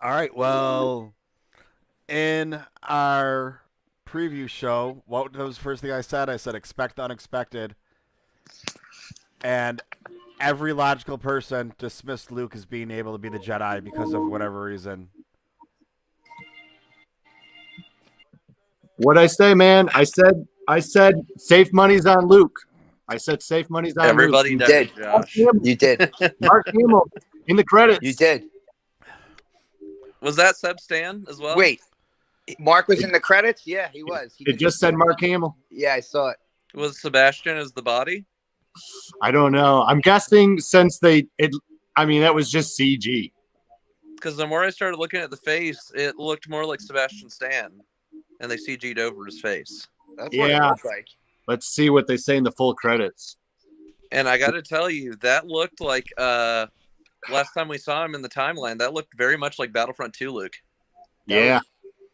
All right. Well, in our preview show, what was the first thing I said? I said expect the unexpected, and every logical person dismissed Luke as being able to be the Jedi because of whatever reason. What'd I say, man? I said safe money's on Luke. I said safe money's on Luke. Everybody You does, did. Josh. You did. Mark Hamill in the credits. You did. Was that Seb Stan as well? Wait, Mark was in the credits? Yeah, he was. It just said Mark Hamill. Yeah, I saw it. Was Sebastian as the body? I don't know. I'm guessing since that was just CG. Because the more I started looking at the face, it looked more like Sebastian Stan, and they CG'd over his face. That's what it Yeah. looked like. Let's see what they say in the full credits. And I got to tell you, that looked like last time we saw him in the timeline, that looked very much like Battlefront 2 Luke. Yeah.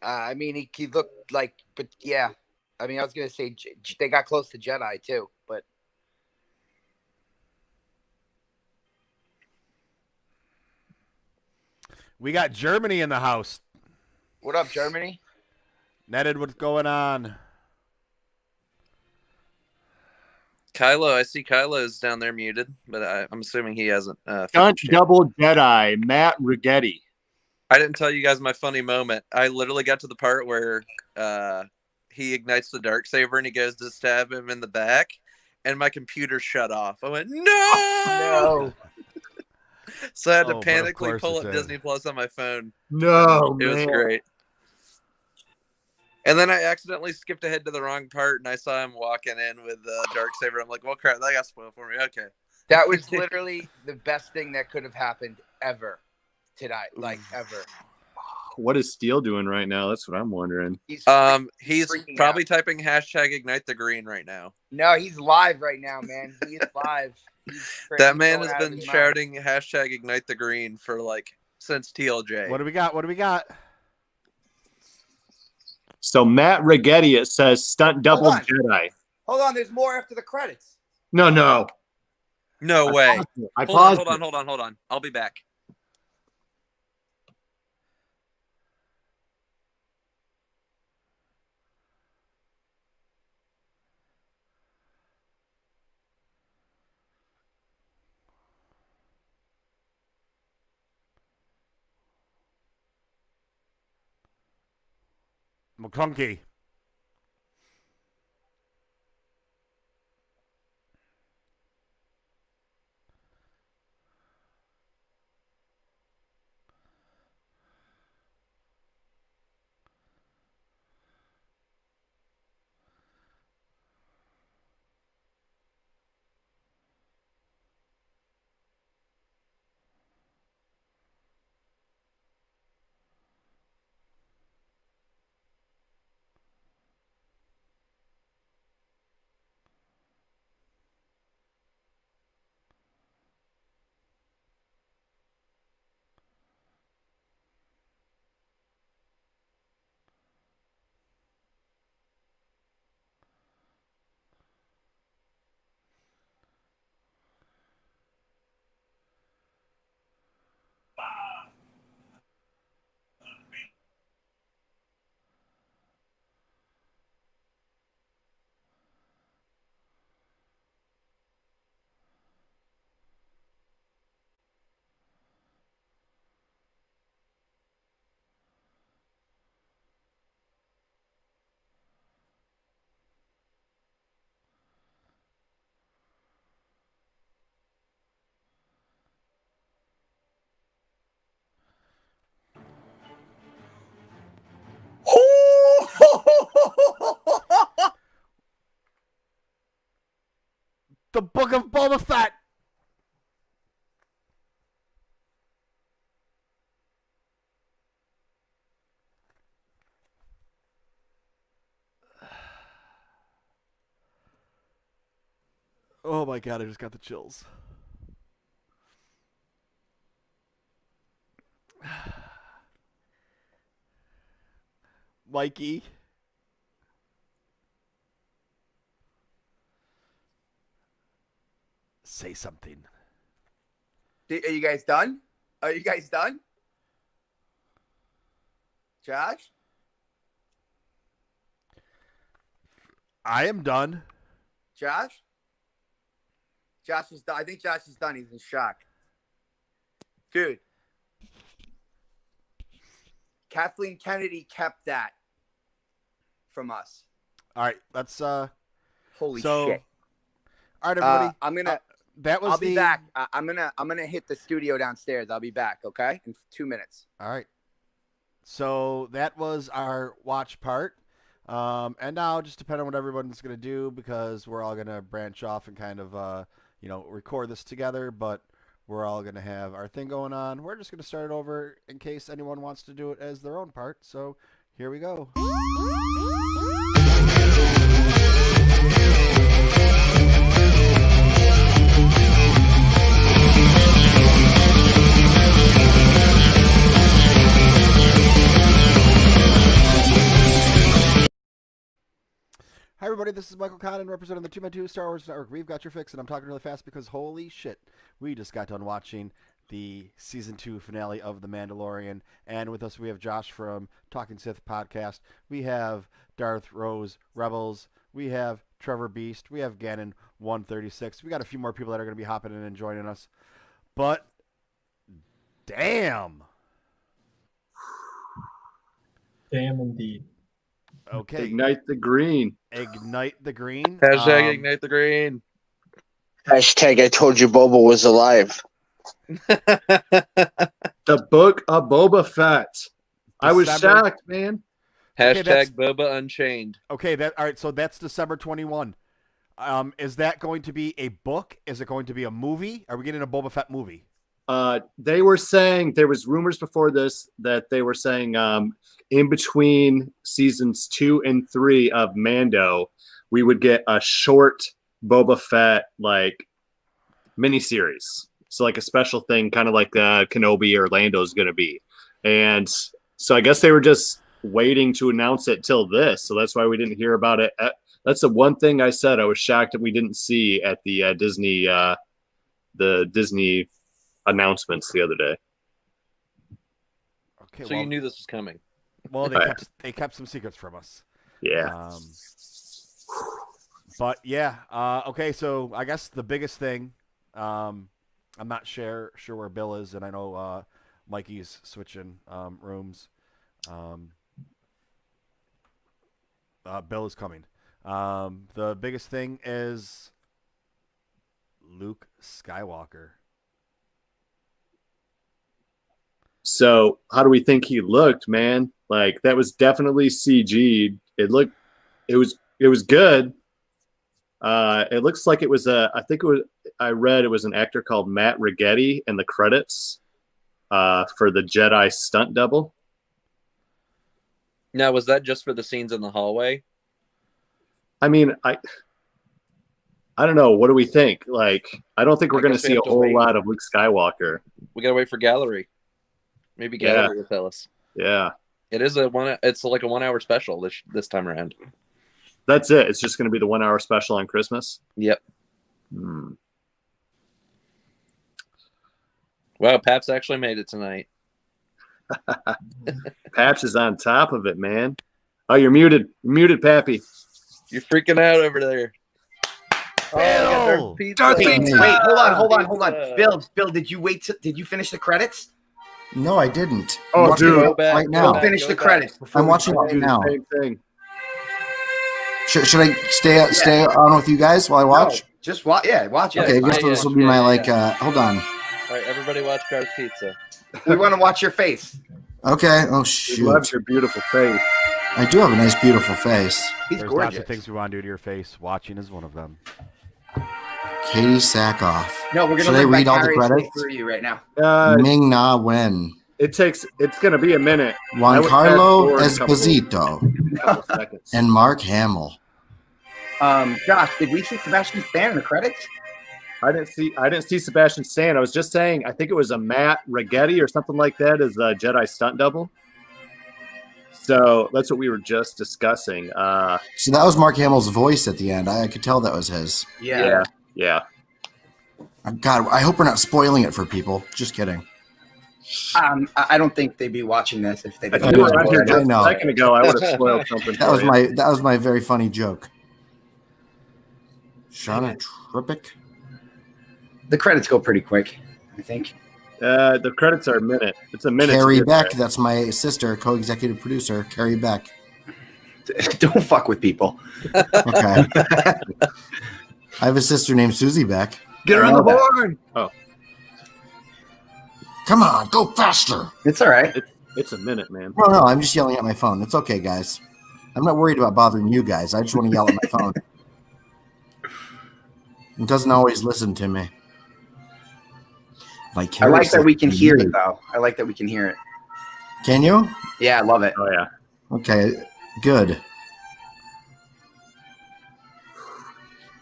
I mean, he looked like, but yeah. I mean, I was gonna say they got close to Jedi too, but We got Germany in the house. what up, Germany? Netted, what's going on? Kylo, I see Kylo's down there muted, but I'm assuming he hasn't. Stunt double Jedi, Matt Rigetti. I didn't tell you guys my funny moment. I literally got to the part where he ignites the Darksaber and he goes to stab him in the back, and my computer shut off. I went, no! So I had to panically pull up Disney Plus on my phone. No, It was great. And then I accidentally skipped ahead to the wrong part, and I saw him walking in with Darksaber. I'm like, well, crap, that got spoiled for me. Okay. That was literally the best thing that could have happened ever tonight, like ever. What is Steele doing right now? That's what I'm wondering. He's probably typing #ignite the green right now. No, he's live right now, man. He is live. That man has been shouting #ignite the green for since TLJ. What do we got? So Matt Rigetti, it says stunt double Jedi. Hold on, there's more after the credits. No way. Hold on. I'll be back. McClunky. The Book of Boba Fett. Oh my god, I just got the chills. Mikey. Say something. Are you guys done? Are you guys done? Josh? I am done. Josh? Josh is done. I think Josh is done. He's in shock. Dude. Kathleen Kennedy kept that from us. All right, let's Holy so, shit. All right, everybody. I'm gonna that was I'll be back. I'm gonna hit the studio downstairs. I'll be back, okay? In 2 minutes. All right. So that was our watch part. And now just depending on what everyone's going to do, because we're all going to branch off and kind of, record this together, but we're all going to have our thing going on. We're just going to start it over in case anyone wants to do it as their own part. So here we go. Hi, everybody. This is Michael Connon representing the Tomedtoo Star Wars Network. We've got your fix, and I'm talking really fast because holy shit, we just got done watching the Season 2 finale of The Mandalorian. And with us, we have Josh from Talking Sith podcast. We have Darth Rose Rebels. We have Trevor Beast. We have Gannon 136. We got a few more people that are going to be hopping in and joining us. But, damn. Damn indeed. Okay. Ignite the green. Ignite the green. Hashtag ignite the green. Hashtag I told you Boba was alive. The book of Boba Fett. I was December- shocked, man. Okay, that's- Hashtag Boba Unchained. Okay, all right, so that's December 21. Is that going to be a book? Is it going to be a movie? Are we getting a Boba Fett movie? They were saying, there was rumors before this that they were saying in between seasons 2 and 3 of Mando, we would get a short Boba Fett like miniseries. So like a special thing, kind of like Kenobi or Lando is going to be. And so I guess they were just waiting to announce it till this. So that's why we didn't hear about it. That's the one thing I said. I was shocked that we didn't see at the Disney announcements the other day. Okay, So you knew this was coming. Well, they kept some secrets from us. Yeah. But yeah, okay. So I guess the biggest thing, I'm not sure where Bill is, and I know Mikey's switching rooms. Bill is coming. The biggest thing is Luke Skywalker. So how do we think he looked, man? Like that was definitely CG'd. It was good. It looks like it was I read it was an actor called Matt Rigetti in the credits for the Jedi stunt double. Now, was that just for the scenes in the hallway? I mean, I don't know. What do we think? Like, I don't think we're I going to guess we see a have to whole wait. lot of Luke Skywalker. We gotta wait for gallery. Maybe gallery will tell us. Yeah, It's like a 1 hour special this time around. that's it. It's just going to be the 1 hour special on Christmas. Yep. Hmm. Wow, Paps actually made it tonight. Paps is on top of it, man. Oh, you're muted. You're muted, Pappy. You're freaking out over there. Bill! Darth Wait, Vader, wait, hold on. Bill, did you finish the credits? No, I didn't. Oh, I'm watching dude. it Go back, right go now. back. Finish the credits. I'm watching it right Do the now. same thing. Should I stay on with you guys while I watch? No, just watch. Yeah, watch it. Okay, I guess yeah, this will be yeah, my yeah. hold on. All right, everybody watch Gar's Pizza. We want to watch your face. Okay. Oh We shoot! love your beautiful face. I do have a nice, beautiful face. He's There's lots gorgeous. of things we want to do to your face. Watching is one of them. Katie Sackhoff. No, we're Should gonna I live read all the vicariously credits? through you right now. Ming Na Wen, It's going to be a minute. I Juan would Carlo fast forward Esposito, couple seconds. and Mark Hamill. Josh, did we see Sebastian Stan in the credits? I didn't see Sebastian Stan. I was just saying, I think it was a Matt Rigetti or something like that as a Jedi stunt double. So that's what we were just discussing. So that was Mark Hamill's voice at the end. I could tell that was his. Yeah. God, I hope we're not spoiling it for people. Just kidding. I don't think they'd be watching this if they If didn't. you were out here I just know. a second ago, I would have spoiled something. That was my very funny joke. Shauna Trippick. The credits go pretty quick, I think. The credits are a minute. It's a minute. Carrie Beck. That's my sister, co-executive producer. Carrie Beck. Don't fuck with people. Okay. I have a sister named Susie Beck. Get her I on the know that. board. Oh, Come on, go faster. It's all right. it's a minute, man. No, I'm just yelling at my phone. It's okay, guys. I'm not worried about bothering you guys. I just want to yell at my phone. It doesn't always listen to me. I like that we can hear it, though. I like that we can hear it. Can you? Yeah, I love it. Oh yeah. Okay, good.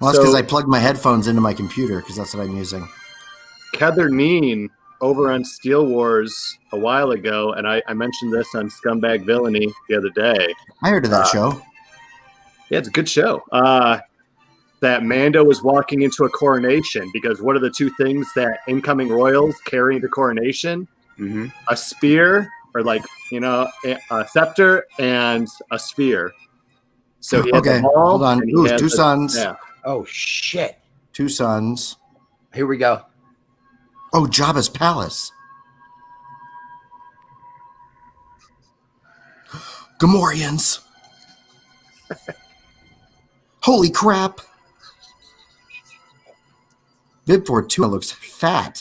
Well, that's because I plugged my headphones into my computer because that's what I'm using. Heather Neen over on Steel Wars a while ago, and I mentioned this on Scumbag Villainy the other day. I heard of that show. Yeah, it's a good show. That Mando was walking into a coronation because what are the two things that incoming royals carry into coronation? Mm-hmm. A spear, or a scepter, and a sphere. So he had Okay, the ball, hold on. and he Ooh, had two sons. Yeah. Oh, shit. Two sons. Here we go. Oh, Jabba's palace. Gamorreans. Holy crap. Bib Fortuna looks fat.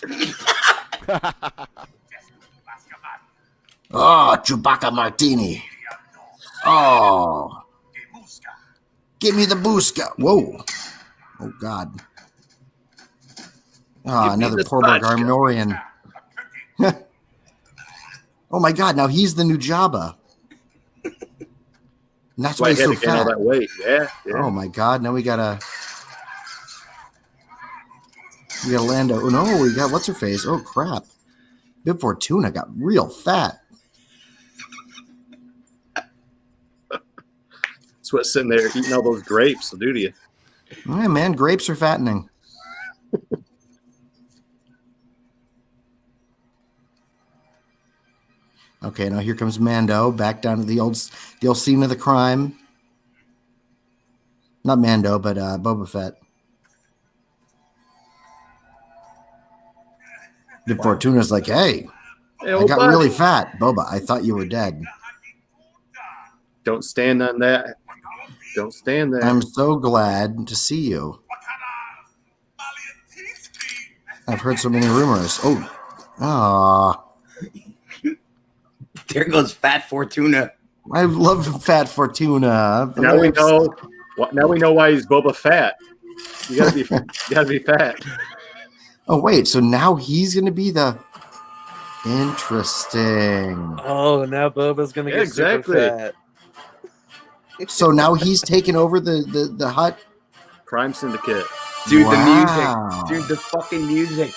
Oh, Chewbacca Martini. Oh. Give me the Busca. Whoa. Oh, God. Ah, Give me another the poor spatchka. Garmorian. Oh, my God. Now he's the new Jabba. And that's why I he's had so to gain all fat. that weight. Yeah. Oh, my God. Now we got Lando. Oh, no, we got what's her face. Oh, crap. Bib Fortuna got real fat. That's what's sitting there eating all those grapes will do to you. Yeah, man, grapes are fattening. Okay, now here comes Mando back down to the old scene of the crime. Not Mando, but Boba Fett. Bib Fortuna's like, hey, Hey, I old got buddy. really fat. Boba, I thought you were dead. Don't stand on that. Don't stand there. I'm so glad to see you. I've heard so many rumors. Oh, There goes Fat Fortuna. I love Fat Fortuna. Now we know. Now we know why he's Boba Fett. You gotta be fat. Oh, wait. So now he's going to be the... Interesting. Oh, now Boba's gonna Yeah, get exactly. super fat. So now he's taken over the hut? Crime Syndicate Dude, Wow. the music. Dude, the fucking music.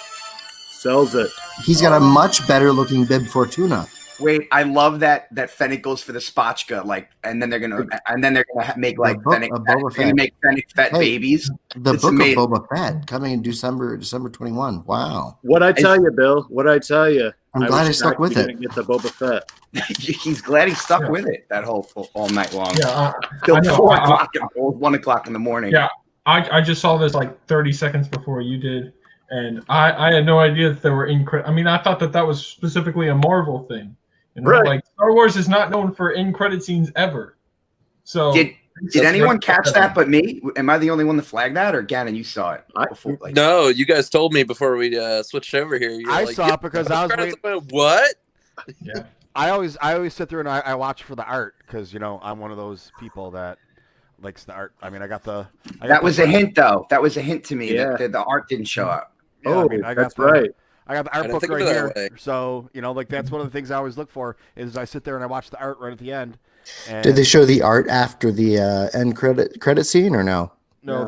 sells it. He's got a much better looking Bib Fortuna. Wait, I love that Fennec goes for the spotchka, and then they're gonna make like book Fennec. of Boba They're gonna Fett. make Fennec Fett Hey, babies. The It's book amazing. of Boba Fett coming in December 21. Wow. What I tell you, Bill? What I tell you? I'm glad I was stuck shocked with you it. didn't get the Boba Fett. He's glad he stuck Yeah. with it that whole all night long. Yeah, Till I know. 1 o'clock in the morning. Yeah. I just saw this like 30 seconds before you did, and I had no idea that there were I mean, I thought that was specifically a Marvel thing. You know? Right. Like Star Wars is not known for end-credit scenes ever. So Did that's anyone very- catch that but me? Am I the only one that flagged that, or Gannon, you saw it before? Like, No, you guys told me before we switched over here. You were I like, saw "Yeah, it because I was credits." waiting. I went, what? Yeah. I always sit there and I watch for the art because I'm one of those people that likes the art. I mean, I got the. that was a hint, though. That was a hint to me Yeah. that the art didn't show up. Yeah, Oh, I mean, I got that's the, right. I got the I art didn't book think of right it here. that way. So that's one of the things I always look for is I sit there and I watch the art right at the end. And Did they show the art after the end credit scene or no? No,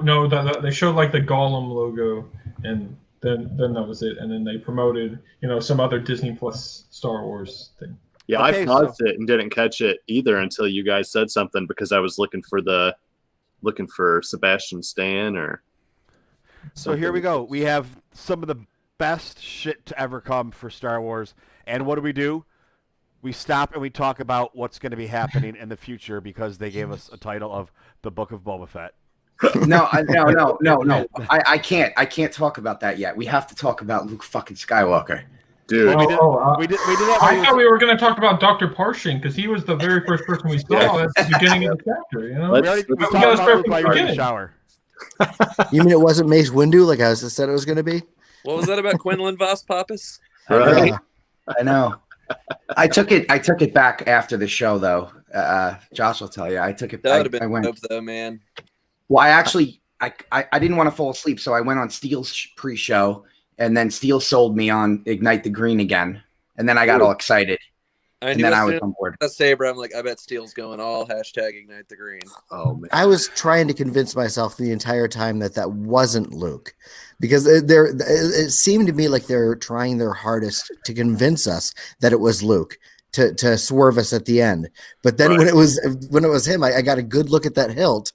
No, they showed like the Gollum logo, and then that was it. And then they promoted, some other Disney Plus Star Wars thing. Yeah, Okay, I paused it and didn't catch it either until you guys said something because I was looking for Sebastian Stan or. So here we go. We have some of the best shit to ever come for Star Wars. And what do? We stop and we talk about what's going to be happening in the future because they gave us a title of The Book of Boba Fett. No. I can't talk about that yet. We have to talk about Luke fucking Skywalker. Dude. Well, we did that. I thought we were going to talk about Dr. Parsing because he was the very first person we saw at the beginning of the chapter. You know, we talked about Luke while you were in the shower. You mean it wasn't Mace Windu like I said it was going to be? What was that about Quinlan Vos Pappas? Right. I know. I took it back after the show though. Josh will tell you. I took it. That would have I been went. dope, though, man. Well, I didn't want to fall asleep, so I went on Steele's pre-show, and then Steele sold me on Ignite the Green again, and then I got all excited, and then I was on board. That Saber, I'm like, I bet Steele's going all #Ignite the Green. Oh man. I was trying to convince myself the entire time that wasn't Luke, because it seemed to me like they're trying their hardest to convince us that it was Luke to swerve us at the end. But then when it was him, I got a good look at that hilt.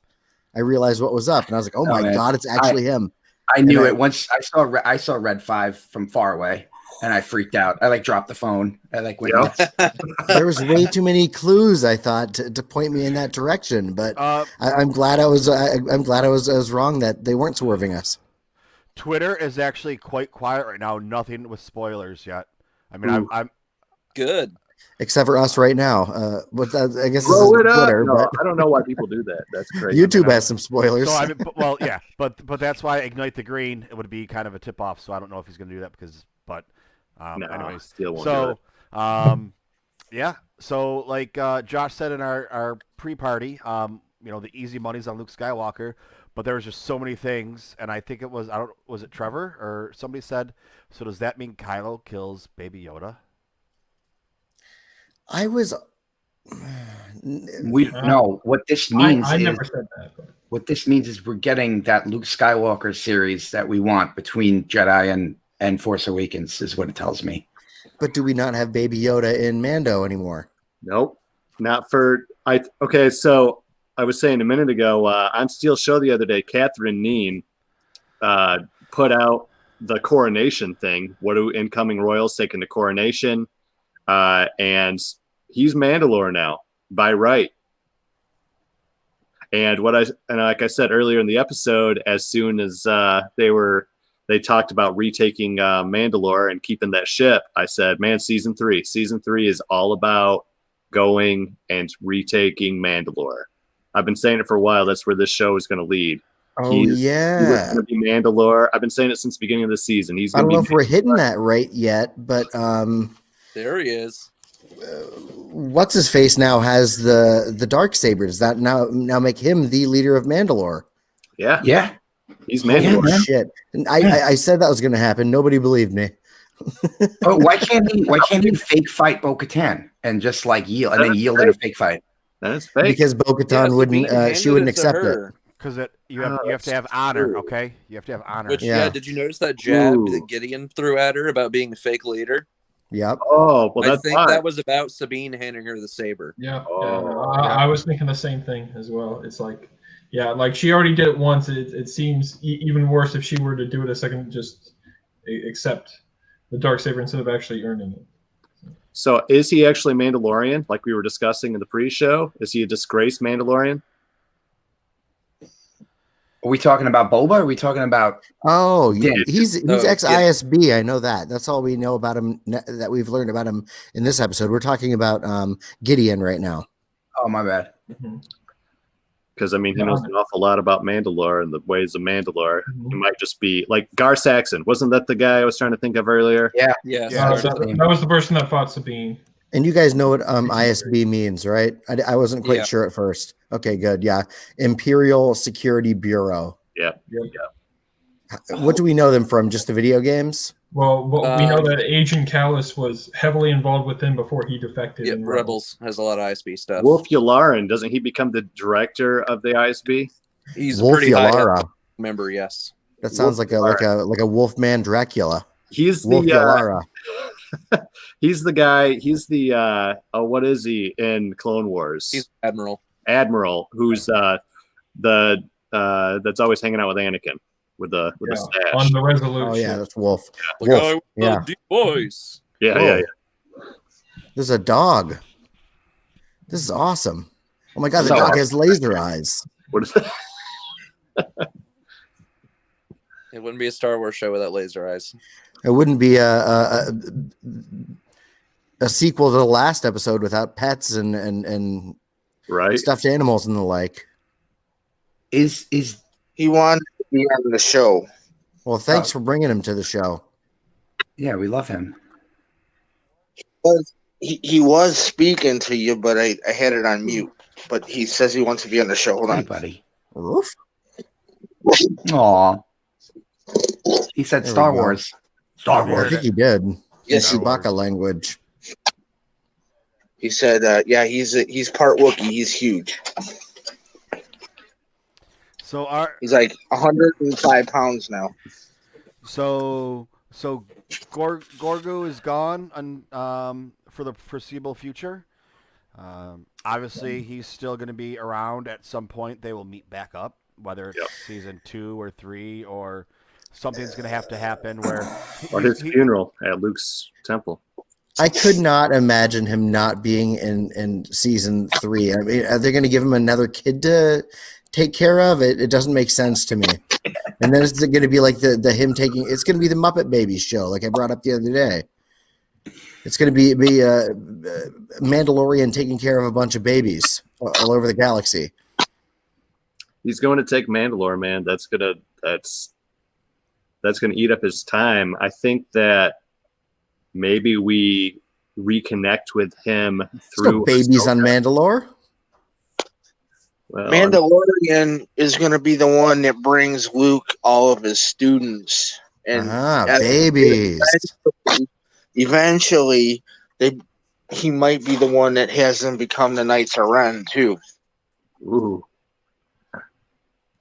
I realized what was up, and I was like, "Oh my god, it's actually him!" I knew it once I saw Red 5 from far away, and I freaked out. I dropped the phone. I went nuts. There was way too many clues, I thought, to point me in that direction. But I'm glad I was wrong that they weren't swerving us. Twitter is actually quite quiet right now. Nothing with spoilers yet. I mean, I'm good. Except for us right now. But I guess Blow it up. Twitter, No, but I don't know why people do that. That's crazy. YouTube has some spoilers. So I mean, well, yeah, but that's why Ignite the Green, it would be kind of a tip off. So I don't know if he's going to do that anyways. Still won't do it. Yeah. So like Josh said in our pre-party, the easy money's on Luke Skywalker, but there was just so many things, and I think it was was it Trevor or somebody said, so does that mean Kylo kills Baby Yoda? I was. No. What this means I is never said that. But... what this means is we're getting that Luke Skywalker series that we want between Jedi and Force Awakens is what it tells me. But do we not have Baby Yoda in Mando anymore? Nope, not for Okay, so I was saying a minute ago on Steele's show the other day, Catherine Neen put out the coronation thing. What do incoming royals taking the coronation? And he's Mandalore now by right. And like I said earlier in the episode, as soon as they talked about retaking Mandalore and keeping that ship, I said, man, season three is all about going and retaking Mandalore. I've been saying it for a while. That's where this show is going to lead. Oh, He's yeah. going to be Mandalore. I've been saying it since the beginning of the season. I don't know if we're hitting that right yet, but there he is. What's his face now has the Darksaber. Does that now make him the leader of Mandalore? Yeah. Yeah. He's Mandalore. Oh, shit. And I said that was going to happen. Nobody believed me. Oh, why can't he fake fight Bo-Katan and just yield and then yield in a fake fight? That's fake. Because Bo-Katan wouldn't accept it. Because you have to have honor, okay? You have to have honor. Which did you notice that jab that Gideon threw at her about being a fake leader? Yep. Oh, well, that's I think that was about Sabine handing her the saber. Yeah. I was thinking the same thing as well. It's like, she already did it once. It seems even worse if she were to do it a second, just accept the Darksaber instead of actually earning it. So is he actually Mandalorian, like we were discussing in the pre-show? Is he a disgraced Mandalorian? Are we talking about Boba? Or are we talking about? Oh, yeah. He's ex-ISB. Yeah. I know that. That's all we know about him that we've learned about him in this episode. We're talking about Gideon right now. Oh, my bad. Because, he knows an awful lot about Mandalore and the ways of Mandalore. He might just be like Gar Saxon. Wasn't that the guy I was trying to think of earlier? Yeah. Yes. That was the person that fought Sabine. And you guys know what ISB means, right? I wasn't quite sure at first. Okay, good. Yeah. Imperial Security Bureau. Yeah. What do we know them from? Just the video games? Well, we know that Agent Callus was heavily involved with them before he defected. Yeah, in Rebels has a lot of ISB stuff. Wolf Yularen, doesn't he become the director of the ISB? He's Wolf a pretty Yularen. high member, yes. That sounds like a Wolfman Dracula. He's Wolf Yularen. He's the guy. He's the what is he in Clone Wars? He's Admiral. Admiral, who's that's always hanging out with Anakin. with the stash. On the Resolute. Oh yeah, that's Wolf. The guy Wolf. with Yeah. the deep voice. Yeah. There's a dog. This is awesome. Oh my god, the So dog awesome. has laser eyes. What is that? It wouldn't be a Star Wars show without laser eyes. It wouldn't be a sequel to the last episode without pets and Right. stuffed animals and the like. Is He wanted to be on the show. Well, thanks for bringing him to the show. yeah, we love him. He was speaking to you, but I had it on mute. But he says he wants to be on the show. Hold Hey, on. buddy. Oof. Aw. He said There we Star go. Wars. Star Well, I Wars. think he did. Yes, In Chewbacca language. he said, yeah, he's part Wookiee. He's huge. So He's like 105 pounds now. So Gorgu is gone for the foreseeable future. Obviously, he's still going to be around at some point. They will meet back up, whether it's season 2 or 3, or something's going to happen where Or his funeral at Luke's temple. I could not imagine him not being in season 3. I mean, are they going to give him another kid to take care of? It doesn't make sense to me. And then it's going to be like the him taking. It's going to be the Muppet Babies show, like I brought up the other day. It's going to be Mandalorian taking care of a bunch of babies all over the galaxy. He's going to take Mandalore, man. That's gonna eat up his time. I think that maybe we reconnect with him through babies on Mandalore. Well, Mandalorian is going to be the one that brings Luke all of his students. And Babies. Eventually, he might be the one that has them become the Knights of Ren, too. Ooh.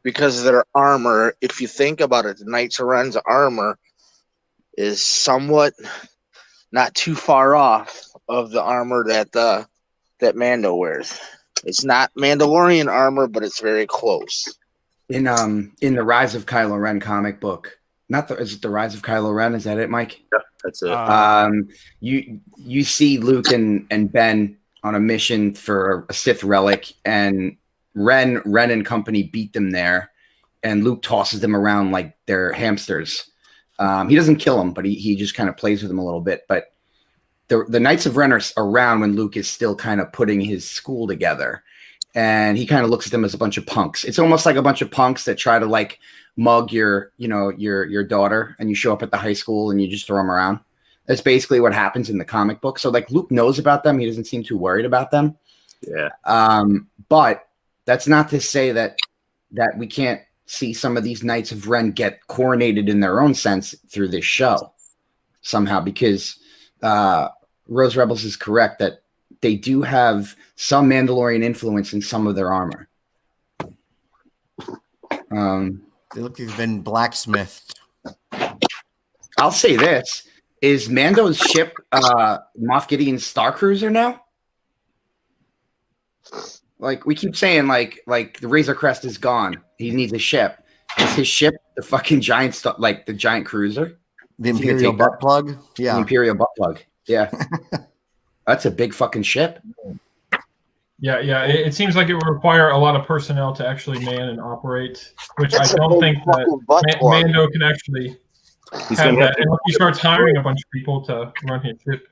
Because of their armor, if you think about it, the Knights of Ren's armor is somewhat not too far off of the armor that Mando wears. It's not Mandalorian armor, but it's very close. In the Rise of Kylo Ren comic book, is it the Rise of Kylo Ren? Is that it, Mike? Yeah, that's it. You see Luke and Ben on a mission for a Sith relic, and Ren and company beat them there, and Luke tosses them around like they're hamsters. He doesn't kill them, but he just kind of plays with them a little bit. But the Knights of Ren are around when Luke is still kind of putting his school together, and he kind of looks at them as a bunch of punks. It's almost like a bunch of punks that try to like mug your daughter, and you show up at the high school and you just throw them around. That's basically what happens in the comic book. So like Luke knows about them. He doesn't seem too worried about them. Yeah. But that's not to say that we can't see some of these Knights of Ren get coronated in their own sense through this show somehow, because Rose Rebels is correct that they do have some Mandalorian influence in some of their armor. They look like they've been blacksmithed. I'll say this. Is Mando's ship Moff Gideon's Star Cruiser now? Like we keep saying, like the Razor Crest is gone. He needs a ship. Is his ship the fucking giant like the giant cruiser? The Imperial butt plug? Yeah. The Imperial butt plug. Yeah. That's a big fucking ship. Yeah. It seems like it would require a lot of personnel to actually man and operate, which I don't think that Mando can actually have that. And he starts hiring a bunch of people to run his ship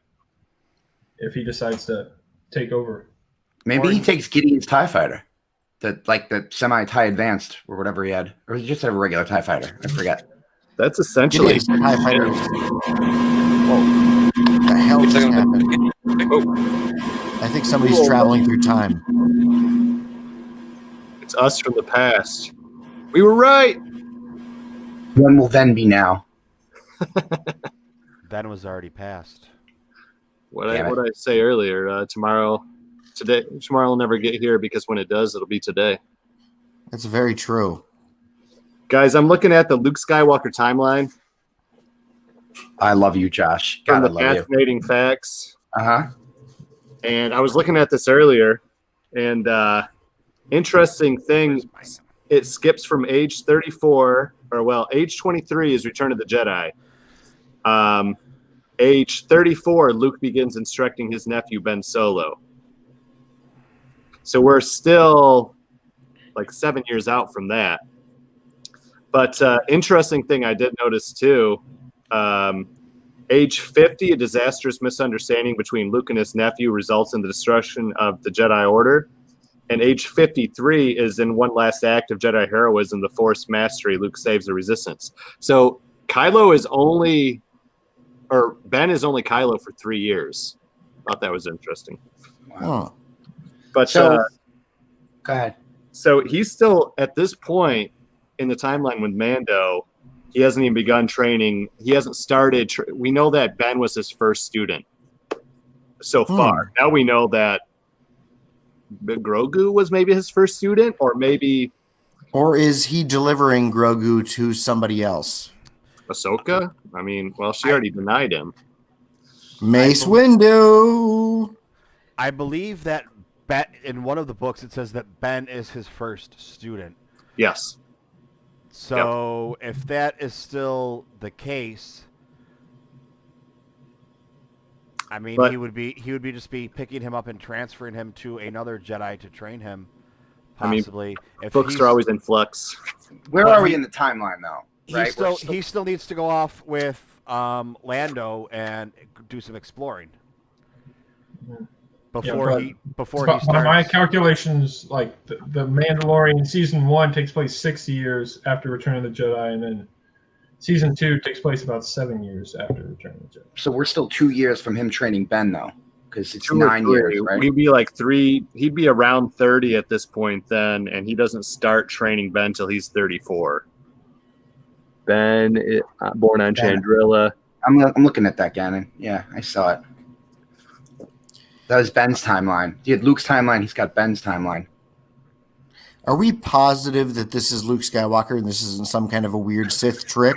if he decides to take over. Maybe he takes Gideon's TIE fighter, the semi-TIE advanced or whatever he had, or he just had a regular TIE fighter. I forget. That's essentially Gideon's TIE fighter. Whoa. The hell just happened? I think somebody's traveling through time. It's us from the past. We were right. When will then be now? Then was already passed. What I say earlier, tomorrow will never get here, because when it does, it'll be today. That's very true. Guys, I'm looking at the Luke Skywalker timeline. I love you, Josh. God, I From the love you. fascinating facts. Uh-huh. And I was looking at this earlier, and interesting thing, it skips from age 34 age 23 is Return of the Jedi. Age 34, Luke begins instructing his nephew Ben Solo. So we're still like 7 years out from that. But interesting thing I did notice too, age 50, a disastrous misunderstanding between Luke and his nephew results in the destruction of the Jedi Order. And age 53 is in one last act of Jedi heroism, the Force mastery, Luke saves the Resistance. So Ben is only Kylo for 3 years. Thought that was interesting. Wow. But So, go ahead. so he's still at this point in the timeline with Mando. He hasn't even begun training. He hasn't started. We know that Ben was his first student so far. Now we know that Grogu was maybe his first student, or maybe. Or is he delivering Grogu to somebody else? Ahsoka? I mean, well, she already denied him. Mace Windu. I believe that in one of the books it says that Ben is his first student. Yes. So if that is still the case, I mean, he would be just be picking him up and transferring him to another Jedi to train him, possibly. If books are always in flux. Where are we in the timeline, though? Right? He still needs to go off with Lando and do some exploring before he starts. By my calculations, like the Mandalorian season 1 takes place 6 years after Return of the Jedi, and then season 2 takes place about 7 years after Return of the Jedi. So we're still 2 years from him training Ben, though, because it's 9 years, right? He'd be like 3. He'd be around 30 at this point then, and he doesn't start training Ben till he's 34. Ben, born on Chandrilla. I'm looking at that, Gannon. Yeah, I saw it. That was Ben's timeline. He had Luke's timeline. He's got Ben's timeline. Are we positive that this is Luke Skywalker and this isn't some kind of a weird Sith trick?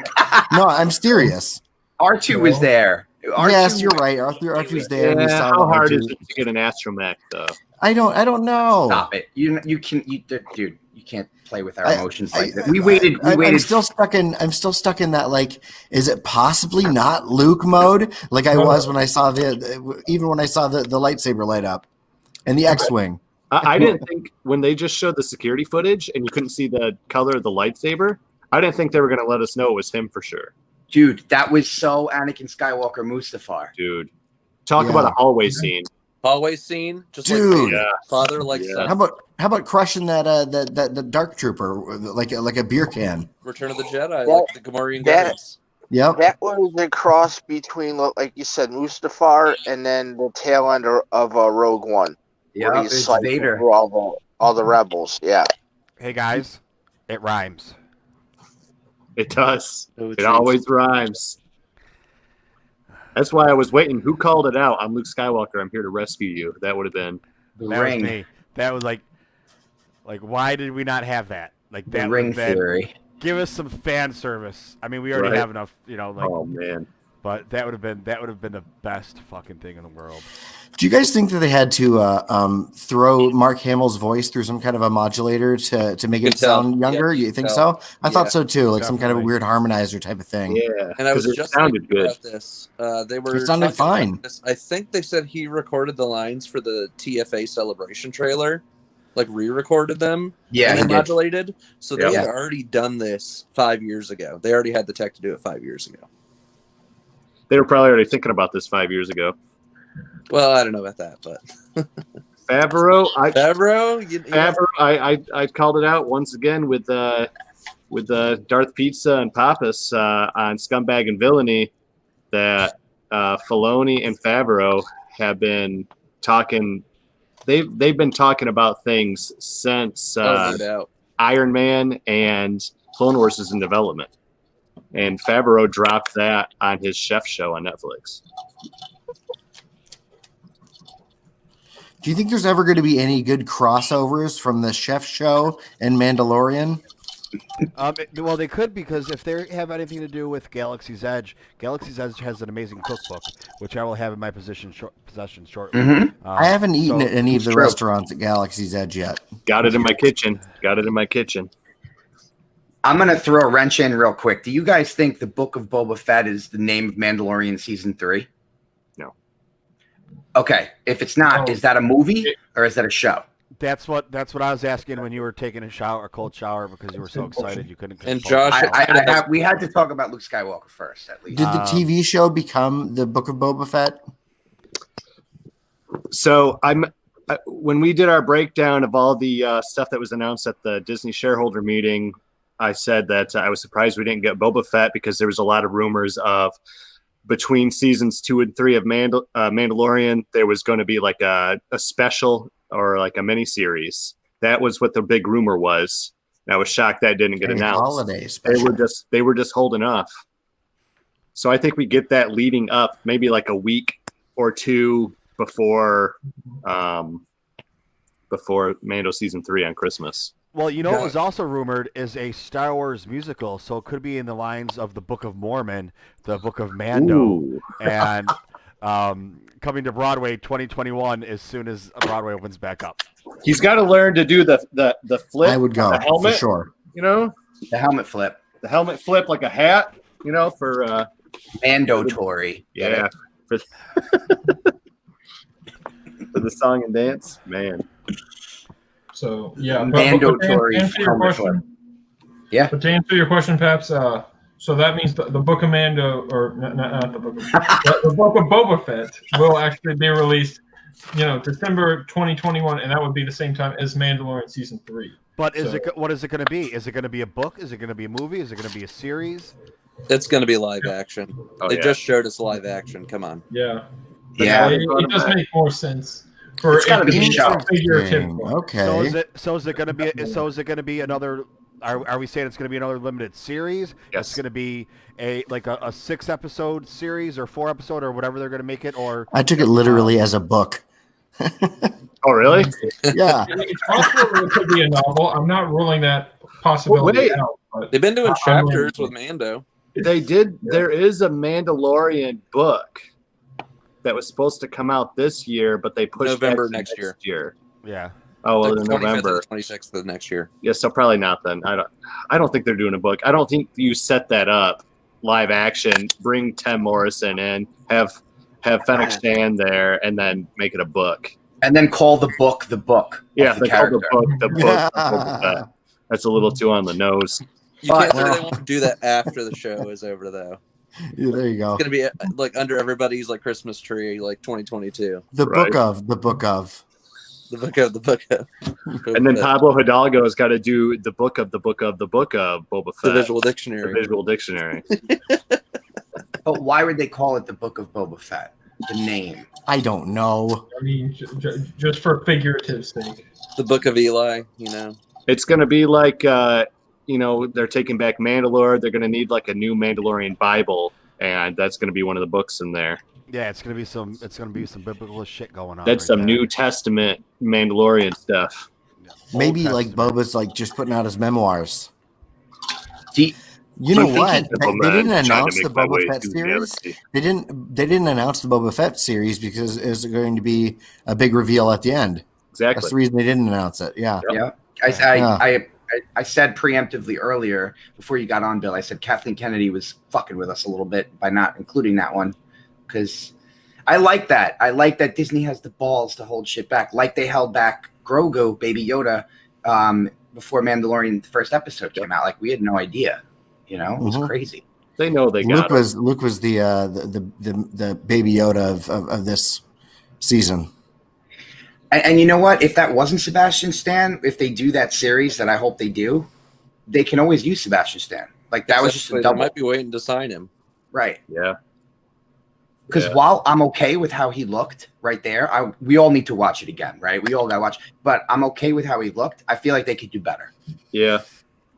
No, I'm serious. R2 was there. Yes, you're right. R2's there. Yeah, how hard is it to get an astromech, though? I don't know. Stop it. You can't play with our emotions like that. We waited. I'm still stuck in that, like, is it possibly not Luke mode? Like I was when I saw the lightsaber light up and the X-Wing. I didn't think when they just showed the security footage and you couldn't see the color of the lightsaber, I didn't think they were going to let us know it was him for sure. Dude, that was so Anakin Skywalker Mustafar. Dude, talk about a hallway scene. Hallway scene, just Dude. like father like son. How about crushing that dark trooper like a beer can? Return of the Jedi, like the Gamorrean guys. Yep. That was a cross between, like you said, Mustafar and then the tail end of Rogue One. Yeah, he's it's slicing Vader. through all the rebels. Yeah. Hey guys, it rhymes. It does. It always rhymes. That's why I was waiting. Who called it out? I'm Luke Skywalker. I'm here to rescue you. That would have been The That ring. was me. That was like why did we not have that? Like that The ring would've been- theory. Give us some fan service. I mean, we already Right. have enough, oh man. but that would have been the best fucking thing in the world. Do you guys think that they had to throw Mark Hamill's voice through some kind of a modulator to make it Could tell. sound younger? Yeah, you think could so? I Yeah, thought so too, like some kind of a definitely. weird harmonizer type of thing. Yeah. And I was 'cause it just sounded thinking good. about this. They were It sounded talking about fine. this. I think they said he recorded the lines for the TFA celebration trailer, like re-recorded them. Yeah, and he then did. modulated. So they Yeah. had already done this 5 years ago. They already had the tech to do it 5 years ago. They were probably already thinking about this 5 years ago. Well, I don't know about that, but Favreau, Favreau, I called it out once again with Darth Pizza and Pappas on Scumbag and Villainy that Filoni and Favreau have been talking. They've been talking about things since no doubt. Iron Man and Clone Wars is in development, and Favreau dropped that on his chef show on Netflix. Do you think there's ever going to be any good crossovers from the chef show and Mandalorian? Well, they could, because if they have anything to do with Galaxy's Edge has an amazing cookbook, which I will have in my possession shortly. Mhm. I haven't eaten at any of the true. restaurants at Galaxy's Edge yet. Got it in my kitchen. I'm going to throw a wrench in real quick. Do you guys think the Book of Boba Fett is the name of Mandalorian season 3? No. Okay. If it's not, No. is that a movie or is that a show? That's what I was asking when you were taking a shower, a cold shower, because you were so excited you couldn't. And control Josh- yourself. We had to talk about Luke Skywalker first, at least. Did the TV show become the Book of Boba Fett? So when we did our breakdown of all the stuff that was announced at the Disney shareholder meeting, I said that I was surprised we didn't get Boba Fett because there was a lot of rumors of between seasons 2 and 3 of Mandalorian, there was going to be like a special or like a mini series. That was what the big rumor was. And I was shocked that didn't get announced. Holiday special. They were just holding off. So I think we get that leading up maybe like a week or two before Mando season 3 on Christmas. Well, you know what was also rumored is a Star Wars musical, so it could be in the lines of the Book of Mormon, the Book of Mando, Ooh. and coming to Broadway 2021 as soon as Broadway opens back up. He's got to learn to do the flip. I would go the helmet, for sure. You know, The helmet flip. the helmet flip like a hat. You know, for Mandatory. yeah, for the song and dance, man. So yeah, Mandatory to answer your helmet flip. question, Yeah. But to answer your question, Paps, so that means the Book of Mando, or not the Book of the Book of Boba Fett will actually be released, December 2021, and that would be the same time as Mandalorian season 3. But what is it going to be? Is it going to be a book? Is it going to be a movie? Is it going to be a series? It's going to be live action. Oh, They yeah. just showed us live action. Come on. Yeah, Yeah. it does make more sense for It's gotta be a show. figurative. Okay. So is it going to be another? Are we saying it's going to be another limited series? Yes. It's going to be a 6-episode series or 4-episode or whatever they're going to make it. Or I took it literally as a book. Oh, really? Yeah. It's possible it could be a novel. I'm not ruling that possibility Wait. out. But They've been doing I'm chapters willing with to. Mando. They did. There is a Mandalorian book that was supposed to come out this year, but they pushed November that to next year. yeah. Oh, well, The in 25th November. and 26th of next year. Yeah, so probably not then. I don't think they're doing a book. I don't think you set that up live action, bring Tim Morrison in, have Fennec stand there, and then make it a book. And then call the book the book. Yeah, of the they call the character. book the book. Boba Fett. That's a little too on the nose. You can't say Well- they won't do that after the show is over, though. Yeah, there you go. It's gonna be like under everybody's like Christmas tree, like 2022. The Right. book of the book of. The book of. And then Pablo Hidalgo has got to do the book of Boba the Fett. visual The dictionary. visual dictionary. But why would they call it the Book of Boba Fett? The name. I don't know. I mean, just for figurative sake. The book of Eli. It's going to be like, they're taking back Mandalore. They're going to need like a new Mandalorian Bible, and that's going to be one of the books in there. Yeah, it's gonna be some biblical shit going on. That's right some there. New Testament Mandalorian stuff. Maybe Old like Testament. Boba's like just putting out his memoirs. Do you- You Do know you think what? he- They didn't Trying to announce make the my way Boba Fett through series. reality. They didn't announce the Boba Fett series because it's going to be a big reveal at the end. That's Exactly. the reason they didn't announce it. Yeah. Yeah. Yeah. I said preemptively earlier before you got on, Bill. I said Kathleen Kennedy was fucking with us a little bit by not including that one because I like that. I like that Disney has the balls to hold shit back, like they held back Grogu, Baby Yoda, before Mandalorian the first episode came out. Like we had no idea. It was Mhm. crazy. They know they got Luke was the Baby Yoda of this season. And you know what? If that wasn't Sebastian Stan, if they do that series that I hope they do, they can always use Sebastian Stan. Like that was just a They double. might be waiting to sign him. Right. Yeah. Because Yeah. while I'm okay with how he looked right there, we all need to watch it again, right? We all got to watch. But I'm okay with how he looked. I feel like they could do better. Yeah.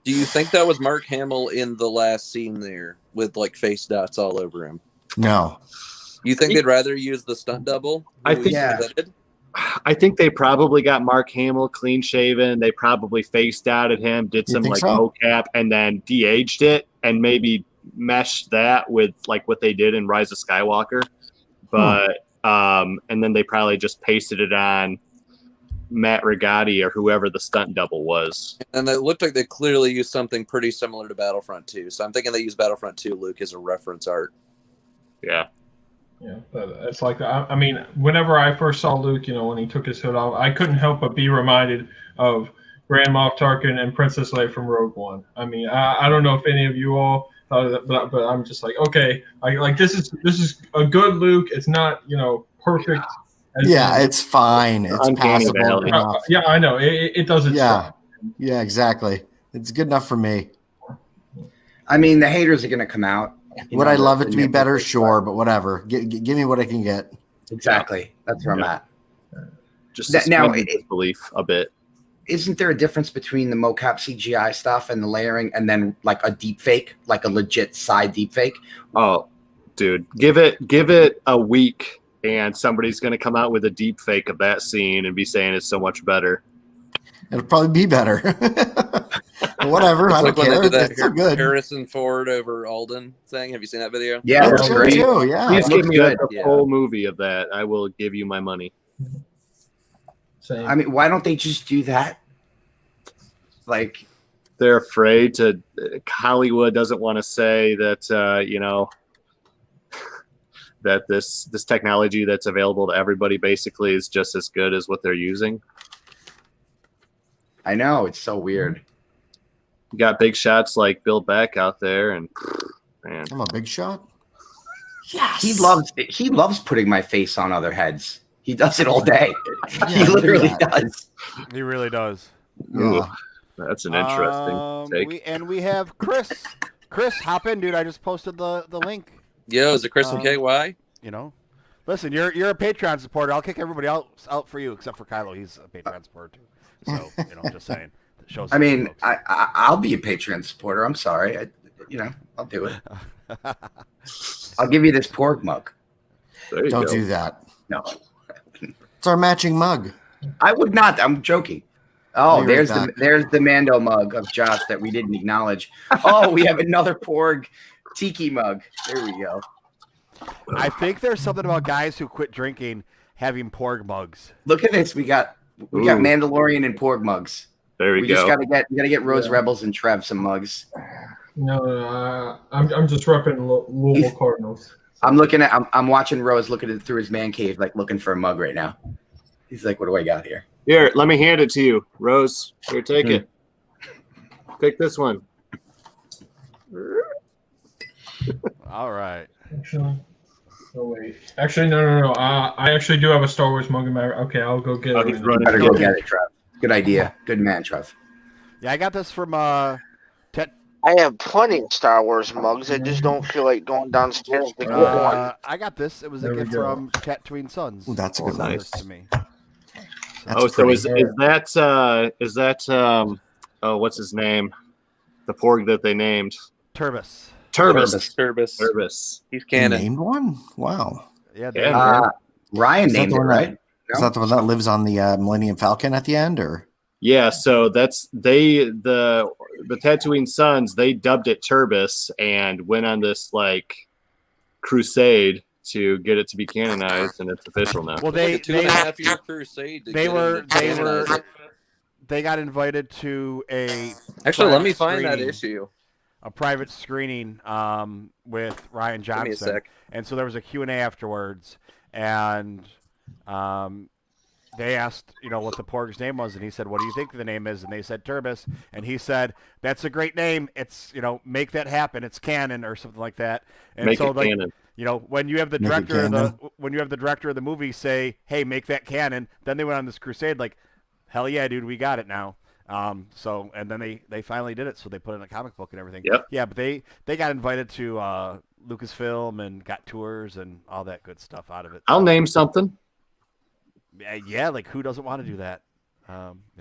Do you think that was Mark Hamill in the last scene there with like face dots all over him? No. You think they'd rather use the stunt double? I who think- we Yeah. submitted? I think they probably got Mark Hamill clean shaven. They probably faced out at him, did You some think like so? mocap, and then de-aged it and maybe meshed that with like what they did in Rise of Skywalker. But and then they probably just pasted it on Matt Rigotti or whoever the stunt double was. And it looked like they clearly used something pretty similar to Battlefront 2. So I'm thinking they used Battlefront 2, Luke, as a reference art. Yeah. Yeah, but it's like I mean, whenever I first saw Luke, when he took his hood off, I couldn't help but be reminded of Grand Moff Tarkin and Princess Leia from Rogue One. I mean, I don't know if any of you all thought of that, but I'm just like, okay, this is a good Luke. It's not perfect. It's fine. It's Uncanny passable Valley. enough. Yeah, I know it doesn't. Yeah, yeah, exactly. It's good enough for me. I mean, the haters are going to come out. Would I love it to be better? Sure, but whatever. Give me what I can get. Exactly. That's where I'm at. Just now, disbelief a bit. Isn't there a difference between the mocap CGI stuff and the layering, and then like a deep fake, like a legit side deep fake? Oh, dude, give it a week, and somebody's going to come out with a deep fake of that scene and be saying it's so much better. It'll probably be better. Whatever, I don't care. It's so good. Harrison Ford over Alden thing. Have you seen that video? Yeah, that's great. Too, yeah. Please give me a Yeah. full movie of that. I will give you my money. Same. I mean, why don't they just do that? Like, they're afraid to. Hollywood doesn't want to say that that this technology that's available to everybody basically is just as good as what they're using. I know, it's so weird. You got big shots like Bill Beck out there, and man, I'm a big shot. Yes. He loves putting my face on other heads. He does it all day. Yeah, He literally does. He really does. ooh, that's an interesting take. We have Chris. Chris, hop in, dude. I just posted the link. Yo, is it Chris and KY? Listen, you're a Patreon supporter. I'll kick everybody out for you except for Kylo. He's a Patreon supporter too. So just saying. I mean, I'll be a Patreon supporter. I'm sorry. I'll do it. I'll give you this pork mug. There you Don't go. do that. No, It's our matching mug. I would not. I'm joking. Oh, You're there's back. the Mando mug of Josh that we didn't acknowledge. Oh, we have another Porg tiki mug. There we go. I think there's something about guys who quit drinking having porg mugs. Look at this. We got Mandalorian and Porg mugs. There we go. Just gotta get Rose Rebels and Trev some mugs. No, I'm just repping Louisville Cardinals. I'm watching Rose looking through his man cave, like looking for a mug right now. He's like, "What do I got here?" Here, let me hand it to you, Rose. Here, take it. Take this one. All right. Actually, no. I actually do have a Star Wars mug in my. Okay, I'll go get it. You better go get it, Trev. Good idea. Good man, Trev. Yeah, I got this from I have plenty of Star Wars mugs. I just don't feel like going downstairs to get one. I got this. It was There a we gift go. from Tatooine Sons. Ooh, that's a good one. Sent this to me. That's So pretty. is that what's his name? The Porg that they named. Turbis. Turbis. He's You canon. named one? Wow. Yeah. Yeah. Ryan Is that named the it, one right? Is that the one that lives on the Millennium Falcon at the end, or? Yeah, so that's the Tatooine Sons. They dubbed it Turbis and went on this like crusade to get it to be canonized, and it's official now. Well, Like a 2.5 year crusade. To get him to canonize it. they got invited to a Actually, let me private find that screening. issue. A private screening with Ryan Give me a Johnson, sec. and so there was a Q&A afterwards, and they asked, what the Porg's name was, and he said, "What do you think the name is?" And they said Turbis, and he said, "That's a great name. It's make that happen. It's canon," or something like that. And Make so it like canon. when you have the Make it director of canon. when you have the director of the movie say, "Hey, make that canon," then they went on this crusade like, "Hell yeah, dude, we got it now." And then they finally did it, so they put it in a comic book and everything. Yep. Yeah, but they got invited to Lucasfilm and got tours and all that good stuff out of it. I'll name something. Yeah, like who doesn't want to do that?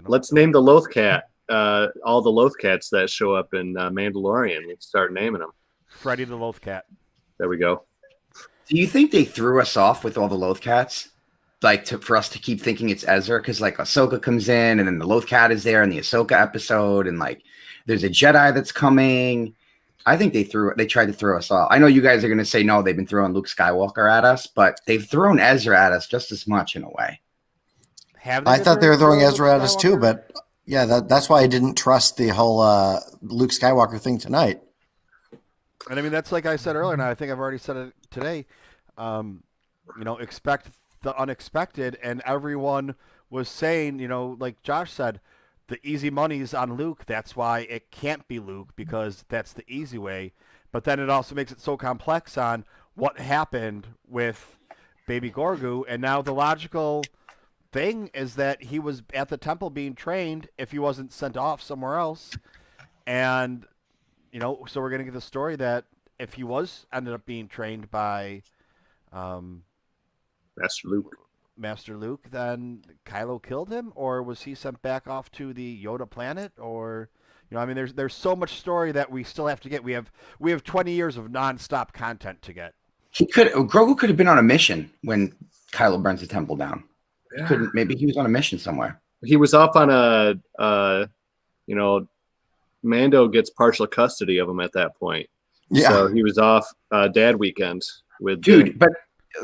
Let's name the Lothcat. All the Lothcats that show up in Mandalorian. Let's start naming them. Freddy the Lothcat. There we go. Do you think they threw us off with all the Lothcats? Like for us to keep thinking it's Ezra, because like Ahsoka comes in and then the Lothcat is there in the Ahsoka episode, and like there's a Jedi that's coming. I think they tried to throw us off. I know you guys are gonna say no, they've been throwing Luke Skywalker at us, but they've thrown Ezra at us just as much in a way. Have I thought they were throwing throw Ezra at us too, Skywalker? but yeah, that's why I didn't trust the whole Luke Skywalker thing tonight. And I mean, that's like I said earlier, and I think I've already said it today. Expect the unexpected, and everyone was saying, like Josh said, the easy money's on Luke. That's why it can't be Luke, because that's the easy way. But then it also makes it so complex on what happened with Baby Gorgu, and now the logical thing is that he was at the temple being trained if he wasn't sent off somewhere else. And so we're gonna get the story that if he was ended up being trained by Master Luke, then Kylo killed him, or was he sent back off to the Yoda planet, or I mean, there's so much story that we still have to get. We have 20 years of nonstop content to get. Grogu could have been on a mission when Kylo burns the temple down. Yeah. Maybe he was on a mission somewhere. He was off on Mando gets partial custody of him at that point. Yeah. So he was off dad weekend with Dude, but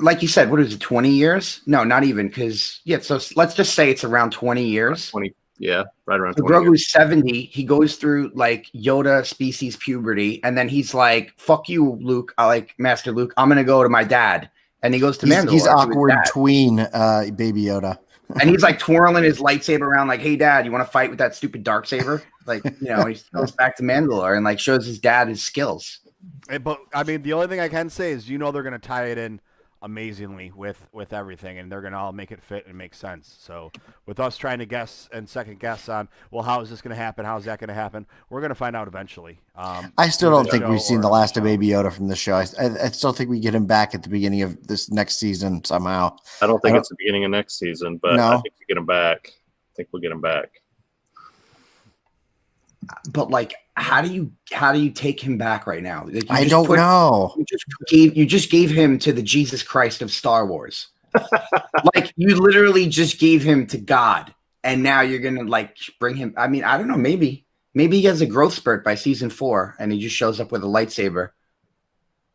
like you said, what is it, 20 years? No, not even, because, so let's just say it's around 20 years. 20, yeah, right around so 20 Grogu's years. 70. He goes through, like, Yoda species puberty, and then he's like, fuck you, Luke, Master Luke, I'm going to go to my dad. And he goes to Mandalore. He's awkward tween Baby Yoda. And he's, like, twirling his lightsaber around, like, hey, Dad, you want to fight with that stupid Darksaber? Like, he goes back to Mandalore and, like, shows his dad his skills. But, I mean, the only thing I can say is they're going to tie it in amazingly with everything, and they're going to all make it fit and make sense. So with us trying to guess and second guess on, well, how is this going to happen? How is that going to happen? We're going to find out eventually. I still don't think we've seen the last of Baby Yoda from the show. I still think we get him back at the beginning of this next season somehow. I don't think it's the beginning of next season, but No. I think we get him back. I think we'll get him back. But like, how do you take him back right now? Like, I don't know. You just gave him to the Jesus Christ of Star Wars. Like, you literally just gave him to God, and now you're gonna like bring him. I mean, I don't know. Maybe he has a growth spurt by season 4, and he just shows up with a lightsaber.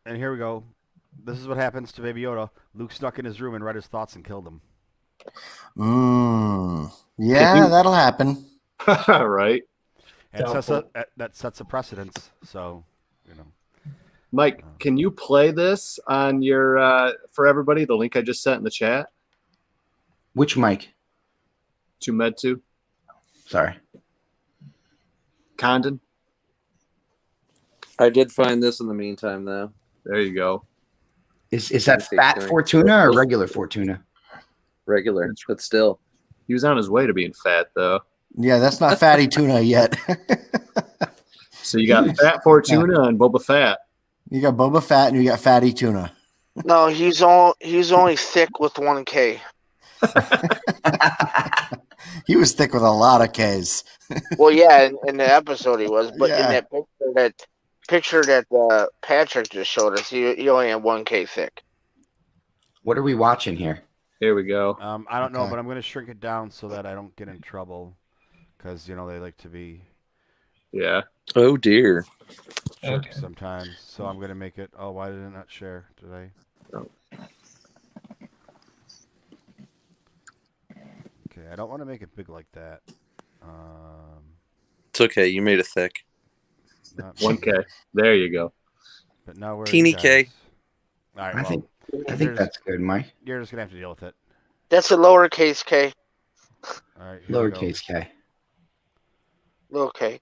And here we go. This is what happens to Baby Yoda. Luke snuck in his room and read his thoughts and killed him. Yeah, that'll happen. Right. And that sets a precedence. So, Mike, can you play this on your for everybody? The link I just sent in the chat. Which mic? Tomedtoo. Sorry. Condon. I did find this in the meantime, though. There you go. Is that fat Fortuna or regular Fortuna? Regular, but still. He was on his way to being fat, though. Yeah, that's not fatty tuna yet. So you got Fat Fortuna and Boba Fett. You got Boba Fett and you got fatty tuna. No, he's only thick with 1K. He was thick with a lot of Ks. Well, yeah, in the episode he was, but Yeah. in that picture that Patrick just showed us, he only had 1K thick. What are we watching here? Here we go. I don't know, Okay. but I'm going to shrink it down so that I don't get in trouble, because they like to be Yeah. Oh, dear. jerks Okay. sometimes. So I'm going to make it. Oh, why did it not share? Did I? Oh. Okay, I don't want to make it big like that. It's okay. You made it thick. Not 1K. There you go. But now we're Teeny K. All right, I well, think there's- that's good, Mike. you're just gonna have to deal with it. That's a lowercase K. All right, here we go. Lowercase K. Little K.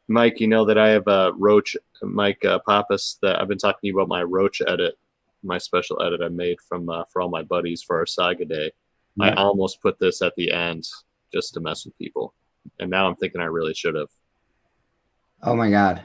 Mike, you know that I have a Roach, Mike Pappas, that I've been talking to you about my Roach edit, my special edit I made from for all my buddies for our Saga Day. I Yeah. almost put this at the end just to mess with people. And now I'm thinking I really should have. Oh my God.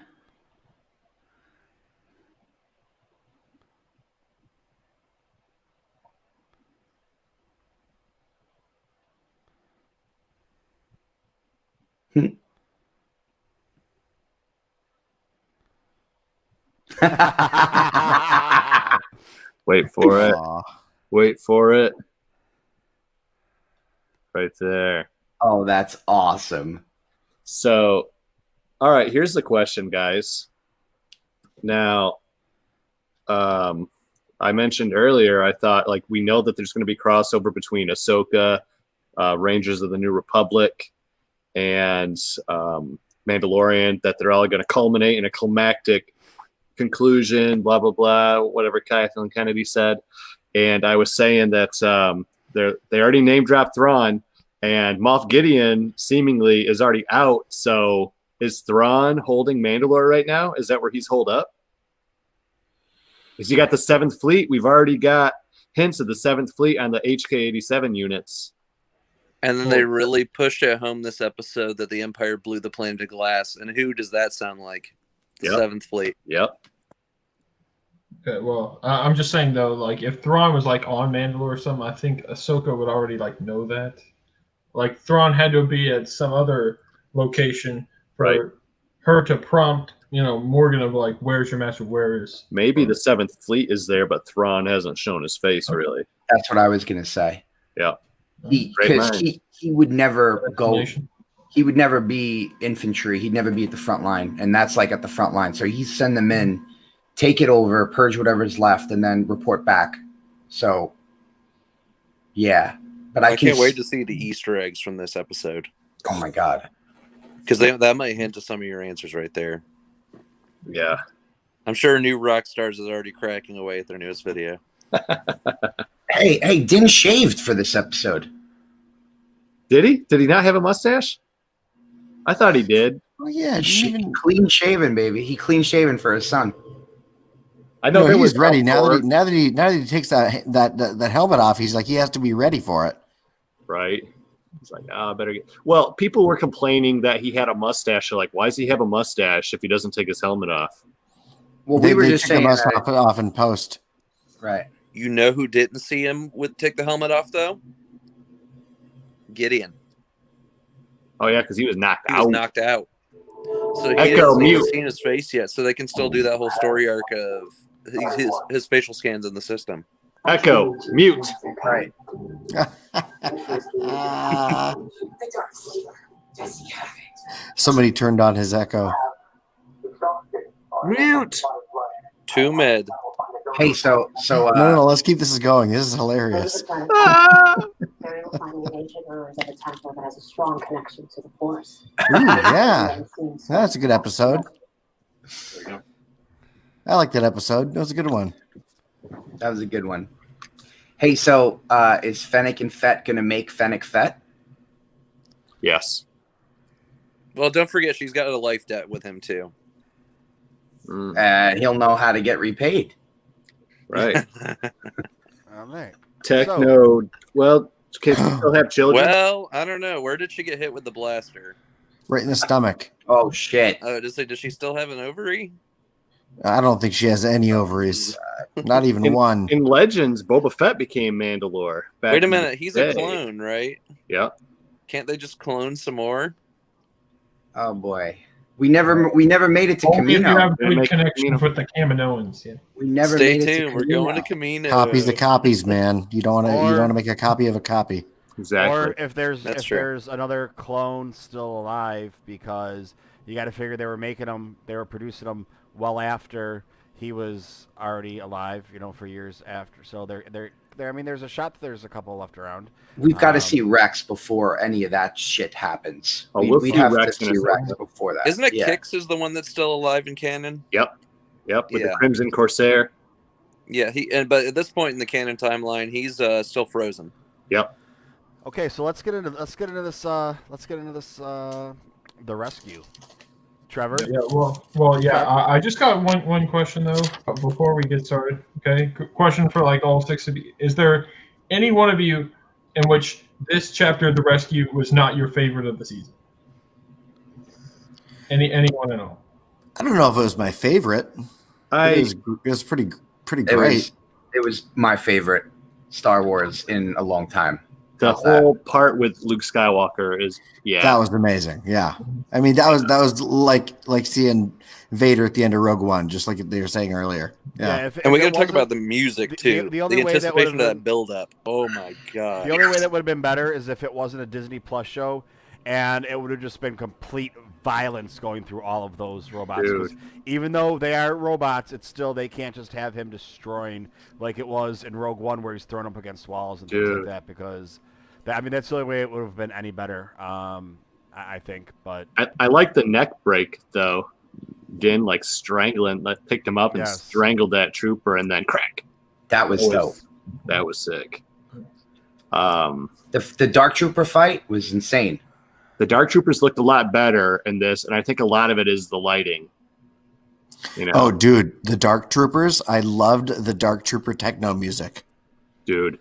Wait for it. Aw. Wait for it. Right there. Oh, that's awesome. So, all right, here's the question, guys. Now, I mentioned earlier, I thought like we know that there's going to be crossover between Ahsoka, Rangers of the New Republic, and Mandalorian, that they're all going to culminate in a climactic conclusion, blah, blah, blah, whatever Kathleen Kennedy said. And I was saying that they already name-dropped Thrawn, and Moff Gideon seemingly is already out. So is Thrawn holding Mandalore right now? Is that where he's holed up? Because you got the 7th Fleet. We've already got hints of the 7th Fleet on the HK-87 units. And then they really pushed it home this episode that the Empire blew the plane to glass. And who does that sound like? The 7th Fleet. Yep. Okay, well, I'm just saying though, like if Thrawn was like on Mandalore or something, I think Ahsoka would already like know that. Like Thrawn had to be at some other location for her to prompt, Morgan of like, "Where's your master? Where is?" Maybe the 7th Fleet is there, but Thrawn hasn't shown his face really. That's what I was gonna say. Yeah. Because he would never go. He would never be infantry. He'd never be at the front line, and that's like at the front line. So he'd send them in, take it over, purge whatever's left, and then report back. So, yeah. But I can't wait to see the Easter eggs from this episode. Oh my god! Because that might hint to some of your answers right there. Yeah. I'm sure New Rockstars is already cracking away at their newest video. Hey, Din shaved for this episode. Did he? Did he not have a mustache? I thought he did. Oh yeah, clean shaven, baby. He clean shaven for his son. I know he was ready now that he takes that helmet off. He's like he has to be ready for it. Right. He's like, better get. Well, people were complaining that he had a mustache. They're like, why does he have a mustache if he doesn't take his helmet off? Well, we were just saying that off in post. Right. You know who didn't see him take the helmet off though? Gideon. Oh yeah, because he was knocked out. He was knocked out. So he hasn't seen his face yet. So they can still do that whole story arc of his facial scans in the system. Echo, mute. Right. Somebody turned on his echo. Mute. Tomed. Hey, so no, let's keep this going. This is hilarious. Ooh, yeah, that's a good episode. I like that episode. That was a good one. That was a good one. Hey, so is Fennec and Fett gonna make Fennec Fett? Yes. Well, don't forget she's got a life debt with him too. He'll know how to get repaid. Right. All right. Techno. Well, kids still have children. Well, I don't know. Where did she get hit with the blaster? Right in the stomach. Oh shit. Does she still have an ovary? I don't think she has any ovaries. Not even one. In Legends, Boba Fett became Mandalore. Wait a minute. He's a clone, right? Yeah. Can't they just clone some more? Oh boy. We never made it to Only Camino. if you have a good connection with the Kaminoans. Yeah. We never Stay made it tuned. to We're Camino. going to Camino. Copies the copies, man. You don't want to make a copy of a copy. Exactly. Or if there's another clone still alive, because you got to figure they were producing them well after he was already alive, for years after. So they're I mean, there's a shot that there's a couple left around. We've got to see Rex before any of that shit happens. We'd have to see Rex before that. Isn't it Kix is the one that's still alive in canon? Yep. With the Crimson Corsair. Yeah, but at this point in the canon timeline, he's still frozen. Yep. Okay, so let's get into this. The rescue. Trevor. Yeah. Well. Yeah. I just got one question though before we get started. Okay. Question for like all 6 of you: is there any one of you in which this chapter of the rescue was not your favorite of the season? Anyone at all? I don't know if it was my favorite. It was pretty great. It was my favorite Star Wars in a long time. The whole part with Luke Skywalker is that was amazing. Yeah, I mean that was like seeing Vader at the end of Rogue One, just like they were saying earlier. Yeah, and we got to talk about the music too. The only way anticipation of that build up. Oh my god! The only way that would have been better is if it wasn't a Disney Plus show, and it would have just been complete violence going through all of those robots. 'Cause Dude. even though they are robots, it's still they can't just have him destroying like it was in Rogue One where he's thrown up against walls and things like Dude. that. Because that's the only way it would have been any better. I think, but I like the neck break though. Din like strangling, like picked him up and Yes. strangled that trooper, and then crack. That was dope. That was sick. The Dark Trooper fight was insane. The Dark Troopers looked a lot better in this, and I think a lot of it is the lighting. You know, Oh, dude, the Dark Troopers. I loved the Dark Trooper techno music. dude.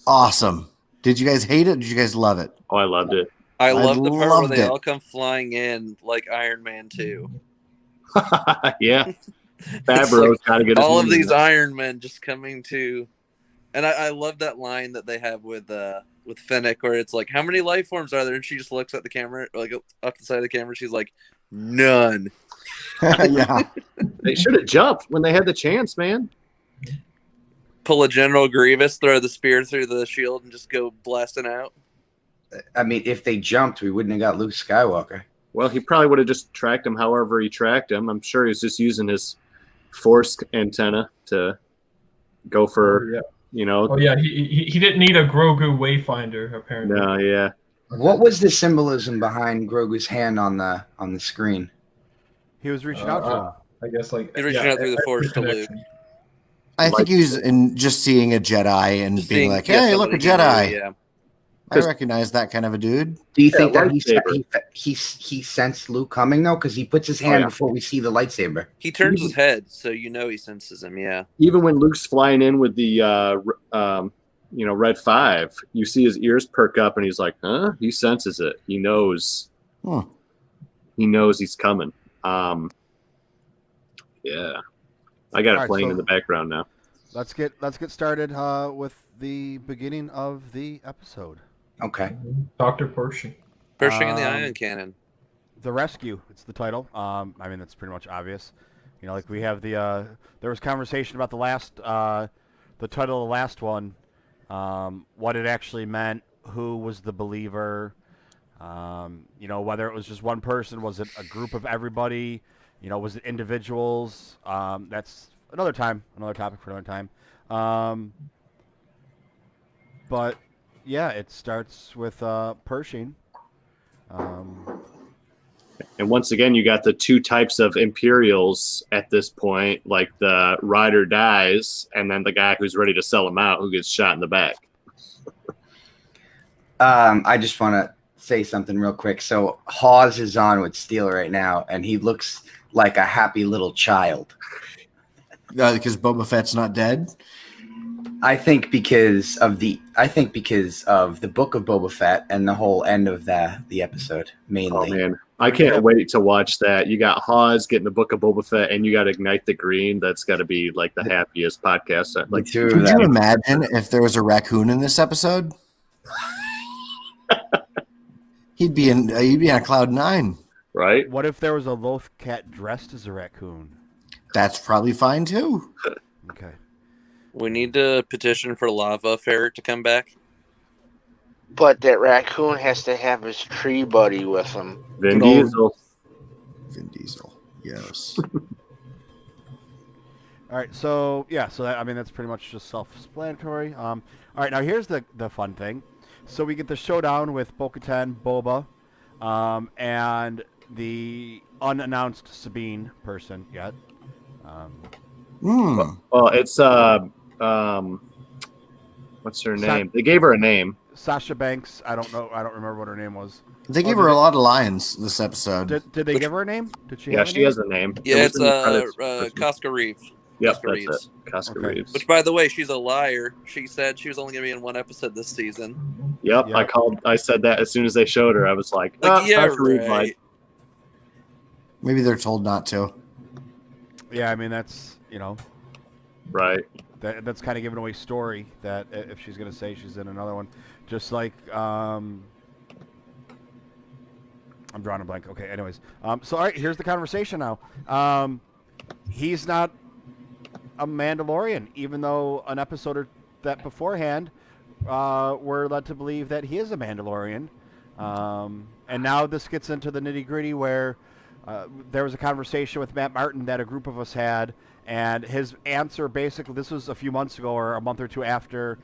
Awesome. Did you guys hate it? Did you guys love it? Oh, I loved it. I love the part where loved they it. all come flying in like Iron Man 2. Yeah, It's Favreau's like got to get his all of movie these out. Iron Men just coming to, and I love that line that they have with Fennec, where it's like, "How many life forms are there?" And she just looks at the camera, like up the side of the camera. She's like, "None." Yeah. They should have jumped when they had the chance, man. Pull a General Grievous, throw the spear through the shield, and just go blasting out. I mean, if they jumped, we wouldn't have got Luke Skywalker. Well, he probably would have just tracked him however he tracked him. I'm sure he's just using his force antenna to go for, Yeah. you know. Oh yeah, he didn't need a Grogu wayfinder apparently. No, yeah. What was the symbolism behind Grogu's hand on the screen? he was reaching out to him. I guess like He's reaching out through the Force to Luke. connection. I think he was in just seeing a Jedi and Just being seeing- like, yeah, "Hey, look, a somebody he knew, Jedi." Yeah. I recognize that kind of a dude. Do you think that lightsaber. he sensed Luke coming though? Because he puts his hand yeah. before we see the lightsaber. He turns his head, so you know he senses him. Yeah. Even when Luke's flying in with the, Red 5, you see his ears perk up, and he's like, "Huh?" He senses it. He knows. Hmm. He knows he's coming. Yeah. I got All it right, playing so- in the background now. Let's get started with the beginning of the episode. Okay. Dr. Pershing. Pershing in the Um, Ion Cannon. The Rescue. It's the title. I mean, that's pretty much obvious. You know, like we have the there was conversation about the last the title of the last one, what it actually meant, who was the believer, you know, whether it was just one person, was it a group of everybody, you know, was it individuals? That's another topic for another time. But yeah, it starts with Pershing. And once again, you got the two types of Imperials at this point, like the rider dies, and then the guy who's ready to sell him out, who gets shot in the back. I just want to say something real quick. So Hawes is on with Steele right now, and he looks like a happy little child. Because Boba Fett's not dead. I think because of the book of Boba Fett and the whole end of the episode mainly. Oh man, I can't wait to watch that. You got Hawes getting the book of Boba Fett, and you got Ignite the Green. That's got to be like the happiest podcast. Like, too, Could that- you imagine if there was a raccoon in this episode? He'd be on cloud 9. right? What if there was a Loth cat dressed as a raccoon? That's probably fine too. Okay. We need to petition for Lava Ferret to come back. But that raccoon has to have his tree buddy with him. Vin Good old- Diesel. Vin Diesel. Yes. All right, so yeah, so that, I mean that's pretty much just self-explanatory. All right, now here's the fun thing. So we get the showdown with Bo-Katan, Boba, and the unannounced Sabine person yet. Well, it's what's her name? They gave her a name. Sasha Banks. I don't know. I don't remember what her name was. They gave her a lot of lines this episode. Did they give her a name? Did she? Yeah, have a she name? has a name. Yeah, It was it's in the credits. Casca Reeves. Yep, Casca that's Reeves. it. Casca Okay. Reeves. Which, by the way, she's a liar. She said she was only going to be in one episode this season. Yep, Yeah. I said that as soon as they showed her. I was like, Like, yeah, Casca Reeves lied. right. Maybe they're told not to. Yeah, I mean that's Right. that's kind of giving away story that if she's gonna say she's in another one, just like I'm drawing a blank. Okay, anyways, so all right, here's the conversation now. He's not a Mandalorian, even though an episode or that beforehand we're led to believe that he is a Mandalorian. And now this gets into the nitty gritty where there was a conversation with Matt Martin that a group of us had, and his answer basically, this was a few months ago or a month or two after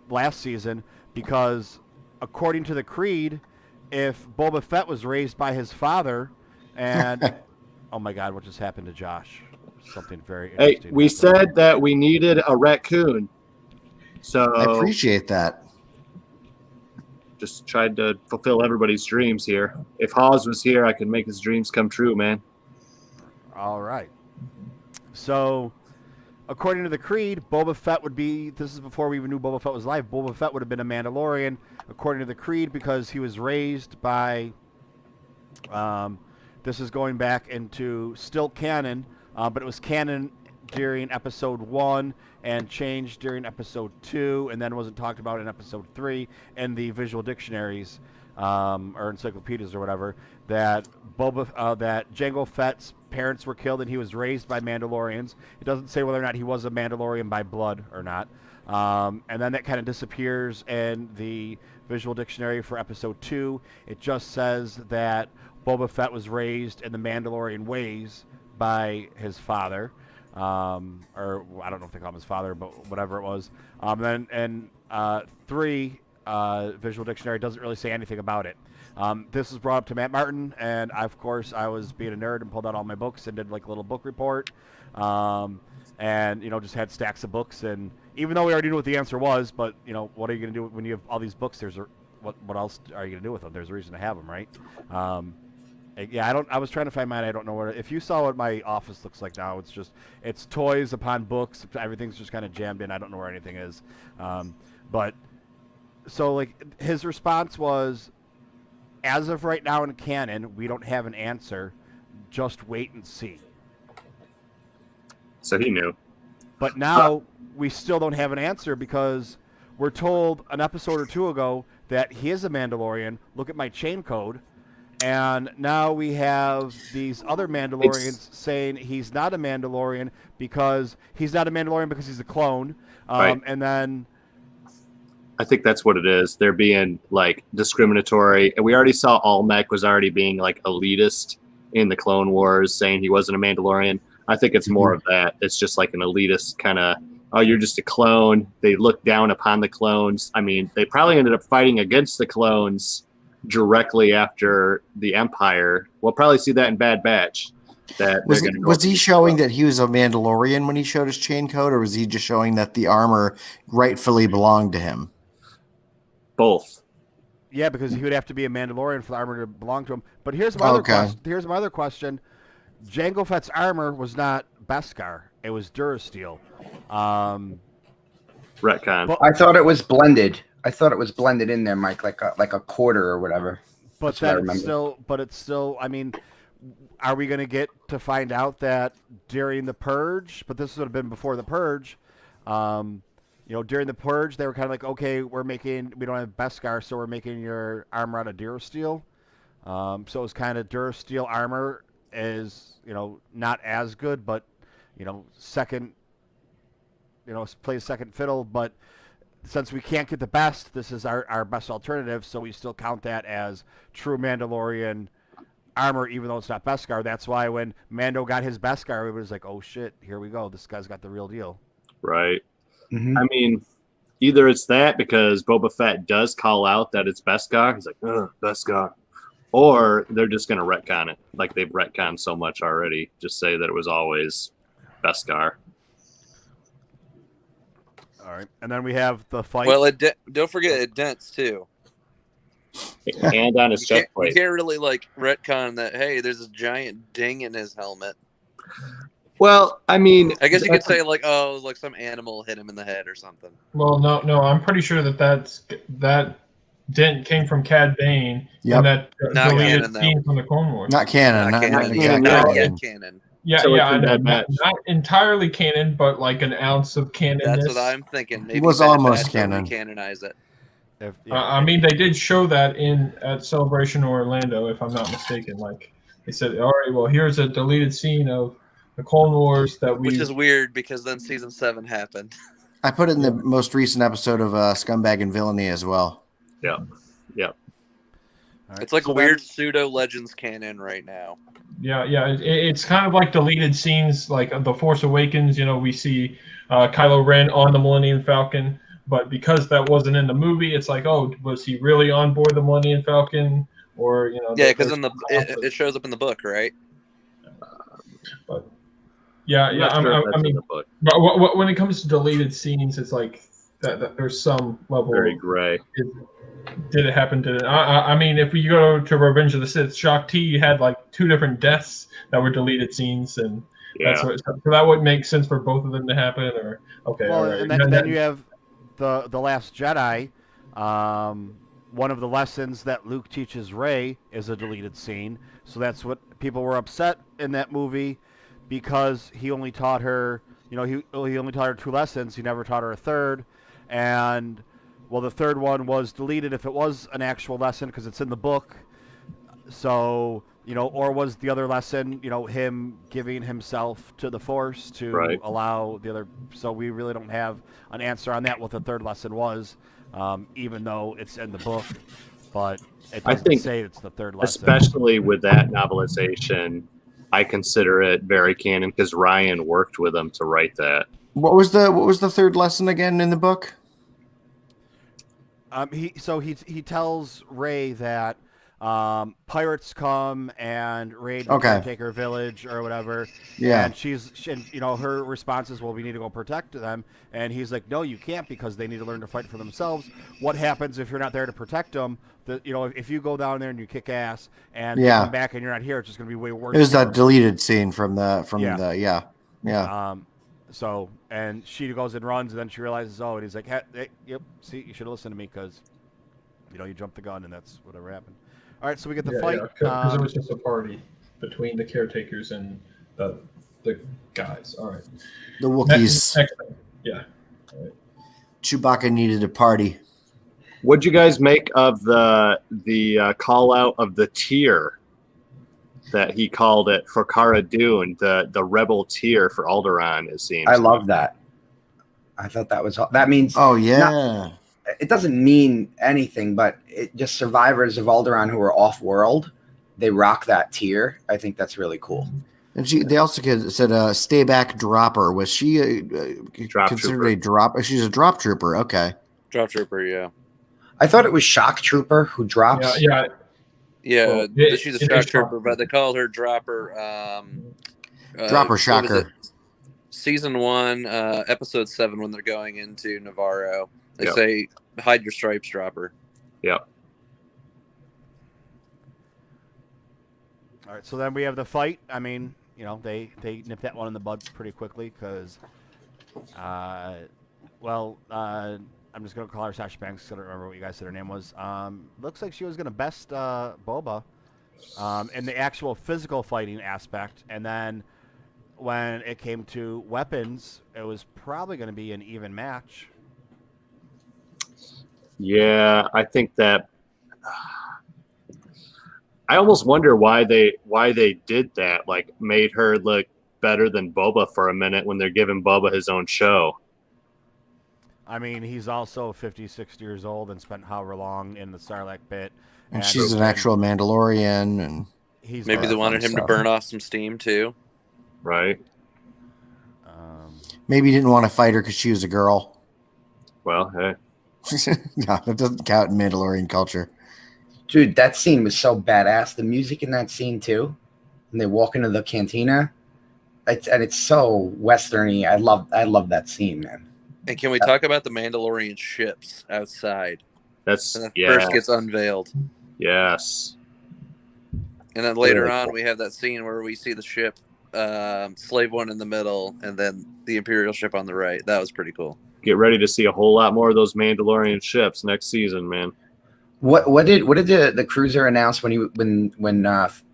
last season, because according to the Creed, if Boba Fett was raised by his father, and oh my God, what just happened to Josh? Something very interesting. Hey, we happened. said that we needed a raccoon, so I appreciate that. just tried to fulfill everybody's dreams here. If Hawes was here, I could make his dreams come true, man. All right. So, according to the Creed, Boba Fett would be, this is before we even knew Boba Fett was alive, Boba Fett would have been a Mandalorian, according to the Creed, because he was raised by, this is going back into still canon, but it was canon during episode 1 and changed during episode 2, and then wasn't talked about in episode 3 in the visual dictionaries or encyclopedias or whatever, that that Jango Fett's parents were killed and he was raised by Mandalorians. It doesn't say whether or not he was a Mandalorian by blood or not. And then that kind of disappears in the visual dictionary for episode 2. It just says that Boba Fett was raised in the Mandalorian ways by his father. Or I don't know if they call him his father, but whatever it was. Then and 3 visual dictionary doesn't really say anything about it. This was brought up to Matt Martin, and of course I was being a nerd and pulled out all my books and did like a little book report, and just had stacks of books. And even though we already knew what the answer was, but what are you going to do when you have all these books? What else are you going to do with them? There's a reason to have them, right? Yeah, I was trying to find mine. I don't know where. If you saw what my office looks like now, it's toys upon books. Everything's just kind of jammed in. I don't know where anything is. But so like his response was, as of right now in canon, we don't have an answer. Just wait and see. So he knew. But now we still don't have an answer because we're told an episode or 2 ago that he is a Mandalorian. Look at my chain code. And now we have these other Mandalorians saying he's not a Mandalorian because he's a clone. Right. And then I think that's what it is. They're being like discriminatory. And we already saw Almec was already being like elitist in the Clone Wars, saying he wasn't a Mandalorian. I think it's more of that. It's just like an elitist kind of, oh, you're just a clone. They look down upon the clones. I mean, they probably ended up fighting against the clones directly after the Empire. We'll probably see that in Bad Batch. Was he showing that he was a Mandalorian when he showed his chain code, or was he just showing that the armor rightfully belonged to him? Both. Yeah, because he would have to be a Mandalorian for the armor to belong to him. But here's my other question. Here's my other question. Jango Fett's armor was not Beskar. It was Durasteel. Retcon. I thought it was blended. I thought it was blended in there, Mike, like a quarter or whatever. But it's still. I mean, are we going to get to find out that during the Purge? But this would have been before the Purge. During the Purge, they were kind of like, okay, we don't have Beskar, so we're making your armor out of Durasteel. So it was kind of Durasteel armor is not as good, but second, plays second fiddle, but. Since we can't get the best, this is our best alternative, so we still count that as true Mandalorian armor, even though it's not Beskar. That's why when Mando got his Beskar, it was like, oh shit, here we go. This guy's got the real deal. Right. Mm-hmm. I mean, either it's that because Boba Fett does call out that it's Beskar. He's like, Beskar. Or they're just going to retcon it. Like they've retconned so much already. Just say that it was always Beskar. All right, and then we have the fight. Well, don't forget it dents too. And on his chest plate. You can't really retcon that. Hey, there's a giant ding in his helmet. Well, I mean, I guess you could say some animal hit him in the head or something. Well, no, I'm pretty sure that dent came from Cad Bane. Yep. And that Not deleted canon, scene from the Clone Wars. Not canon. Not Not canon. Yeah, So yeah, it's in I know. Bad Batch. Not entirely canon, but like an ounce of canon. That's what I'm thinking. Maybe It was Bad almost Batch canon. Canonize it. I mean, they did show that at Celebration Orlando, if I'm not mistaken. Like they said, all right, well, here's a deleted scene of the Clone Wars which is weird because then season 7 happened. I put it in the most recent episode of Scumbag and Villainy as well. Yeah. All right, It's like so a weird pseudo Legends canon right now. Yeah. It's kind of like deleted scenes, like The Force Awakens. We see Kylo Ren on the Millennium Falcon, but because that wasn't in the movie, it's like, oh, was he really on board the Millennium Falcon? Or Yeah, because it shows up in the book, right? But yeah, I'm yeah. not sure if I that's in mean, the book. but when it comes to deleted scenes, it's like that there's some level Very of gray. did it happen? Did it? I mean, if you go to Revenge of the Sith, Shakti had like 2 different deaths that were deleted scenes, and that's Yeah. what. So that would make sense for both of them to happen. Or okay, Well, all right. and then you have the Last Jedi. One of the lessons that Luke teaches Rey is a deleted scene. So that's what people were upset in that movie, because he only taught her, he only taught her 2 lessons. He never taught her a third, and well, the third one was deleted if it was an actual lesson because it's in the book. So, or was the other lesson, him giving himself to the Force to allow the other. So we really don't have an answer on that, what the third lesson was, even though it's in the book. But it doesn't say it's the third lesson. Especially with that novelization, I consider it very canon because Ryan worked with him to write that. What was the third lesson again in the book? He tells Rey that pirates come and raid the Caretaker village or whatever. Yeah. And her response is, well, we need to go protect them. And he's like, no, you can't, because they need to learn to fight for themselves. What happens if you're not there to protect them? If you go down there and you kick ass and you come back and you're not here, it's just going to be way worse. It was that deleted scene from the So, and she goes and runs, and then she realizes, and he's like, hey, yep, see, you should have listened to me, because, you jumped the gun, and that's whatever happened. All right, so we get the fight. Because it was just a party between the caretakers and the guys. All right. The Wookiees. Next thing. Yeah. All right. Chewbacca needed a party. What'd you guys make of the call out of the tier that he called it for Cara Dune, the rebel tier for Alderaan, it seems? I love that. I thought that means. Oh yeah. It doesn't mean anything, but it just survivors of Alderaan who are off world, they rock that tier. I think that's really cool. And they also said stay back dropper. Was she considered a drop? She's a drop trooper. Okay. Drop trooper, yeah. I thought it was shock trooper who drops. Yeah. Yeah, she's a shock trooper, but they call her dropper. Dropper shocker. Season 1, episode 7, when they're going into Navarro, they say hide your stripes, dropper. Yep. All right, so then we have the fight. I mean, they nip that one in the bud pretty quickly because, I'm just going to call her Sasha Banks because I don't remember what you guys said her name was. Looks like she was going to best Boba in the actual physical fighting aspect. And then when it came to weapons, it was probably going to be an even match. Yeah, I think that... I almost wonder why they did that, like made her look better than Boba for a minute when they're giving Boba his own show. I mean, he's also 56 years old and spent however long in the Sarlacc pit. And she's an actual Mandalorian, and maybe they wanted him to burn off some steam too. Right. Maybe he didn't want to fight her because she was a girl. Well, hey. No, that doesn't count in Mandalorian culture. Dude, that scene was so badass. The music in that scene too. When they walk into the cantina, it's so westerny. I love that scene, man. And can we talk about the Mandalorian ships outside? That's when that first gets unveiled. Yes. And then later on, we have that scene where we see the ship, Slave One in the middle, and then the Imperial ship on the right. That was pretty cool. Get ready to see a whole lot more of those Mandalorian ships next season, man. What did the cruiser announce when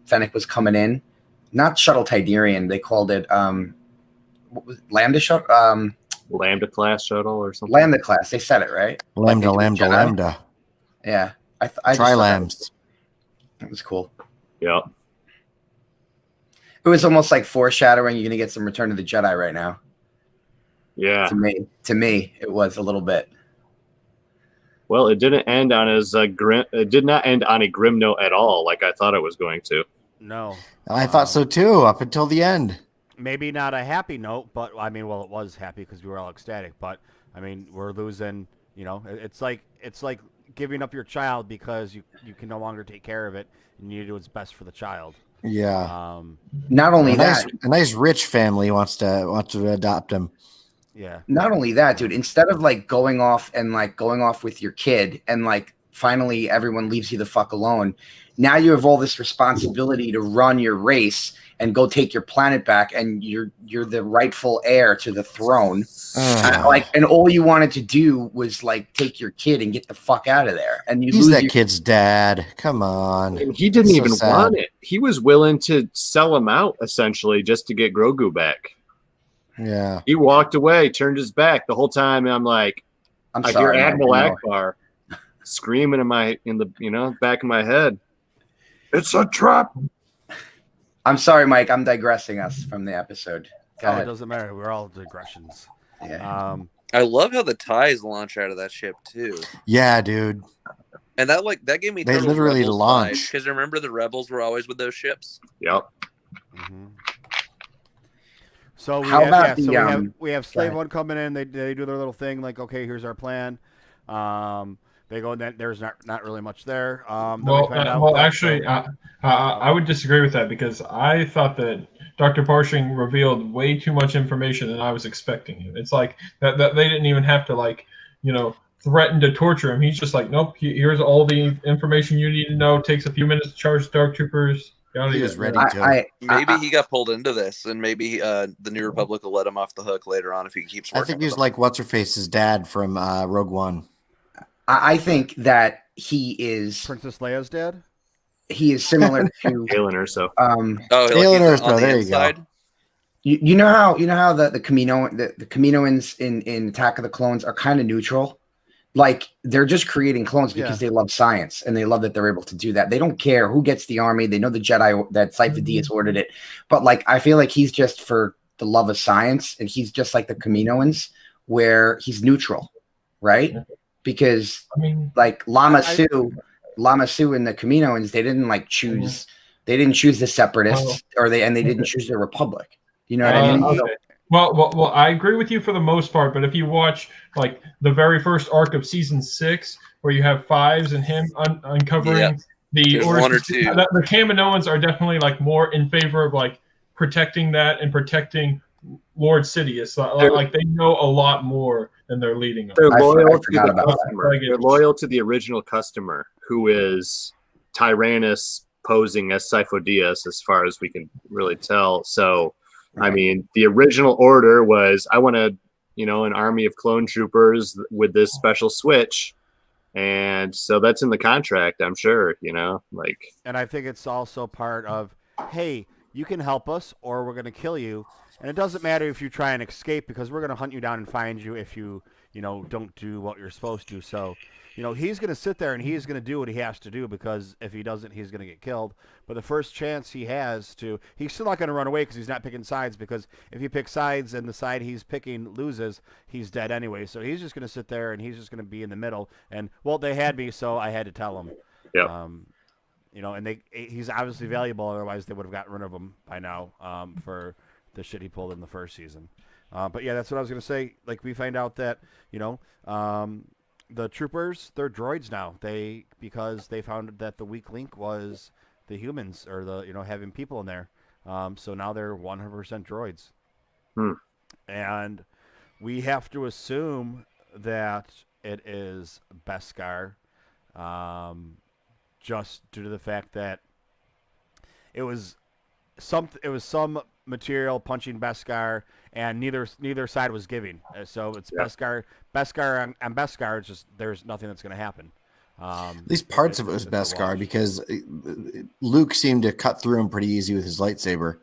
Fennec was coming in? Not Shuttle Tidarian. They called it what was Lambda shuttle? Lambda class shuttle or something. Lambda class. They said it right. Lambda. Yeah, I Trilambs. That was cool. Yeah. It was almost like foreshadowing. You're gonna get some Return of the Jedi right now. Yeah. To me, it was a little bit. Well, it didn't end on it did not end on a grim note at all, like I thought it was going to. No. I thought so too, up until the end. Maybe not a happy note, but I mean, well, it was happy because we were all ecstatic. But I mean, we're losing. It's like giving up your child because you can no longer take care of it, and you do what's best for the child. Yeah. Not only that, a nice rich family wants to adopt him. Yeah. not only that, dude, instead of like going off with your kid and like finally everyone leaves you the fuck alone, now you have all this responsibility to run your race and go take your planet back, and you're the rightful heir to the throne. And all you wanted to do was like take your kid and get the fuck out of there. And he's that kid's dad. Come on. And he didn't even want it. He was willing to sell him out essentially just to get Grogu back. Yeah. He walked away, turned his back the whole time, and I'm like, I hear Admiral Akbar screaming in the back of my head. It's a trap. I'm sorry, Mike. I'm digressing us from the episode. It doesn't matter. We're all digressions. Yeah. I love how the ties launch out of that ship too. Yeah, dude. And that gave me. They literally launch because remember the rebels were always with those ships. Yep. Mm-hmm. So we have Slave One coming in. They do their little thing like, okay, here's our plan. They go. There's not really much there. Actually, I would disagree with that because I thought that Dr. Parshing revealed way too much information than I was expecting. It's like that they didn't even have to threaten to torture him. He's just like, nope. Here's all the information you need to know. Takes a few minutes to charge Dark Troopers. He was ready to. Maybe he got pulled into this, and maybe the New Republic will let him off the hook later on if he keeps working. I think he's like what's her face's dad from Rogue One. I think that he is Princess Leia's dad. He is similar to Galen Erso. Galen Erso. There you go. You know how the Kaminoans in Attack of the Clones are kind of neutral. Like they're just creating clones because they love science and they love that they're able to do that. They don't care who gets the army. They know the Jedi that Cypher Dyas ordered it. But like I feel like he's just for the love of science, and he's just like the Kaminoans, where he's neutral, right? Because like Lama Su and the Kaminoans, they didn't like choose. They didn't choose the Separatists, they didn't choose the Republic. You know what I mean? Okay. Well, I agree with you for the most part, but if you watch like the very first arc of season 6, where you have Fives and him uncovering the orders, one or two. The Kaminoans are definitely like more in favor of like protecting that and protecting Lord Sidious. Like they know a lot more than they're leading them. They're loyal to the customer. They're loyal to the original customer, who is Tyrannus posing as Sifo Dyas, as far as we can really tell. So. I mean, the original order was, I want an army of clone troopers with this special switch. And so that's in the contract, I'm sure, And I think it's also part of, hey, you can help us or we're going to kill you. And it doesn't matter if you try and escape because we're going to hunt you down and find you if you, don't do what you're supposed to. So, he's going to sit there and he's going to do what he has to do because if he doesn't, he's going to get killed. But the first chance he has to, he's still not going to run away because he's not picking sides, because if he picks sides and the side he's picking loses, he's dead anyway. So he's just going to sit there and he's just going to be in the middle. And, well, they had me, so I had to tell him. Yeah. And he's obviously valuable. Otherwise, they would have gotten rid of him by now for the shit he pulled in the first season. But, yeah, that's what I was going to say. Like, we find out that, the troopers, they're droids now. Because they found that the weak link was the humans, or having people in there. So now they're 100% droids. And we have to assume that it is Beskar, just due to the fact that it was some material punching Beskar, and neither side was giving. So it's Beskar and Beskar. It's just there's nothing that's going to happen. At least parts of it was Beskar, because Luke seemed to cut through him pretty easy with his lightsaber.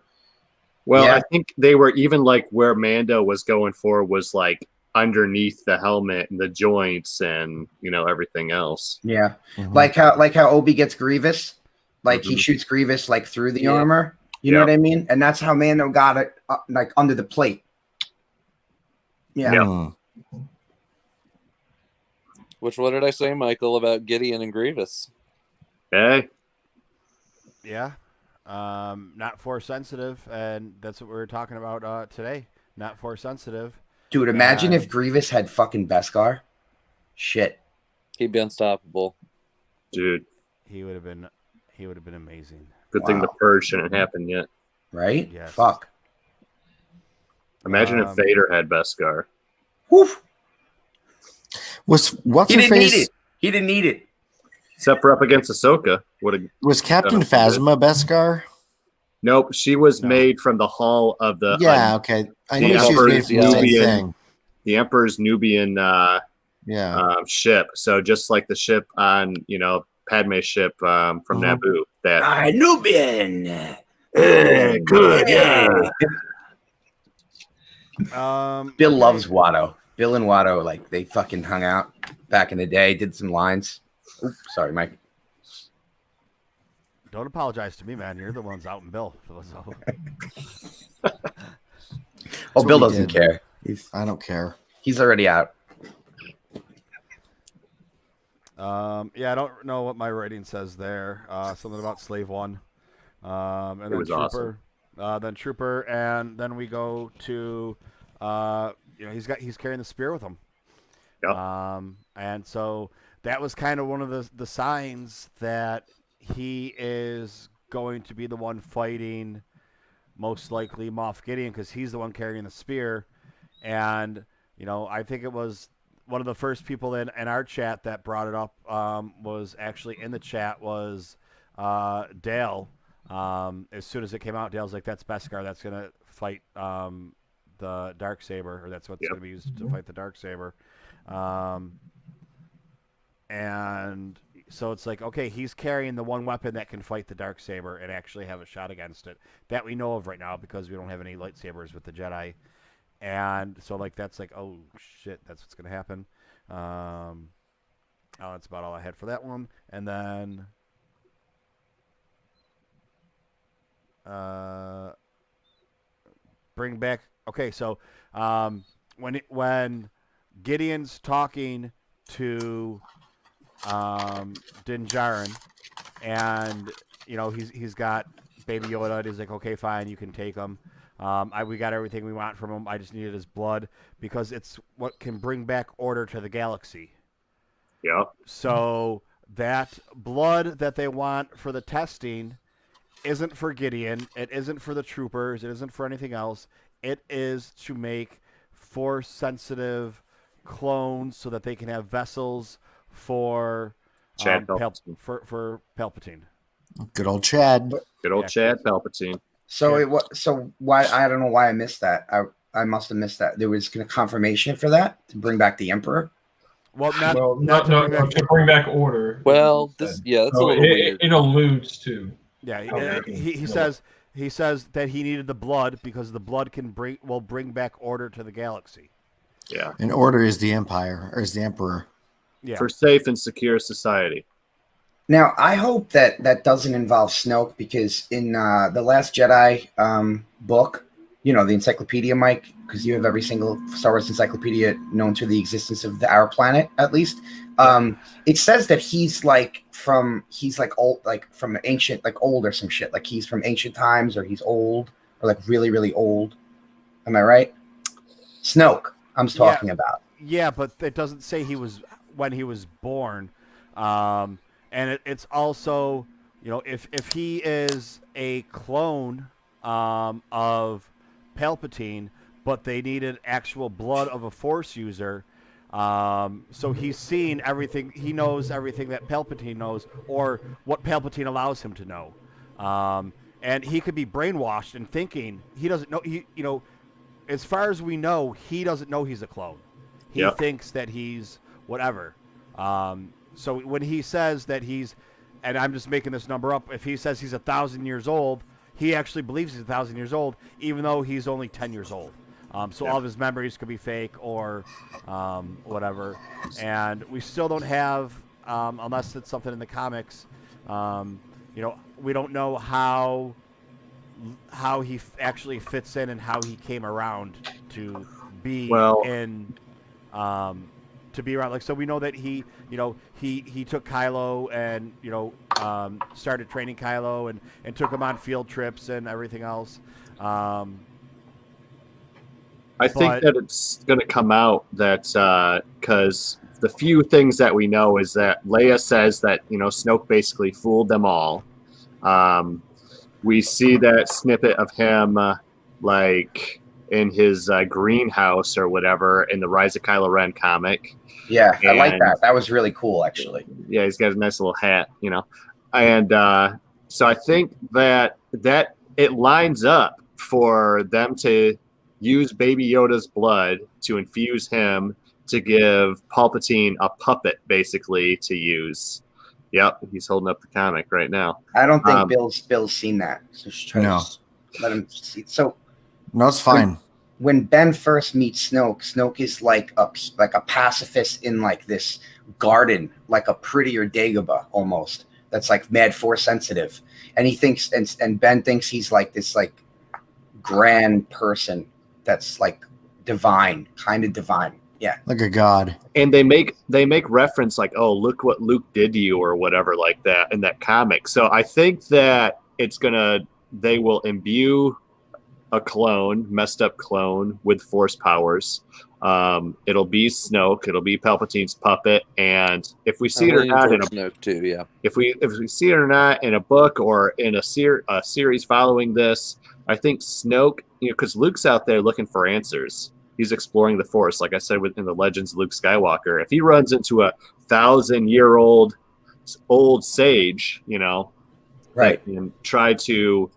Well, I think they were even like where Mando was going for was like underneath the helmet and the joints and everything else. Yeah, like how Obi gets Grievous, like he shoots Grievous like through the armor. You know what I mean? And that's how Mando got it, like under the plate. Yeah. Which, what did I say, Michael, about Gideon and Grievous? Okay. Yeah. Not force sensitive, and that's what we were talking about today. Not force sensitive. Dude, imagine And if Grievous had fucking Beskar. Shit. He'd be unstoppable. Dude, he would have been amazing. good thing the Wow. purge shouldn't happen yet. Right? Yes. Fuck. Imagine if Vader had Beskar. Woof. What's He her didn't need face? it. He didn't need it. Except for up against Ahsoka. Was Captain Good. Phasma Beskar? Nope, she was No. made from the hull of the Yeah, okay. I the knew she was made from the same Nubian- thing. the Emperor's Nubian Yeah. ship. So just like the ship on Padme's ship from Mhm. Naboo. That Nubian. good, yeah. Bill okay. loves Watto. Bill and Watto, like, they fucking hung out back in the day, did some lines. Oops, sorry, Mike. Don't apologize to me, man. You're the ones out in Bill. So. Oh, Bill we doesn't did. care. I don't care. He's already out. Yeah, I don't know what my rating says there. Something about Slave One, and then was Trooper, then Trooper, and then we go to, he's carrying the spear with him. Yep. And so that was kind of one of the signs that he is going to be the one fighting, most likely Moff Gideon, because he's the one carrying the spear, and I think it was one of the first people in our chat that brought it up was actually in the chat was Dale. As soon as it came out, Dale's like, that's Beskar. That's going to fight the Darksaber, or that's what's going to be used to fight the Darksaber. And so it's like, okay, he's carrying the one weapon that can fight the Darksaber and actually have a shot against it. That we know of right now because we don't have any lightsabers with the Jedi. And so, that's like, oh, shit, that's what's going to happen. That's about all I had for that one. And then bring back... Okay, so when Gideon's talking to Din Djarin, and, he's got Baby Yoda, and he's like, okay, fine, you can take him. We got everything we want from him. I just needed his blood because it's what can bring back order to the galaxy. Yeah. So that blood that they want for the testing isn't for Gideon. It isn't for the troopers. It isn't for anything else. It is to make force-sensitive clones so that they can have vessels for Palpatine. for Palpatine. Good old Chad. Good old Chad Palpatine. So Yeah. So why? I don't know why I missed that. I must have missed that. There was confirmation for that to bring back the Emperor. Well, not to bring back order. Well, that's a little weird. It alludes to. Yeah, Okay. he says that he needed the blood because the blood will bring back order to the galaxy. Yeah. And order is the Empire, or is the Emperor. Yeah. For safe and secure society. Now, I hope that doesn't involve Snoke, because in the Last Jedi book, the encyclopedia, Mike, because you have every single Star Wars encyclopedia known to the existence of our planet, at least. It says that he's old, like from ancient, like old or some shit. Like he's from ancient times, or he's old, or like really, really old. Am I right? Snoke, I'm talking about. Yeah, but it doesn't say when he was born. And it's also, if he is a clone of Palpatine, but they needed actual blood of a Force user, so he's seen everything. He knows everything that Palpatine knows, or what Palpatine allows him to know. And he could be brainwashed and thinking he doesn't know. As far as we know, he doesn't know he's a clone. He thinks that he's whatever. So when he says that he's, and I'm just making this number up, if he says he's 1,000 years old, he actually believes he's 1,000 years old, even though he's only 10 years old. So all of his memories could be fake or whatever. And we still don't have, unless it's something in the comics, we don't know how he actually fits in and how he came around to be to be around. Like, so we know that he took Kylo and started training Kylo and took him on field trips and everything else. I think that it's going to come out that because the few things that we know is that Leia says that Snoke basically fooled them all. We see that snippet of him like in his greenhouse or whatever in the Rise of Kylo Ren comic. Yeah, I like that. That was really cool, actually. Yeah, he's got a nice little hat, and so I think that it lines up for them to use Baby Yoda's blood to infuse him to give Palpatine a puppet, basically, to use. Yep, he's holding up the comic right now. I don't think Bill's seen that. So just try No. to let him see. So No, it's fine. when Ben first meets Snoke, Snoke is like a pacifist in like this garden, like a prettier Dagobah almost. That's like mad force sensitive, and he thinks, and Ben thinks he's like this like grand person that's like divine, kind of divine. Yeah, Like a god. And they make reference like, oh, look what Luke did to you or whatever like that in that comic. So I think that they will imbue a messed up clone with force powers. It'll be Snoke, it'll be Palpatine's puppet, and if we see it or not in a Snoke too, yeah. if we see it or not in a book or in a series following this, I think Snoke, because Luke's out there looking for answers. He's exploring the Force, like I said within the Legends of Luke Skywalker. If he runs into a 1,000-year-old sage, right, and try to,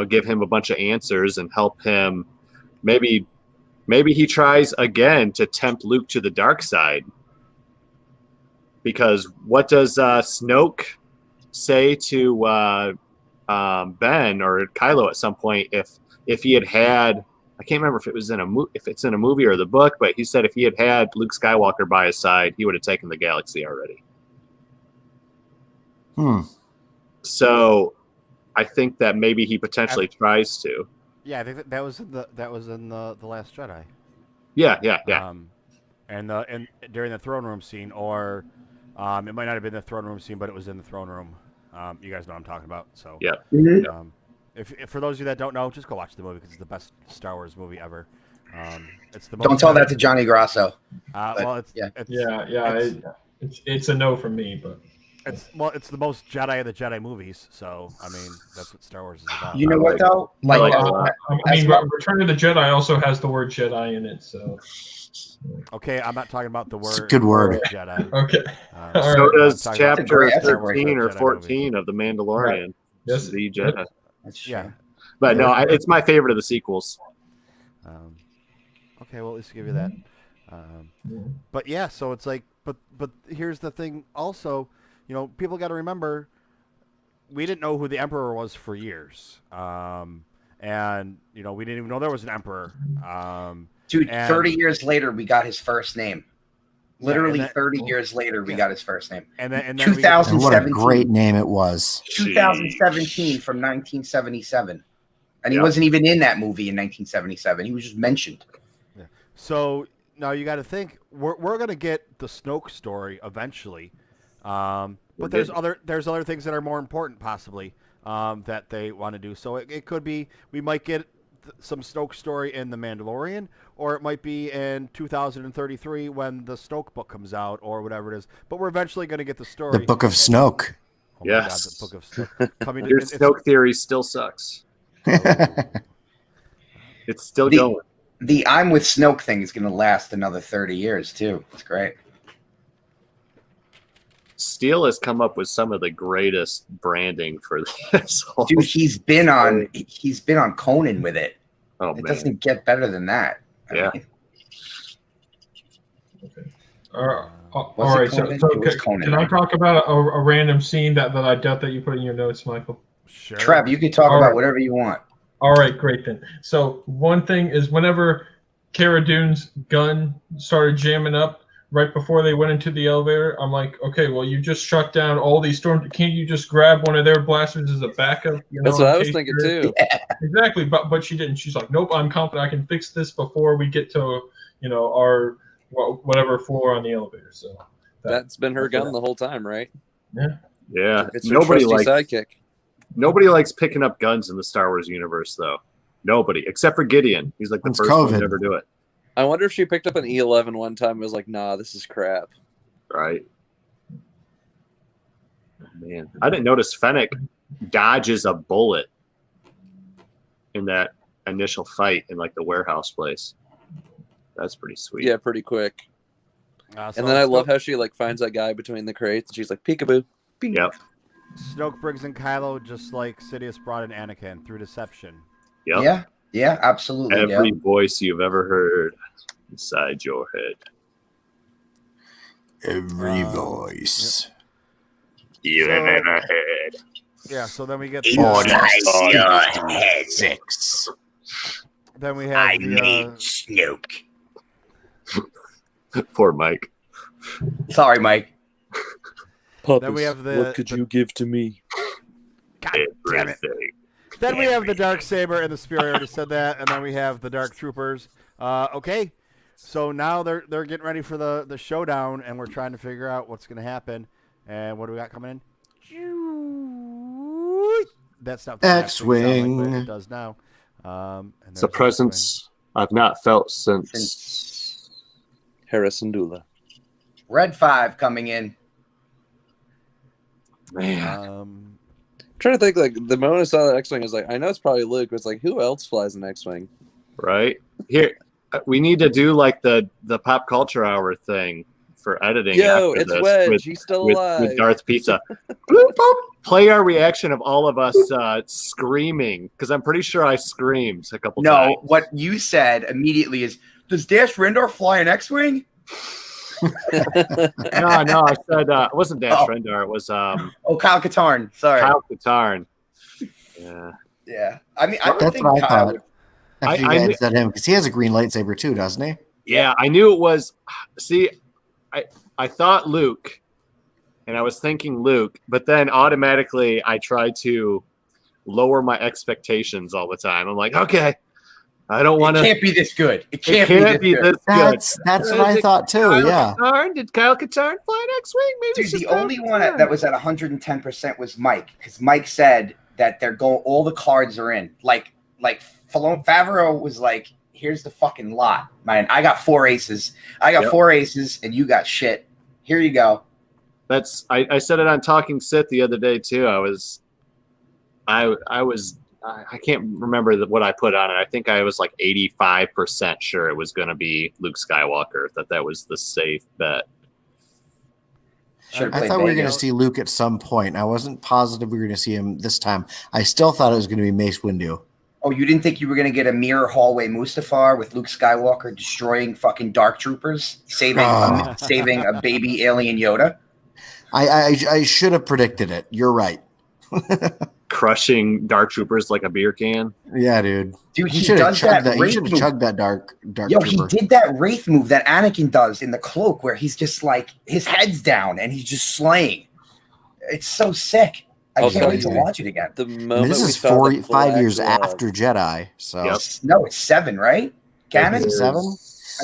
give him a bunch of answers and help him, maybe he tries again to tempt Luke to the dark side. Because what does Snoke say to Ben or Kylo at some point if he had I can't remember if it's in a movie or the book, but he said if he had Luke Skywalker by his side, he would have taken the galaxy already. So I think that maybe he potentially tries to. Yeah, I think that was in the Last Jedi. Yeah. And during the throne room scene, or it might not have been the throne room scene, but it was in the throne room. You guys know what I'm talking about. So yeah. If for those of you that don't know, just go watch the movie because it's the best Star Wars movie ever. It's the most. Don't tell that to Johnny Grasso. Well, it's a no from me, but it's the most Jedi of the Jedi movies. So I mean, that's what Star Wars is about. You know what though? Return of the Jedi also has the word Jedi in it. So okay, I'm not talking about the word. It's a good word. Jedi. Okay. So does chapter That's a 13 or 14 of The Mandalorian. Right. Yes. The Jedi. Yeah. But no, it's my favorite of the sequels. Okay, well, at least give you that. But yeah, so it's like, but here's the thing. Also, people got to remember, we didn't know who the Emperor was for years, and we didn't even know there was an Emperor. Dude, 30 years later, we got his first name. Literally 30 years later, we got his first name. And then 2017. What a great name it was. 2017 from 1977. And he wasn't even in that movie in 1977. He was just mentioned. Yeah. So now you got to think we're going to get the Snoke story eventually, but there's other things that are more important possibly that they want to do. So it could be we might get some Snoke story in The Mandalorian, or it might be in 2033 when the Snoke book comes out, or whatever it is. But we're eventually going to get the story. The Book of Snoke. Oh my God, yes. the Book of Snoke. Coming Your Snoke theory still sucks. It's still going. The I'm with Snoke thing is going to last another 30 years, too. It's great. Steele has come up with some of the greatest branding for this. Dude, he's been on Conan with it. Oh, it man. doesn't get better than that. Yeah. All right. So can I talk about a random scene that I doubt that you put in your notes, Michael? Sure. Trev, you can talk about whatever you want. All right, great then. So one thing is whenever Cara Dune's gun started jamming up right before they went into the elevator, I'm like, okay, well, you just shut down all these storms. Can't you just grab one of their blasters as a backup? That's what I was thinking too. Yeah. Exactly, but she didn't. She's like, nope, I'm confident I can fix this before we get to our whatever floor on the elevator. So That's been her gun the whole time, right? Yeah. It's her trusty sidekick. Nobody likes picking up guns in the Star Wars universe, though. Nobody, except for Gideon. He's like the It's first one COVID. to ever do it. I wonder if she picked up an E11 one time and was like, nah, this is crap. Right. Oh, man, I didn't notice Fennec dodges a bullet in that initial fight in like the warehouse place. That's pretty sweet. Yeah, pretty quick. So And then I love how she like finds that guy between the crates and she's like, peekaboo. Bing. Yep. Snoke, Briggs, and Kylo, just like Sidious brought in Anakin through deception. Yep. Yeah, absolutely. Every voice you've ever heard inside your head. Every voice. You've So- ever heard. Yeah, so then we get Inside 6. then we have the Snoke. Poor Mike. Sorry, Mike. then we have the What could you give to me? God damn it. Everything. Then we have the Dark Saber and the Spear. I already said that, and then we have the Dark Troopers. Okay, so now they're getting ready for the showdown, and we're trying to figure out what's going to happen. And what do we got coming in? That's not the X-Wing. like it does now. And It's a there's presence I've not felt since. Harrison Dula. Red 5 coming in. X-Wing. Man. Trying to think, like, the moment I saw that X-Wing, I was like, I know it's probably Luke, but it's like, who else flies an X-Wing? Right? Here, we need to do like the pop culture hour thing for editing. Yo, after it's this Wedge. with- He's still with, alive. with Darth Pizza. Bloop, boop. Play our reaction of all of us screaming, because I'm pretty sure I screamed a couple times. No, what you said immediately is, does Dash Rendar fly an X-Wing? No, I said it wasn't Dash Oh. Rendar. It was Oh, Kyle Katarn. Sorry. Kyle Katarn. Yeah. Yeah. I mean, I would That's think what I Kyle thought. would- After you I guys knew- said him, because he has a green lightsaber too, doesn't he? Yeah, I knew it was. See, I thought Luke, and I was thinking Luke, but then automatically I tried to lower my expectations all the time. I'm like, okay, I don't want It to. can't be this good. It It can't, can't be be this good. this good. That's what I thought too. Yeah. Did Kyle Katarn fly an X-wing? Maybe Dude, it's just the Kyle only one Katarn. that was at 110% was Mike, because Mike said that they're going. All the cards are in. Like Favreau was like, "Here's the fucking lot, man. I got 4 aces. I got Yep. 4 aces, and you got shit. Here you go." That's I said it on Talking Sith the other day too. I can't remember what I put on it. I think I was like 85% sure it was going to be Luke Skywalker. That was the safe bet. Should've I played thought we were going Vegas. to see Luke at some point. I wasn't positive we were going to see him this time. I still thought it was going to be Mace Windu. Oh, you didn't think you were going to get a mirror hallway Mustafar with Luke Skywalker destroying fucking Dark Troopers, saving a baby alien Yoda? I should have predicted it. You're right. Crushing Dark Troopers like a beer can. Yeah, dude. Dude, He he should have does that chugged that. He Wraith should have move. chugged that dark Yo, trooper. he did that Wraith move that Anakin does in the cloak where he's just like, his head's down and he's just slaying. It's so sick. I I'll can't tell wait to you. watch it again. The I mean, moment this we is saw the 5 Black years Glove- after Jedi. So Yep. No, it's 7, right? Canon? Is it 7? Uh,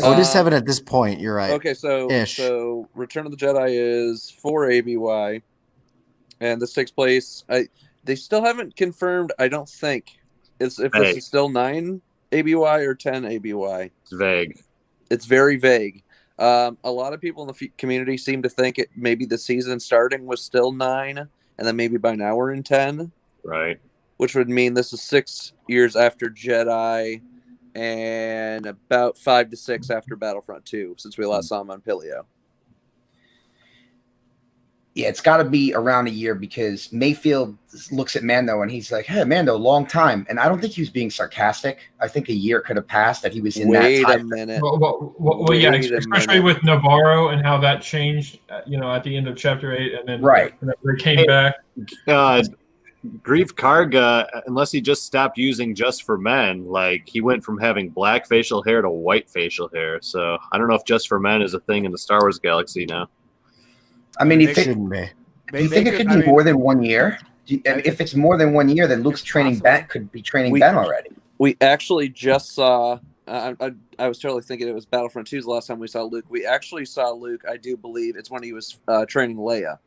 Oh, it is 7 at this point. You're right. Okay, so Ish. Return of the Jedi is 4 ABY, and this takes place. They still haven't confirmed. I don't think if this Vague. is still 9 ABY or 10 ABY. It's vague. It's very vague. A lot of people in the community seem to think maybe the season starting was still 9, and then maybe by now we're in 10, Right. which would mean this is 6 years after Jedi and about 5 to 6 after Battlefront 2, since we last saw him on Pilio. Yeah, it's got to be around a year because Mayfield looks at Mando and he's like, "Hey, Mando, long time." And I don't think he was being sarcastic. I think a year could have passed that he was in Wait that a time. minute. Well, yeah, Wait a especially minute. with Navarro and how that changed, at the end of Chapter 8, and then Right. whenever he came back. Grief Karga, unless he just stopped using Just for Men, like he went from having black facial hair to white facial hair. So I don't know if Just for Men is a thing in the Star Wars galaxy now. I mean, It shouldn't be. do you think it could be more than 1 year? If it's more than 1 year, then Luke's training Ben could be training We- Ben already. We actually just saw I was totally thinking it was Battlefront 2's the last time we saw Luke. We actually saw Luke, I do believe, it's when he was training Leia,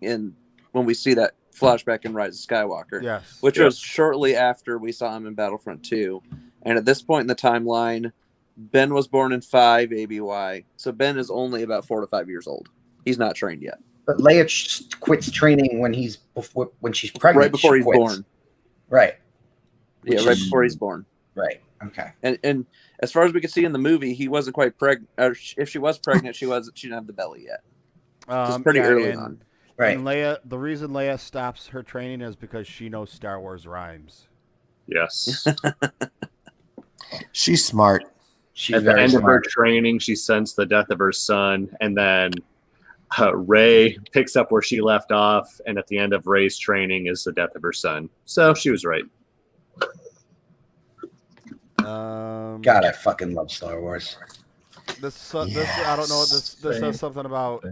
when we see that flashback in Rise of Skywalker. Yes. Which was shortly after we saw him in Battlefront 2. And at this point in the timeline, Ben was born in 5 ABY, so Ben is only about 4 to 5 years old. He's not trained yet. But Leia quits training when she's pregnant. Right before he's born. Right. Yeah, right before he's born. Right. Okay. And as far as we could see in the movie, he wasn't quite pregnant. If she was pregnant, she didn't have the belly yet. It's pretty early on. Right. And the reason Leia stops her training is because she knows Star Wars rhymes. Yes. She's smart. She's At the very end of her smart. training, she sensed the death of her son, and then Rey picks up where she left off, and at the end of Rey's training is the death of her son. So she was right. God, I fucking love Star Wars. This I don't know. This says something about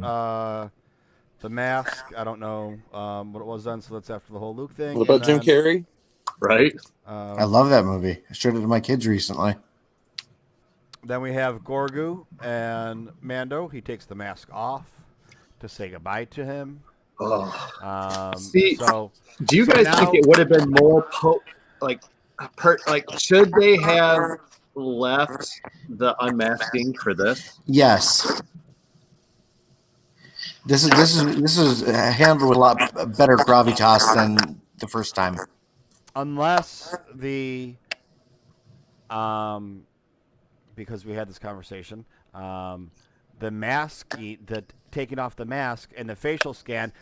the mask. I don't know what it was then. So that's after the whole Luke thing. What about Jim Carrey? Right? I love that movie. I showed it to my kids recently. Then we have Gorgu and Mando. He takes the mask off to say goodbye to him. See, so do you guys think it would have been more should they have left the unmasking for this? Yes. This is handled with a lot better gravitas than the first time. unless because we had this conversation, the mask, the taking off the mask and the facial scan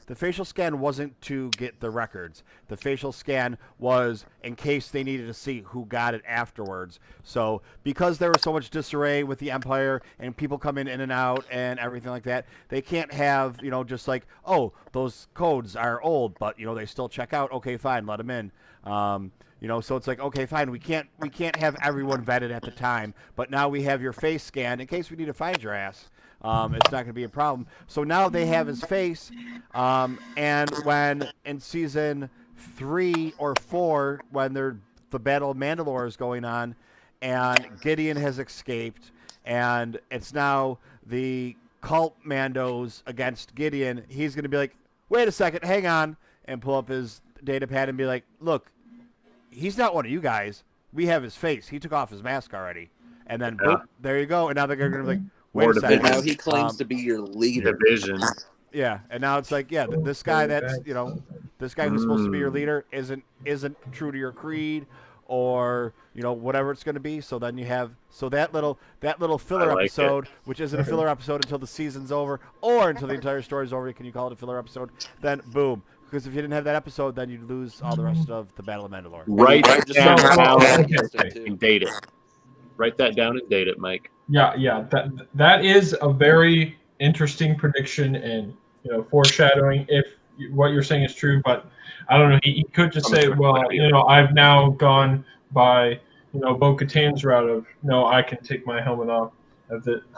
wasn't to get the records. The facial scan was in case they needed to see who got it afterwards. So because there was so much disarray with the Empire and people come in and out and everything like that, they can't have, just like, oh, those codes are old, but, they still check out. Okay, fine, let them in. So it's like, okay, fine, we can't have everyone vetted at the time, but now we have your face scanned in case we need to find your ass. It's not going to be a problem. So now they have his face, and when in season 3 or 4, when the Battle of Mandalore is going on, and Gideon has escaped, and it's now the cult Mandos against Gideon, he's going to be like, wait a second, hang on, and pull up his data pad and be like, look, he's not one of you guys. We have his face. He took off his mask already. And then, boop, there you go. And now they're going to be like, wait a second. And now he claims to be your leader. Division. Yeah, and now it's like, this guy that's, this guy who's supposed to be your leader isn't true to your creed or, whatever it's going to be. So then you have, that little filler episode, which isn't a filler episode until the season's over or until the entire story's over. Can you call it a filler episode? Then, boom. Because if you didn't have that episode, then you'd lose all the rest of the Battle of Mandalore. Write that down Okay. and date it. Write that down and date it, Mike. Yeah. That is a very interesting prediction and foreshadowing if what you're saying is true. But I don't know. He could just say, well, I've now gone by Bo-Katan's route of no, I can take my helmet off.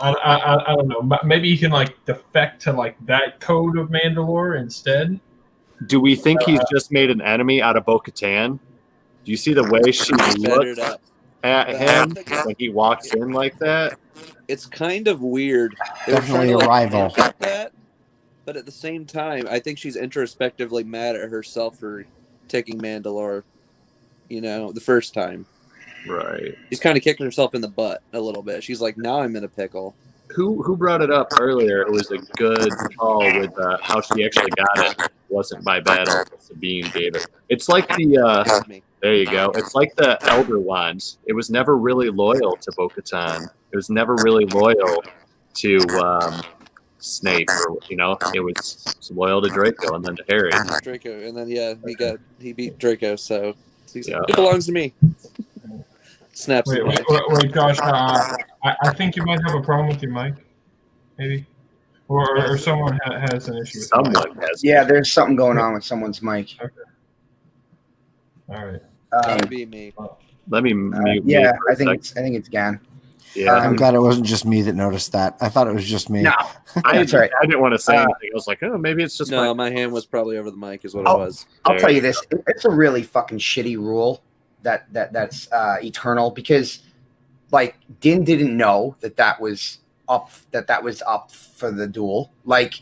I don't know. Maybe he can defect to that code of Mandalore instead. Do we think he's just made an enemy out of Bo-Katan? Do you see the way she looks at him when he walks in like that? It's kind of weird. Definitely a rival. That, but at the same time, I think she's introspectively mad at herself for taking Mandalore, the first time. Right. She's kind of kicking herself in the butt a little bit. She's like, now I'm in a pickle. Who brought it up earlier? It was a good call with how she actually got it. It wasn't by battle. Sabine gave it. It's like there you go. It's like the Elder Wands. It was never really loyal to Bo-Katan. It was never really loyal to Snape. It was loyal to Draco and then to Harry. Draco, and then he beat Draco, so it belongs to me. Snaps. Wait, Josh. I think you might have a problem with your mic, maybe, or someone has an issue. Someone has. Yeah, there's something going on with someone's mic. Okay. All right. That'd be me. Let me mute. Yeah, I think it's Gan. Yeah, I'm glad it wasn't just me that noticed that. I thought it was just me. No, that's right. I didn't want to say anything. I was like, oh, maybe it's just my hand was probably over the mic, is what it was. I'll tell you this: it's a really fucking shitty rule that's eternal, because like Din didn't know that was up for the duel. Like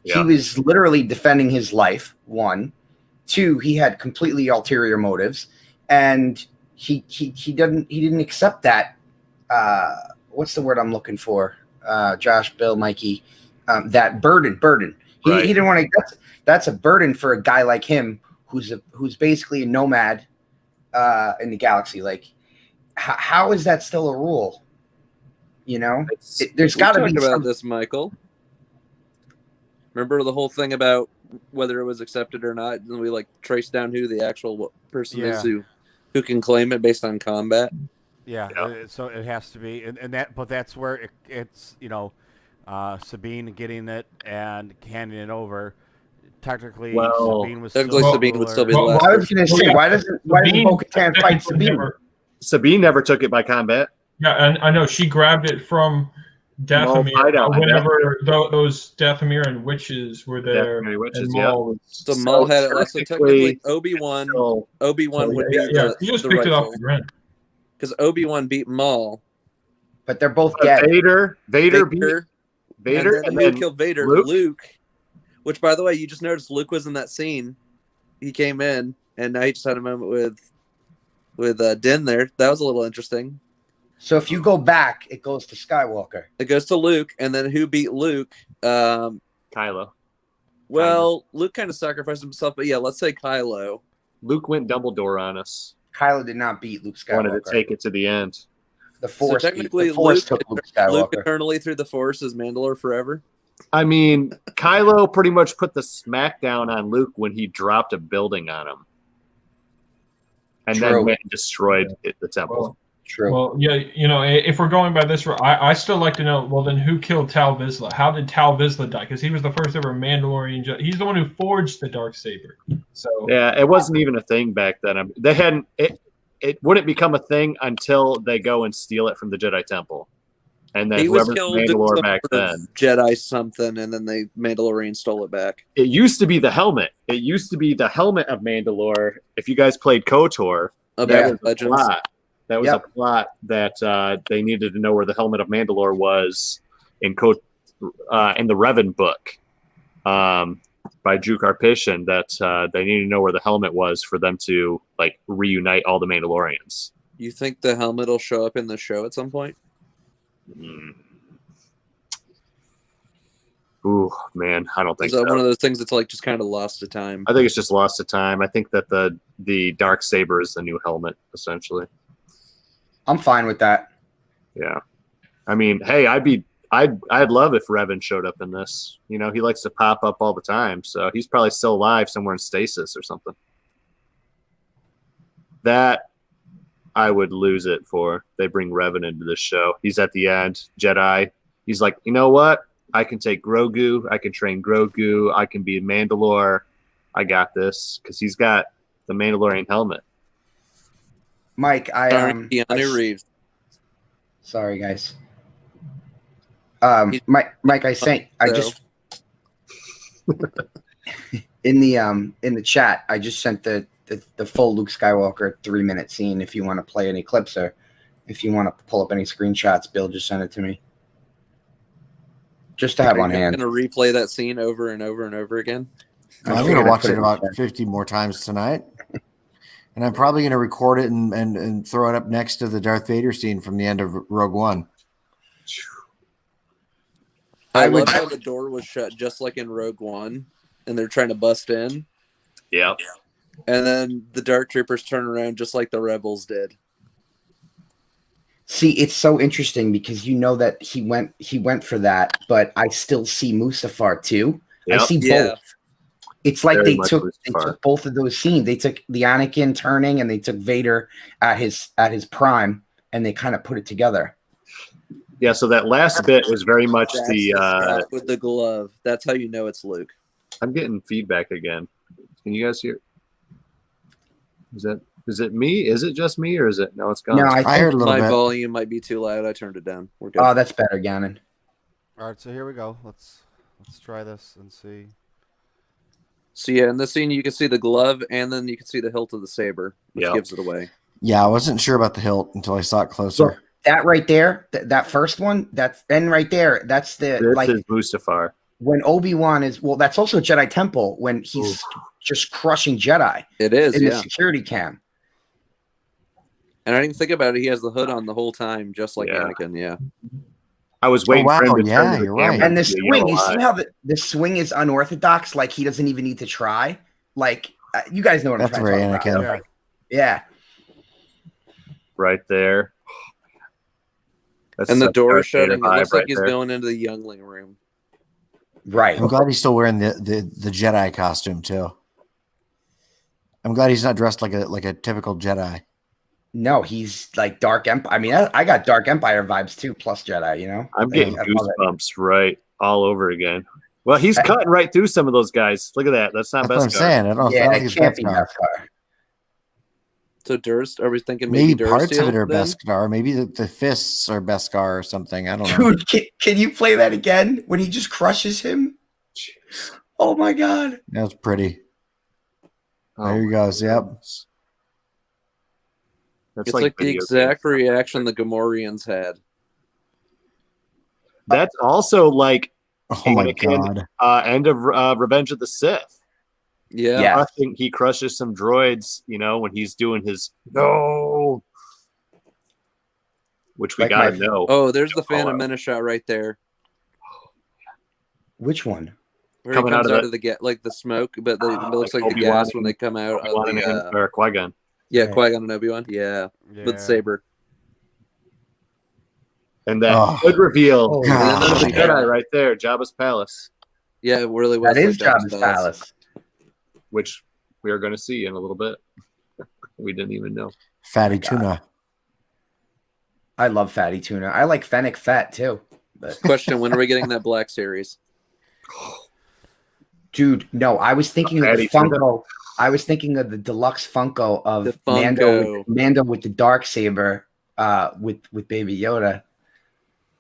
he was literally defending his life. 1, 2, he had completely ulterior motives, and he didn't accept that. What's the word I'm looking for? Josh, Bill, Mikey, that burden. He didn't want to. That's a burden for a guy like him, who's basically a nomad in the galaxy. Like, how is that still a rule? You know, there's got to be about this, Michael. Remember the whole thing about whether it was accepted or not, and we like traced down who the actual person is who can claim it based on combat. Yeah, so it has to be, and that's where it's Sabine getting it and handing it over. Technically, Sabine would still be the last. I was going to say, why doesn't Bo-Katan fight Sabine? Sabine never took it by combat. Yeah, and I know she grabbed it from Dathomir whenever those Dathomirian witches were there. So Maul had it. So technically, Obi-Wan would be he just picked it off the ground. Because Obi-Wan beat Maul. But they're both dead. Vader beat Vader. And then who killed Vader? Luke. Which, by the way, you just noticed Luke was in that scene. He came in, and now he just had a moment with Din there. That was a little interesting. So if you go back, it goes to Skywalker. It goes to Luke, and then who beat Luke? Kylo. Well, Luke kind of sacrificed himself, but yeah, let's say Kylo. Luke went Dumbledore on us. Kylo did not beat Luke Skywalker. Wanted to take it to the end. The Force. So technically, took Luke Skywalker. Luke eternally through the Force is Mandalore forever. I mean, Kylo pretty much put the smackdown on Luke when he dropped a building on him, and then went and destroyed the temple. True. Well, yeah, if we're going by this, I still like to know. Well, then who killed Tal Vizsla? How did Tal Vizsla die? Because he was the first ever Mandalorian. He's the one who forged the Darksaber. So yeah, it wasn't even a thing back then. They hadn't. It wouldn't become a thing until they go and steal it from the Jedi Temple, and then whoever's Mandalore back then, Jedi something, and then they Mandalorian stole it back. It used to be the helmet. It used to be the helmet of Mandalore. If you guys played KOTOR, that was a plot. That was a plot that they needed to know where the helmet of Mandalore was in the Revan book by Drew Karpyshyn, that they needed to know where the helmet was for them to like reunite all the Mandalorians. You think the helmet will show up in the show at some point? Ooh, man, I don't think so. Is that one of those things that's like just kind of lost to time? I think it's just lost to time. I think that the Darksaber is the new helmet, essentially. I'm fine with that. Yeah, I mean, hey, I'd love if Revan showed up in this. He likes to pop up all the time, so he's probably still alive somewhere in stasis or something. That I would lose it for. They bring Revan into this show. He's at the end, Jedi. He's like, you know what? I can take Grogu. I can train Grogu. I can be a Mandalore. I got this, because he's got the Mandalorian helmet. Mike, Keanu Reeves. Sorry, guys. Mike, I just in the chat, I just sent the full Luke Skywalker 3-minute scene. If you want to play any clips, or if you want to pull up any screenshots, Bill just sent it to me, just to have on hand. I'm going to replay that scene over and over and over again. I'm going to watch it about 50 more times tonight. And I'm probably going to record it and throw it up next to the Darth Vader scene from the end of Rogue One. I love how the door was shut just like in Rogue One, and they're trying to bust in. Yep. And then the Dark Troopers turn around just like the Rebels did. See, it's so interesting because that he went for that, but I still see Mustafar too. Yep. I see both. It's like they took both of those scenes. They took the Anakin turning, and they took Vader at his prime, and they kind of put it together. Yeah, so that last bit was very much with the glove. That's how you know it's Luke. I'm getting feedback again. Can you guys hear? Is it me? Is it just me, or is it? No, it's gone. No, I heard a little bit. My volume might be too loud. I turned it down. We're good. Oh, that's better, Gannon. All right, so here we go. Let's try this and see. So yeah, in this scene you can see the glove, and then you can see the hilt of the saber, which gives it away. Yeah, I wasn't sure about the hilt until I saw it closer. that right there, that first one, that's and right there, that's the This is Mustafar. when Obi-Wan is that's also Jedi Temple when he's just crushing Jedi. It is, in yeah. his security cam. And I didn't even think about it. He has the hood on the whole time, just like Yeah. Anakin. Yeah. I was waiting for him to turn to the you're right. camera. And the to be swing, you yellow see eye. how the swing is unorthodox? Like he doesn't even need to try. Like you guys know what That's I'm very trying to talk Anakin. about. Yeah. right there. That's And the such door Darth is shutting. It Vader looks vibe like right he's there. going into the youngling room. Right. I'm glad he's still wearing the Jedi costume too. I'm glad he's not dressed like a typical Jedi. No, he's like Dark Empire. I mean, I got Dark Empire vibes too, plus Jedi, you know? I'm getting I love it. goosebumps right all over again. Well, he's cutting right through some of those guys. Look at that. That's not That's what I'm Beskar. saying. I don't Yeah, think it it's can't be Beskar. Beskar. So Durst, are we thinking Maybe maybe parts of Dursteel it are then? Beskar. Maybe the fists are Beskar or something. I don't know. Dude, can you play that again when he just crushes him? Oh my god. That was pretty. Oh There he my goes. Yep. goodness. That's It's like the video exact game. reaction the Gamorreans had. That's also like Oh my Anakin, god. end of Revenge of the Sith. Yeah. Yeah. He crushes some droids, you know, when he's doing his no, which we Like gotta my- know. Oh, there's the Oh, Phantom Menace shot right there. Which one? Where Coming he comes out out of of the like the smoke, but it looks like like the Obi-Wan gas when they come out of Obi-Wan the or Qui-Gon. yeah, Right. Qui-Gon and Obi-Wan. Yeah. With saber. And that Oh. good reveal. Oh, And then God. there's the Jedi right there, Jabba's palace, Yeah, it really was That is like Jabba's palace. which we are going to see in a little bit. We didn't even know. Fatty tuna. I love fatty tuna. I like fennec fat too. But Question, when are we getting that Black Series? dude, no, I was thinking of the Fatty tuna. Funko. I was thinking of the deluxe Funko of The Mando, Funko. Mando with the dark saber, with Baby Yoda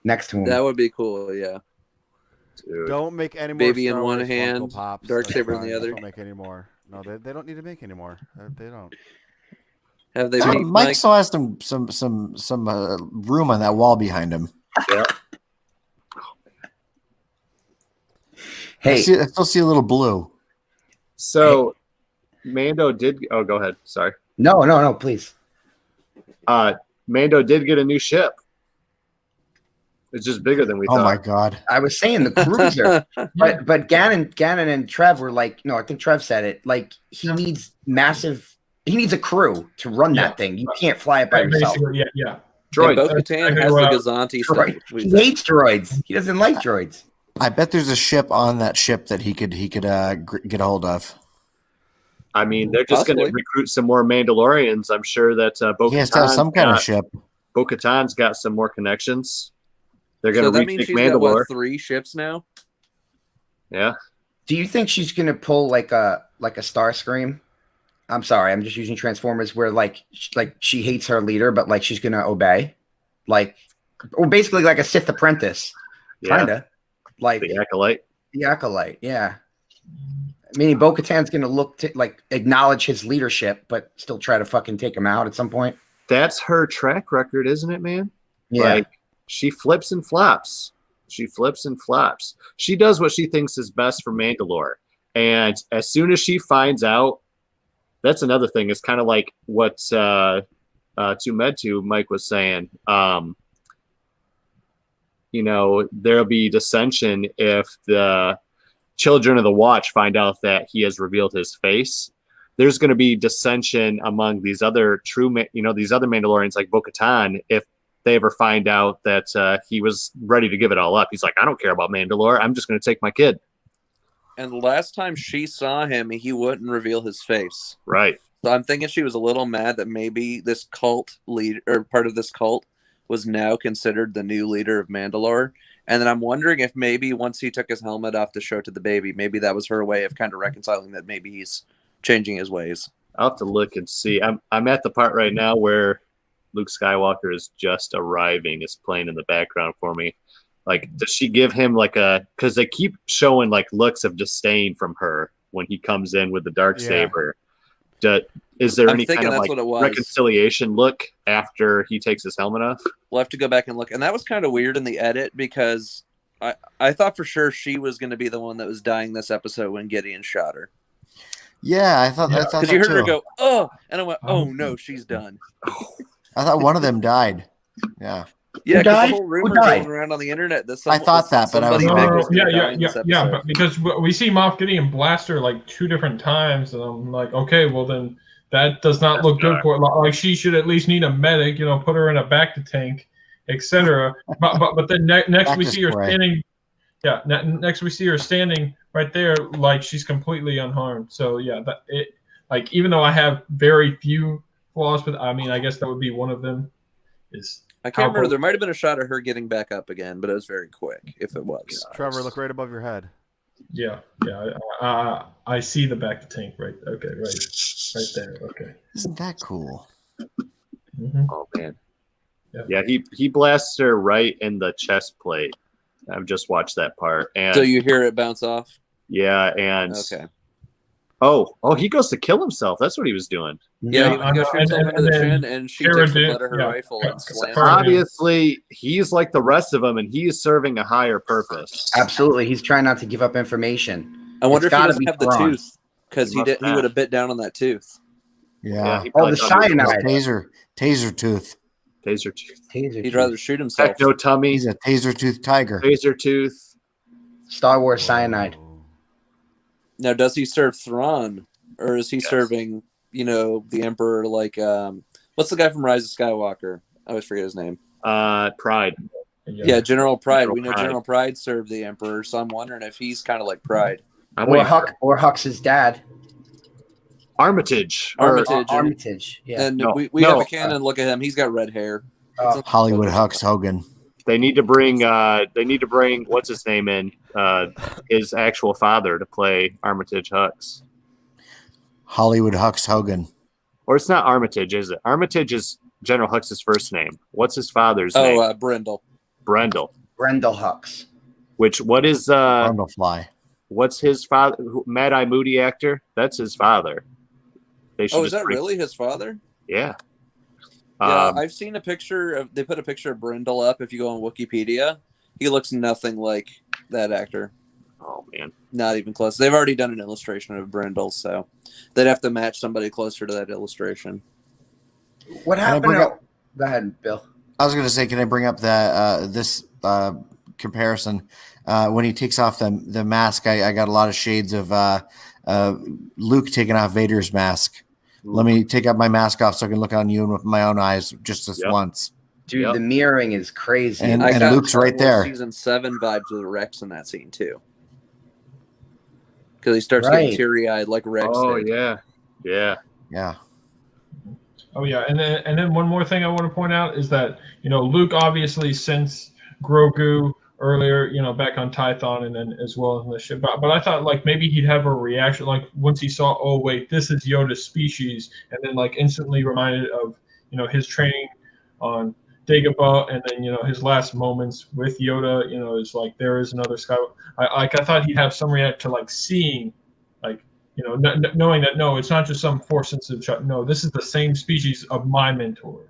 next to him. That would be cool, yeah. Dude. Don't make any more Baby in Star one Wars hand, Funko Pops. Dark That's saber in the fine. other. Don't make any more. No, they don't need to make any more. They don't. Have they So peaked, Mike Mike? still has some room on that wall behind him. Yeah. I Hey, still see a little blue. So Mando did. Oh, go ahead. Sorry. no, please. Mando did get a new ship. It's just bigger than we Oh thought. my god. I was saying the cruiser, but Gannon and Trev were like, no, I think Trev said it. Like he needs he needs a crew to run Yeah. that thing. You can't fly it by yourself. Basically, yeah. Droid. Bo-Katan has the Gazanti stuff. Droid. He hates droids. He doesn't like droids. I bet there's a ship on that ship that he could get a hold of. I mean, they're just going to Possibly. recruit some more Mandalorians. I'm sure that He has to have some kind of ship. Bo-Katan's got some more connections. They're going So to that means retake she's got Mandalore. what, 3 ships now? Yeah. Do you think she's gonna pull like a Starscream? I'm sorry, I'm just using Transformers where like she hates her leader, but like she's gonna obey, or basically like a Sith apprentice, Yeah. kinda like The Acolyte. the acolyte. Yeah, meaning Bo-Katan's gonna look to like acknowledge his leadership, but still try to fucking take him out at some point. That's her track record, isn't it, man? Yeah, Like, she flips and flops. She flips and flops. She does what she thinks is best for Mandalore. And as soon as she finds out, that's another thing. It's kind of like what Tomedtoo Mike was saying. You know, there'll be dissension if the children of the Watch find out that he has revealed his face. There's going to be dissension among these other these other Mandalorians like Bo-Katan if they ever find out that he was ready to give it all up. He's like, I don't care about Mandalore. I'm just going to take my kid. And the last time she saw him, he wouldn't reveal his face. Right. So I'm thinking she was a little mad that maybe this cult leader or part of this cult was now considered the new leader of Mandalore. And then I'm wondering if maybe once he took his helmet off to show to the baby, maybe that was her way of kind of reconciling that maybe he's changing his ways. I'll have to look and see. I'm at the part right now where Luke Skywalker is just arriving. It's playing in the background for me. Like, does she give him like because they keep showing like looks of disdain from her when he comes in with the dark saber. Is there I'm any thinking kind of that's like what it was. reconciliation look after he takes his helmet off? We'll have to go back and look. And that was kind of weird in the edit because I thought for sure she was going to be the one that was dying this episode when Gideon shot her. Yeah, I thought Because that you heard too. her go, oh, and I went, oh no, she's done. I thought one of them died. Yeah. Yeah, because died? the whole rumor Who died? going around on the internet that I thought that, but I was somebody big wrong. was going to die in this yeah, episode. but because we see Moff Gideon blast her like 2 different times, and I'm like, okay, well then that does not look good for her. Like she should at least need a medic, put her in a back tank, etc. But then next we see her standing. Yeah, next we see her standing right there, like she's completely unharmed. So yeah, like even though I have very few flaws, but I mean, I guess that would be one of them. I can't remember. There might have been a shot of her getting back up again, but it was very quick. If it was, Trevor, look right above your head. Yeah. I see the back tank right. Okay, right there. Okay. Isn't that cool? Mm-hmm. Oh man. Yeah, he blasts her right in the chest plate. I've just watched that part, and so you hear it bounce off. Yeah, and okay. Oh, he goes to kill himself. That's what he was doing. Yeah, he goes shoot himself under the chin, and she takes the butt of her rifle and slams. Obviously, he's like the rest of them, and he is serving a higher purpose. Absolutely, he's trying not to give up information. I wonder if he doesn't have the tooth because he would have bit down on that tooth. Yeah. The cyanide. Taser tooth. Taser tooth. He'd rather shoot himself. Techno tummy. He's a taser tooth tiger. Taser tooth. Star Wars cyanide. Now, does he serve Thrawn, or is he serving, the Emperor? Like, what's the guy from Rise of Skywalker? I always forget his name. Pride. Yeah, General Pride. We know Pride. General Pride served the Emperor, so I'm wondering if he's kind of like Pride. Or Hux's dad. Armitage. Armitage. Yeah. And we have a canon look at him. He's got red hair. Hollywood Hux Hogan. They need to bring what's his name in, his actual father to play Armitage Hux. Hollywood Hux Hogan. Or it's not Armitage, is it? Armitage is General Hux's first name. What's his father's name? Brendel. Brendel Hux. What is Brendel Fly. What's his father? Mad Eye Moody actor? That's his father. Is that really his father? Yeah. Yeah, I've seen a picture they put a picture of Brendel up. If you go on Wikipedia, he looks nothing like that actor. Oh man, not even close. They've already done an illustration of Brendel, so they'd have to match somebody closer to that illustration. What happened? Go ahead, Bill. I was going to say, can I bring up this comparison? When he takes off the mask, I got a lot of shades of Luke taking off Vader's mask. Let me take out my mask off so I can look on you with my own eyes just this once. Dude, the mirroring is crazy. And Luke's right there. Season 7 vibes with Rex in that scene, too. Because he starts getting teary-eyed like Rex did. Yeah. Oh, yeah. And then one more thing I want to point out is that, Luke obviously sensed Grogu earlier, back on Tython and then as well in the ship. But I thought like maybe he'd have a reaction like once he saw, oh wait, this is Yoda's species, and then like instantly reminded of his training on Dagobah, and then his last moments with Yoda. Is like there is another Skywalker. I thought he'd have some react to like seeing, like knowing that no, it's not just some force sensitive shot. No, this is the same species of my mentor.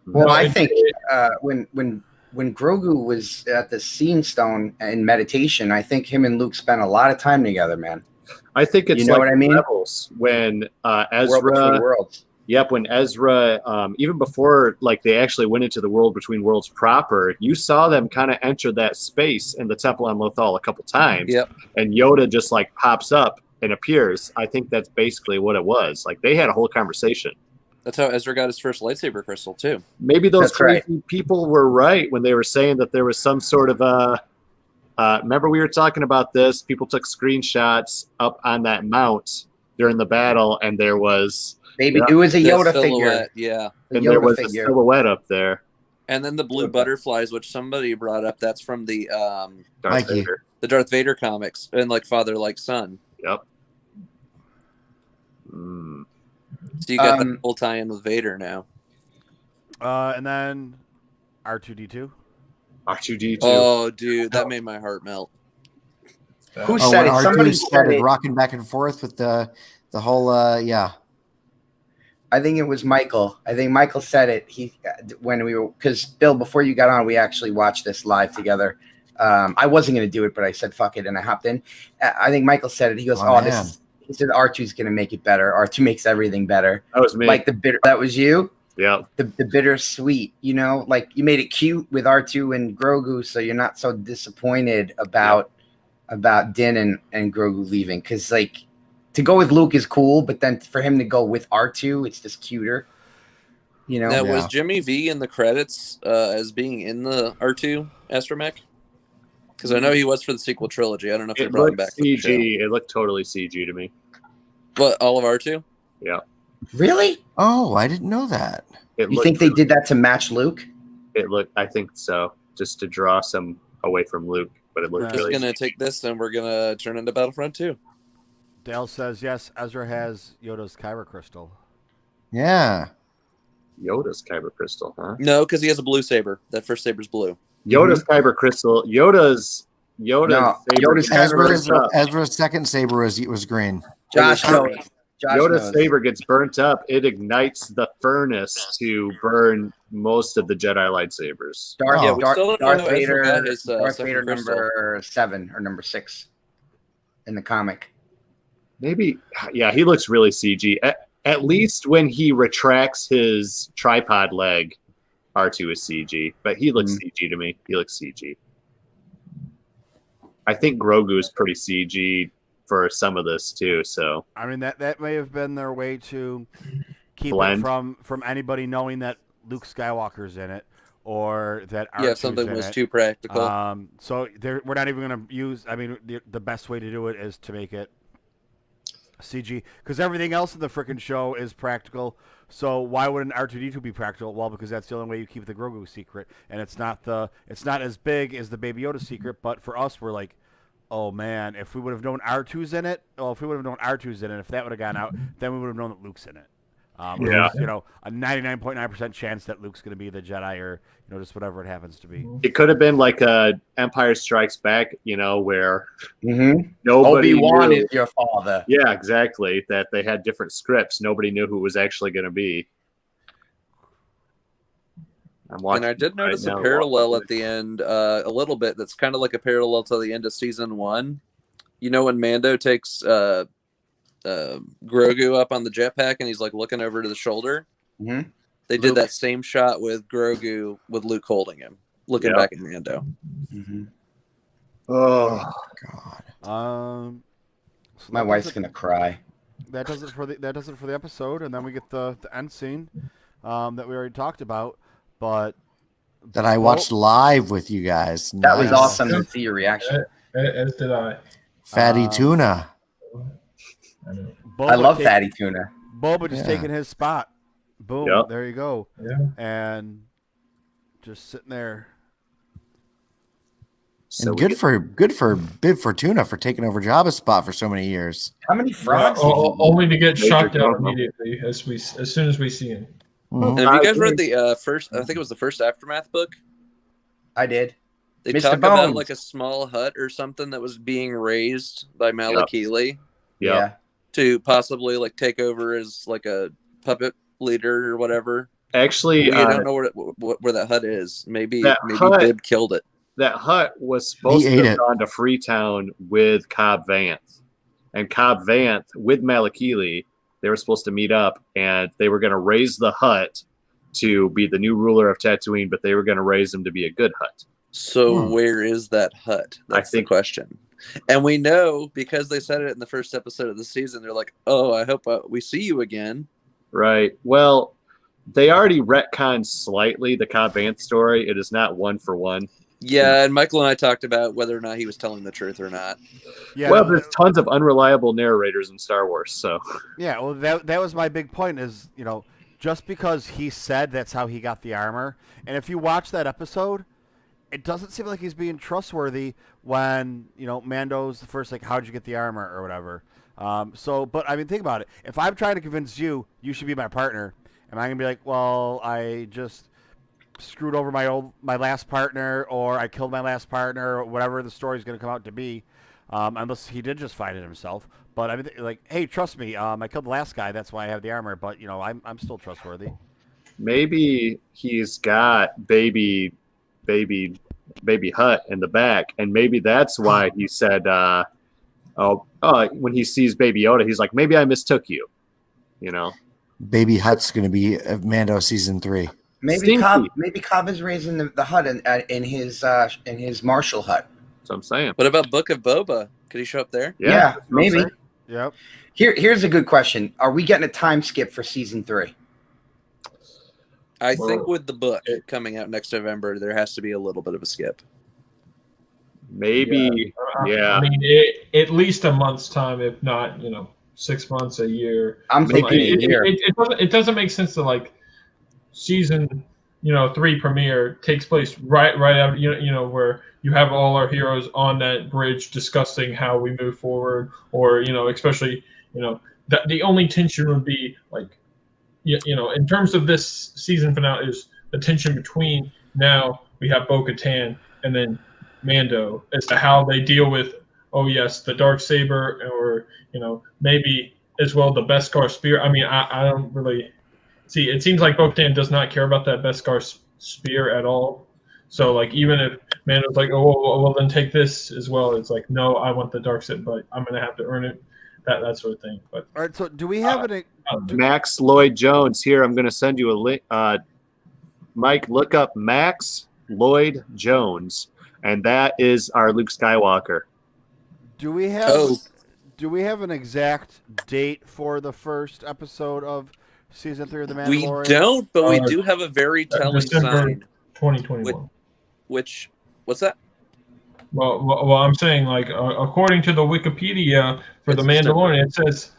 But, I think when Grogu was at the Seeing Stone in meditation, I think him and Luke spent a lot of time together, man. I think it's what I mean? Rebels when Ezra. Yep, when Ezra, even before like they actually went into the World Between Worlds proper, you saw them kind of enter that space in the Temple on Lothal a couple times. Yep. And Yoda just like pops up and appears. I think that's basically what it was. Like they had a whole conversation. That's how Ezra got his first lightsaber crystal, too. Maybe those crazy people were right when they were saying that there was some sort of remember we were talking about this? People took screenshots up on that mount during the battle, and there was... It was a Yoda figure. Yeah. And there was a silhouette up there. And then the blue butterflies, which somebody brought up, that's from the Darth Vader comics, and like father, like son. Yep. So you got the whole tie-in with Vader now. And then R2-D2. R2-D2. Oh, dude, that made my heart melt. Who said it? Somebody started rocking back and forth with the whole, I think it was Michael. I think Michael said it. Because Bill, before you got on, we actually watched this live together. I wasn't going to do it, but I said fuck it, and I hopped in. I think Michael said it. He goes, he said R2's going to make it better. R2 makes everything better. That was me. Like the bitter. That was you. Yeah. The bittersweet. You know, like you made it cute with R2 and Grogu, so you're not so disappointed about Din and Grogu leaving. Because like to go with Luke is cool, but then for him to go with R2, it's just cuter. You know. Now, was Jimmy V in the credits as being in the R2 astromech? Because I know he was for the sequel trilogy. I don't know if they brought him back. CG. It looked totally CG to me. What, all of R2? Yeah. Really? Oh, I didn't know that. You think they did that to match Luke? I think so, just to draw some away from Luke. But it looked We're just really going to take this and we're going to turn into Battlefront 2. Dale says, yes, Ezra has Yoda's Kyber crystal. Yeah. Yoda's kyber crystal, huh? No, because he has a blue saber. That first saber's blue. Yoda's kyber crystal. Yoda's Ezra's second saber was green. Josh knows. Yoda's saber gets burnt up. It ignites the furnace to burn most of the Jedi lightsabers. Darth Vader number 7 or number 6 in the comic. Maybe, yeah, he looks really CG. At least when he retracts his tripod leg, R2 is CG, but he looks CG to me. He looks CG. I think Grogu is pretty CG for some of this too. So I mean that may have been their way to keep Blend. it from anybody knowing that Luke Skywalker's in it or that R2's something was in it. too practical. So we're not even going to use. I mean, the best way to do it is to make it CG because everything else in the frickin' show is practical. So why wouldn't R2D2 be practical? Well, because that's the only way you keep the Grogu secret, and it's not as big as the Baby Yoda secret. But for us, we're like, oh man, if we would have known R2's in it, if that would have gone out, then we would have known that Luke's in it. There's, a 99.9% chance that Luke's going to be the Jedi, or just whatever it happens to be. It could have been like a Empire Strikes Back, where nobody Obi-Wan knew. is your father. Yeah, exactly. That they had different scripts. Nobody knew who it was actually going to be. And I did notice a parallel at the end, a little bit. That's kind of like a parallel to the end of season 1. When Mando takes Grogu up on the jetpack and he's like looking over to the shoulder. Mm-hmm. They did that same shot with Grogu with Luke holding him, looking back at Mando. Mm-hmm. Oh God. So my wife's gonna cry. That does it for the episode, and then we get the end scene that we already talked about, but that I watched live with you guys. That was awesome to see your reaction. As did I. Fatty tuna. I love fatty tuna. Boba just taking his spot. Boom! Yep. There you go. Yeah. And just sitting there. And good for Bib Fortuna for taking over Jabba's spot for so many years. How many frogs? Only to get shot down immediately as soon as we see him. Mm-hmm. And have you guys read the first? I think it was the first Aftermath book. I did. They Mr. talk about Bones. like a small hut or something that was being raised by Malakili Yeah. to possibly like take over as like a puppet leader or whatever. Actually, we don't know where that hut is. Maybe hut- Bib killed it. that hut was supposed to have gone to Freetown with Cobb Vanth. And Cobb Vanth, with Malakili, they were supposed to meet up, and they were going to raise the hut to be the new ruler of Tatooine, but they were going to raise him to be a good hut. So where is that hut? That's the question. And we know, because they said it in the first episode of the season, they're like, oh, I hope we see you again. Right. Well, they already retconned slightly the Cobb Vanth story. It is not one for one. Yeah, and Michael and I talked about whether or not he was telling the truth or not. Yeah, well, there's tons of unreliable narrators in Star Wars, so. Yeah, well, that was my big point is, just because he said that's how he got the armor, and if you watch that episode, it doesn't seem like he's being trustworthy when, Mando's the first, like, how'd you get the armor or whatever. But I mean, think about it. If I'm trying to convince you should be my partner, am I going to be like, well, I just screwed over my last partner, or I killed my last partner, or whatever the story's going to come out to be. unless he did just find it himself. But I mean, like, hey, trust me, I killed the last guy. That's why I have the armor. But I'm still trustworthy. Maybe he's got baby Hut in the back, and maybe that's why he said, when he sees Baby Yoda, he's like, maybe I mistook you. Baby Hutt's going to be Mando season 3. Maybe Cobb is raising the hut in his martial hut. That's what I'm saying. What about Book of Boba? Could he show up there? Yeah, maybe. Yep. Here's a good question. Are we getting a time skip for season 3? I think with the book coming out next November, there has to be a little bit of a skip. Maybe, yeah. I mean, at least a month's time, if not, 6 months, a year. I'm thinking a year. It doesn't make sense to like season, 3 premiere takes place right after, where you have all our heroes on that bridge discussing how we move forward, or especially, the only tension would be like, in terms of this season finale is the tension between now we have Bo-Katan and then Mando as to how they deal with, the Darksaber, or maybe as well the Beskar spear. I mean, I don't really see. It seems like Bo-Katan does not care about that Beskar spear at all. So like, even if Mando's like, oh well, then take this as well. It's like, no, I want the Darksaber, but I'm gonna have to earn it. That sort of thing. But all right. So do we have Max Lloyd Jones here? I'm going to send you a link. Mike, look up Max Lloyd Jones, and that is our Luke Skywalker. Do we have an exact date for the first episode of season 3 of The Mandalorian? We don't, but we do have a very telling sign. 2021. What's that? Well, I'm saying, like, according to the Wikipedia for The Mandalorian, it says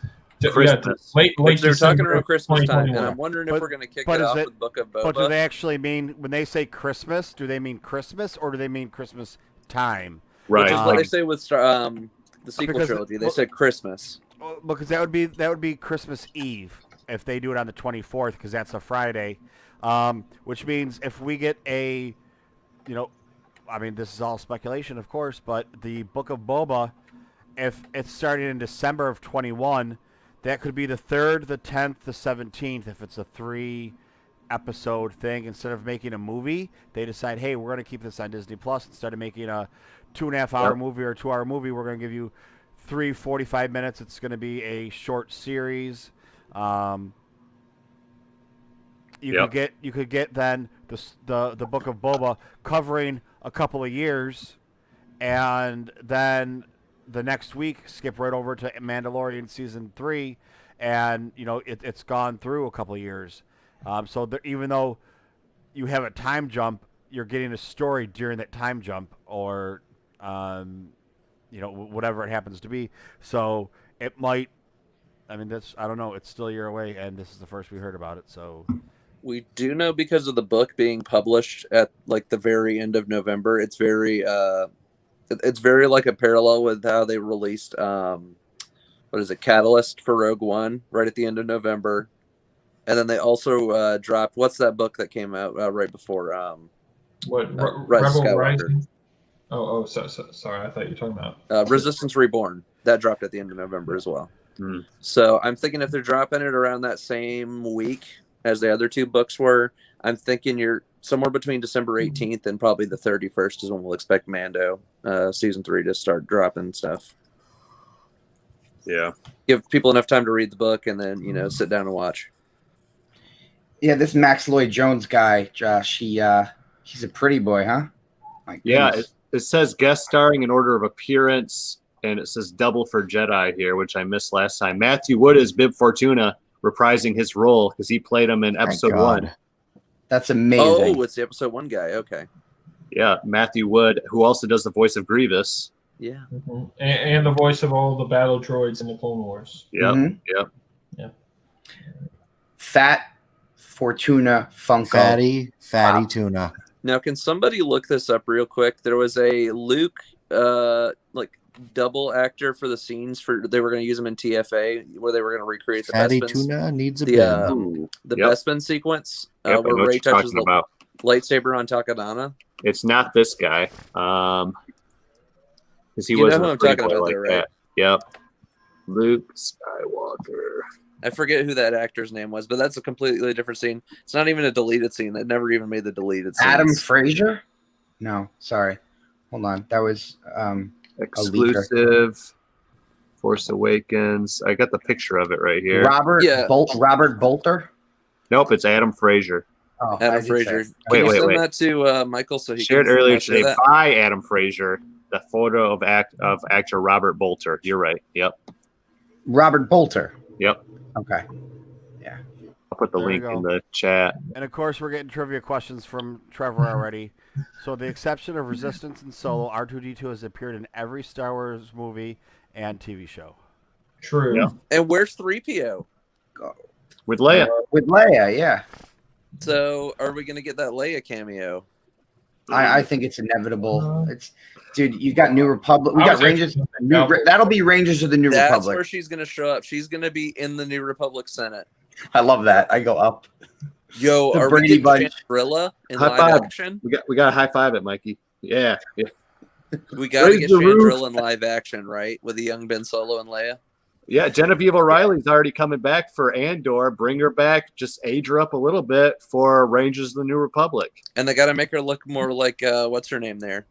late they're talking December around Christmas time, and 2021. I'm wondering if we're going to kick it off with Book of Boba. But do they actually mean, when they say Christmas, do they mean Christmas, or do they mean Christmas time? Right. Which is what they say with the sequel trilogy. They said Christmas. Because that would be Christmas Eve if they do it on the 24th, because that's a Friday. Which means if we get a, I mean, this is all speculation, of course, but the Book of Boba, if it's starting in December of 21, that could be the 3rd, the 10th, the 17th. If it's a 3-episode thing, instead of making a movie, they decide, hey, we're going to keep this on Disney Plus. Instead of making a 2.5-hour movie or a 2-hour movie, we're going to give you 3 45 minutes. It's going to be a short series. You could get then the Book of Boba covering a couple of years, and then the next week skip right over to Mandalorian season 3, and it's gone through a couple of years. So even though you have a time jump, you're getting a story during that time jump, or whatever it happens to be. So it might. I mean, I don't know. It's still a year away, and this is the first we heard about it. So. We do know, because of the book being published at like the very end of November, it's very like a parallel with how they released Catalyst for Rogue One right at the end of November, and then they also dropped, what's that book that came out right before Rebel Skywalker. Rising? Sorry, I thought you were talking about Resistance Reborn. That dropped at the end of November as well. So I'm thinking if they're dropping it around that same week as the other 2 books were, I'm thinking you're somewhere between December 18th and probably the 31st is when we'll expect Mando season 3 to start dropping stuff. Yeah. Give people enough time to read the book and then, sit down and watch. Yeah, this Max Lloyd Jones guy, Josh, he's a pretty boy, huh? Yeah, it says guest starring in order of appearance, and it says double for Jedi here, which I missed last time. Matthew Wood is Bib Fortuna, reprising his role because he played him in episode 1. That's amazing. Oh, it's the episode 1 guy. Okay. Yeah, Matthew Wood, who also does the voice of Grievous. Yeah. Mm-hmm. And the voice of all the battle droids in the Clone Wars. Yep. Mm-hmm. Yep. Fat Fortuna Funko. Fatty tuna. Now, can somebody look this up real quick? There was a Luke, double actor for the scenes they were going to use him in TFA, where they were going to recreate the Fatty Bespin, tuna needs a the Bespin sequence where Rey touches the lightsaber on Takadana. It's not this guy. because he You know wasn't who a I'm pretty talking boy about, like though, right? that. Yep. Luke Skywalker. I forget who that actor's name was, but that's a completely different scene. It's not even a deleted scene. It never even made the deleted scene. Adam Frazier? No, sorry. Hold on. That was Exclusive. Force Awakens. I got the picture of it right here. Yeah. Robert Bolter. Nope, it's Adam Frazier. Oh, Adam Frazier. Can Wait, you wait, send wait. that to Michael so he Shared can earlier share today that? by Adam Frazier. The photo of actor Robert Bolter. You're right. Yep. Robert Bolter. Yep. Okay. I'll put the There you link go. in the chat. And of course, we're getting trivia questions from Trevor already. So, the exception of Resistance and Solo, R2D2 has appeared in every Star Wars movie and TV show. True. Yeah. And where's 3PO? With Leia. With Leia, yeah. So are we going to get that Leia cameo? I think it's inevitable. Dude, you got New Republic. We I got was Rangers. actually- That'll be Rangers of the New That's Republic. where she's going to show up. She's going to be in the New Republic Senate. I love that. I go up. Yo, The are Brady we getting Bunch. Chandrilla in High live five. action? We got to high five it, Mikey. Yeah. We got to Raise get the roof. Chandrilla in live action, right? With the young Ben Solo and Leia. Yeah, Genevieve O'Reilly's already coming back for Andor. Bring her back. Just age her up a little bit for Rangers of the New Republic. And they got to make her look more like, what's her name there?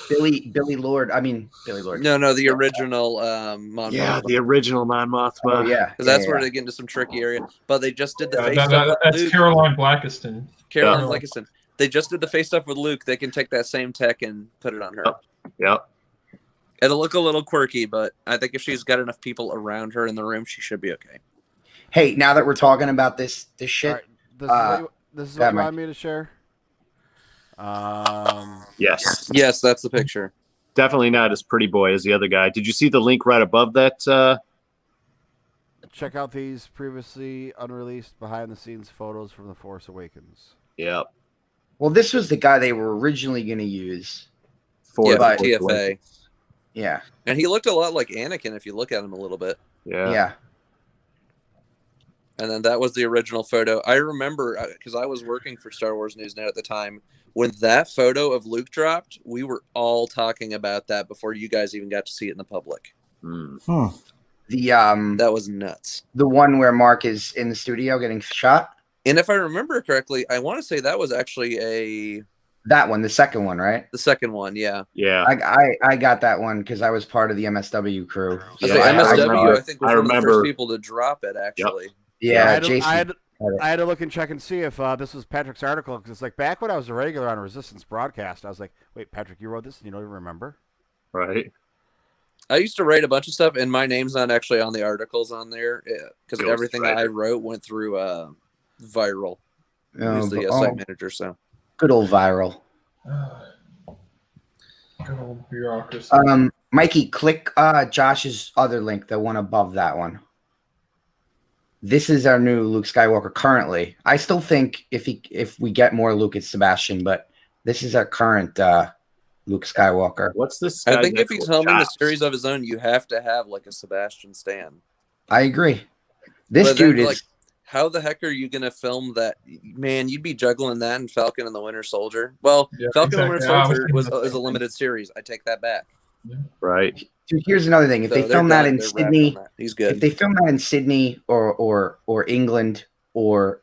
Billy Lord. I mean, Billy Lord. No, the original Mon Yeah, Mothma. the original Mon Mothma. Oh, yeah. Because that's Yeah, where yeah. they get into some tricky area. But they just did the Yeah, face stuff with that's Luke. Caroline Blackiston. Caroline Yeah. Blackiston. They just did the face stuff with Luke. They can take that same tech and put it on her. Yep. It'll look a little quirky, but I think if she's got enough people around her in the room, she should be okay. Hey, now that we're talking about this shit, All right, this is what you Mike. want me to share? Yes. Yes, that's the picture. Definitely not as pretty boy as the other guy. Did you see the link right above that? Check out these previously unreleased behind-the-scenes photos from The Force Awakens. Yep. well, this was the guy they were originally going to use. Yeah, but- for TFA. Yeah. And he looked a lot like Anakin if you look at him a little bit. Yeah. And then that was the original photo. I remember, because I was working for Star Wars News Net at the time, when that photo of Luke dropped, we were all talking about that before you guys even got to see it in the public. Mm. That was nuts. The one where Mark is in the studio getting shot. And if I remember correctly, I want to say that was actually That one, the second one, right? the second one. Yeah. Yeah. I got that one because I was part of the MSW crew. I Yeah, say I MSW, remember- I think, was I one of the remember- first people to drop it, actually. Yeah, I had, to, Jason. I had to look and check and see if this was Patrick's article, because it's like back when I was a regular on Resistance broadcast, I was like, wait, Patrick, you wrote this and you don't even remember? Right. I used to write a bunch of stuff, and my name's not actually on the articles on there because Ghost everything writer. I wrote went through viral. Oh, Who's the oh, site manager? So good old viral. Good old bureaucracy. Mikey, click Josh's other link, the one above that one. This is our new Luke Skywalker currently. I still think if we get more Luke, it's Sebastian, but this is our current Luke Skywalker. What's this? I guy's think if he's actual helming a chops? series of his own, you have to have like a Sebastian Stan. I agree. This But then, dude is like, how the heck are you going to film that? Man, you'd be juggling that and Falcon and the Winter Soldier. Well, Yeah, Falcon and the exactly. Winter I was Soldier thinking was the same is a limited series. I take that back. Right. dude. Here's another thing: if So they they're film that done. in They're wrapped Sydney, on that. He's if good. they film that in Sydney or England or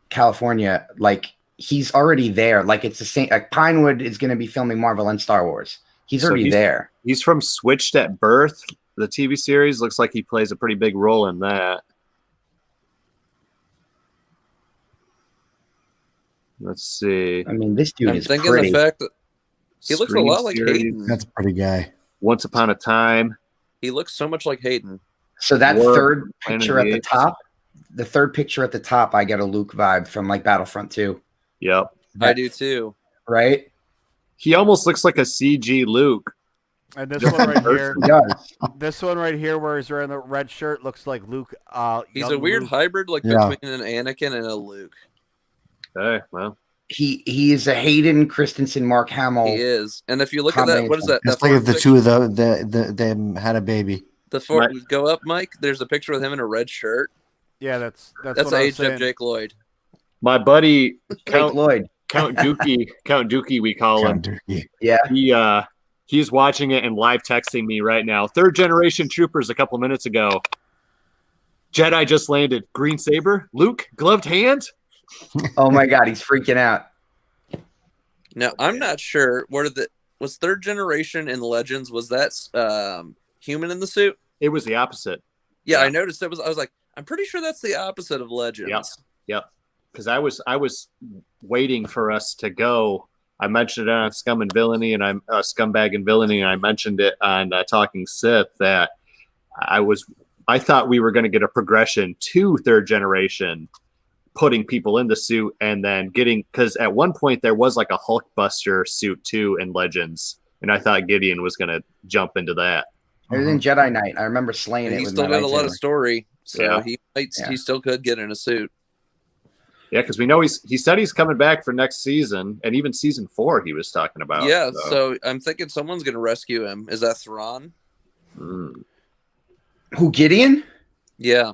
California, like he's already there. Like it's the same. Like Pinewood is going to be filming Marvel and Star Wars. He's So already there. He's from Switched at Birth. The TV series looks like he plays a pretty big role in that. Let's see. I mean, this dude I'm is thinking pretty. the fact that he looks a Screen lot like series, Hayden. That's a pretty guy. Once Upon a Time. He looks so much like Hayden. So that War, third Planet picture of at the the Apes. top, the third picture at the top, I get a Luke vibe from like Battlefront 2, Yep. I do too. right? He almost looks like a CG Luke. And this one right here, He does. this one right here where he's wearing the red shirt looks like Luke. He's young a weird Luke. hybrid, like Yeah. between an Anakin and a Luke. Hey, well. He is a Hayden Christensen, Mark Hamill. He is. And if you look at that, what is that? It's that like if the fourth two of them had a baby. The fourth, Right. go up, Mike. There's a picture with him in a red shirt. Yeah, that's That's what the I was age of saying. Jake Lloyd. My buddy Jake Lloyd. Count Dookie, we call him. Count Dookie. Yeah. He's watching it and live texting me right now. 3rd generation troopers a couple minutes ago. Jedi just landed. Green saber. Luke, gloved hand. Oh my God, he's freaking out. Now I'm not sure was 3rd generation in Legends, was that human in the suit? It was the opposite. Yeah, I noticed I was like, I'm pretty sure that's the opposite of Legends. Yep. Because I was waiting for us to go. I mentioned it on Scum and Villainy, and I'm Scumbag and Villainy, and I mentioned it on Talking Sith that I thought we were going to get a progression to 3rd generation, putting people in the suit and then because at one point there was like a Hulkbuster suit too in Legends, and I thought Gideon was going to jump into that. It was in Jedi Knight. I remember slaying And it. he's With still my got a lot of lightsaber. story, so Yeah. he still could get in a suit. Yeah, because we know he said he's coming back for next season, and even season 4 he was talking about. Yeah, so I'm thinking someone's going to rescue him. Is that Thrawn? Who, Gideon? Yeah.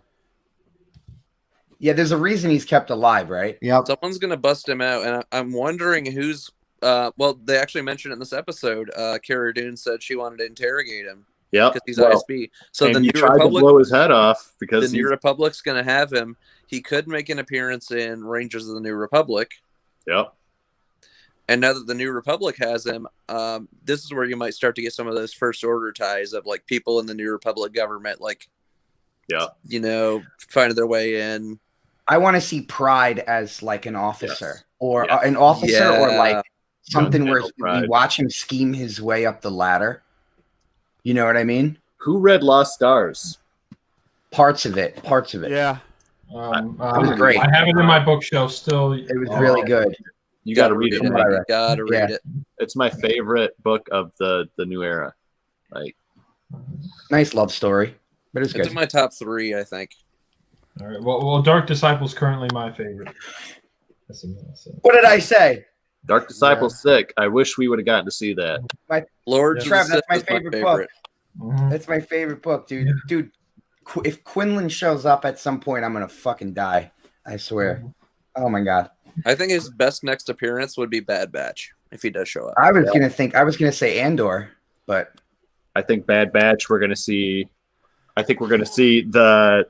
Yeah, there's a reason he's kept alive, right? Yep. Someone's going to bust him out, and I'm wondering who's. Well, they actually mentioned it in this episode. Cara Dune said she wanted to interrogate him Yep. because he's ISB. So and the he New tried Republic, to blow his head off because the New Republic's going to have him. He could make an appearance in Rangers of the New Republic. Yep. And now that the New Republic has him, this is where you might start to get some of those First Order ties of like people in the New Republic government, like, finding their way in. I want to see Pride as like an officer or Yes. an officer or like something where Pride. we watch him scheme his way up the ladder. You know what I mean? Who read Lost Stars? Parts of it. Yeah. It was great. I have it in my bookshelf still. It was really good. You got to read it. it. You gotta read it. It's my favorite book of the new era. Like, Nice love story, but it's It's good. in my top 3, I think. All right. Well, Dark Disciple's currently my favorite. What did I say? Dark Disciple's sick. I wish we would have gotten to see that. Lord Yeah. Trev, that's my is favorite book. That's my favorite book, dude. Dude, if Quinlan shows up at some point, I'm gonna fucking die. I swear. Oh my god. I think his best next appearance would be Bad Batch if he does show up. I was gonna say Andor, but I think Bad Batch. We're gonna see. I think we're gonna see the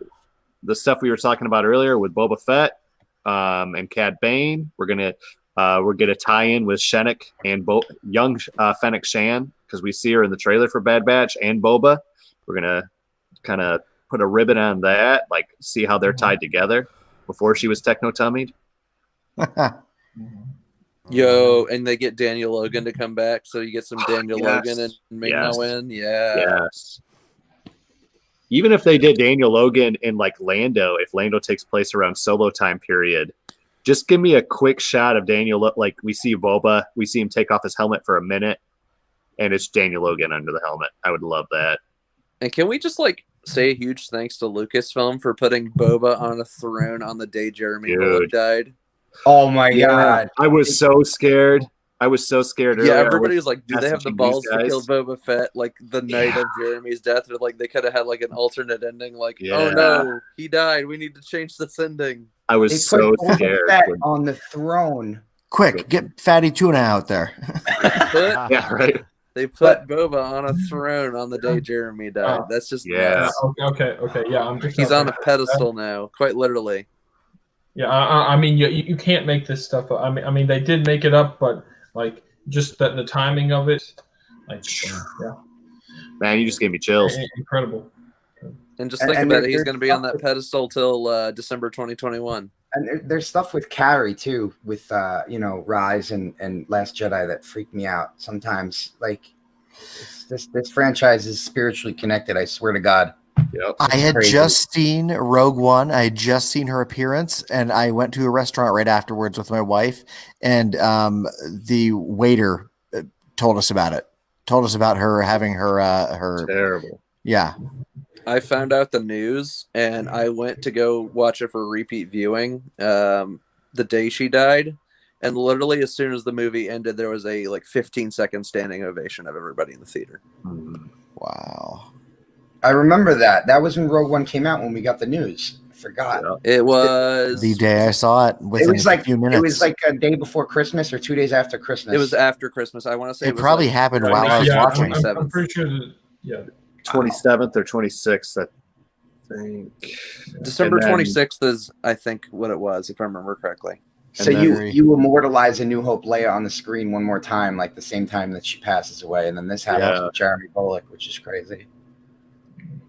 stuff we were talking about earlier with Boba Fett and Cad Bane. We're gonna tie in with Shennick and young Fennec Shan because we see her in the trailer for Bad Batch and Boba. We're gonna kind of put a ribbon on that, like see how they're tied together before she was techno-tummied. Yo, and they get Daniel Logan to come back, so you get some Daniel Yes. Logan and Ming-Na in. Yeah. Yes. Even if they did Daniel Logan in like Lando, if Lando takes place around Solo time period, just give me a quick shot of Daniel. Like we see Boba, we see him take off his helmet for a minute, and it's Daniel Logan under the helmet. I would love that. And can we just like say a huge thanks to Lucasfilm for putting Boba on a throne on the day Jeremy Bulloch died? oh my god. I was so scared. Earlier. Yeah, everybody was like, do they have the messaging balls these to guys. kill Boba Fett like the night of Jeremy's death? Or like they could have had like an alternate ending, like, Yeah. oh no, he died. We need to change this ending. I They was so put Boba scared. Fett on the throne. Quick, get Fatty Tuna out there. Yeah, right. They put Boba on a throne on the day Jeremy died. That's just nuts. Okay. Yeah, I'm just. He's on a pedestal now, quite literally. Yeah, I mean, you can't make this stuff up. I mean, they did make it up, but like just the timing of it, like, yeah, Man, you just gave me chills. incredible. And just think about it, he's going to be on that pedestal till December 2021. And there's stuff with Carrie too, with Rise and Last Jedi that freaked me out sometimes. Like this franchise is spiritually connected. I swear to God. Yep. I had Crazy. just seen Rogue One. I had just seen her appearance, and I went to a restaurant right afterwards with my wife, and the waiter told us about it. Told us about her having her. Terrible. Yeah. I found out the news, and I went to go watch it for repeat viewing the day she died. And literally, as soon as the movie ended, there was a 15-second standing ovation of everybody in the theater. Wow. I remember that. That was when Rogue One came out when we got the news. Forgot. It was The day I saw it, It within was a like few minutes. it was like a day before Christmas or 2 days after Christmas. It was after Christmas. I want to say It probably like happened Right, while I was yeah, watching. I'm pretty sure that, yeah. 27th or 26th, I think. December And then- 26th is, I think, what it was, if I remember correctly. So And then- you immortalize A New Hope Leia on the screen one more time, like the same time that she passes away, and then this happens Yeah. with Jeremy Bullock, which is crazy.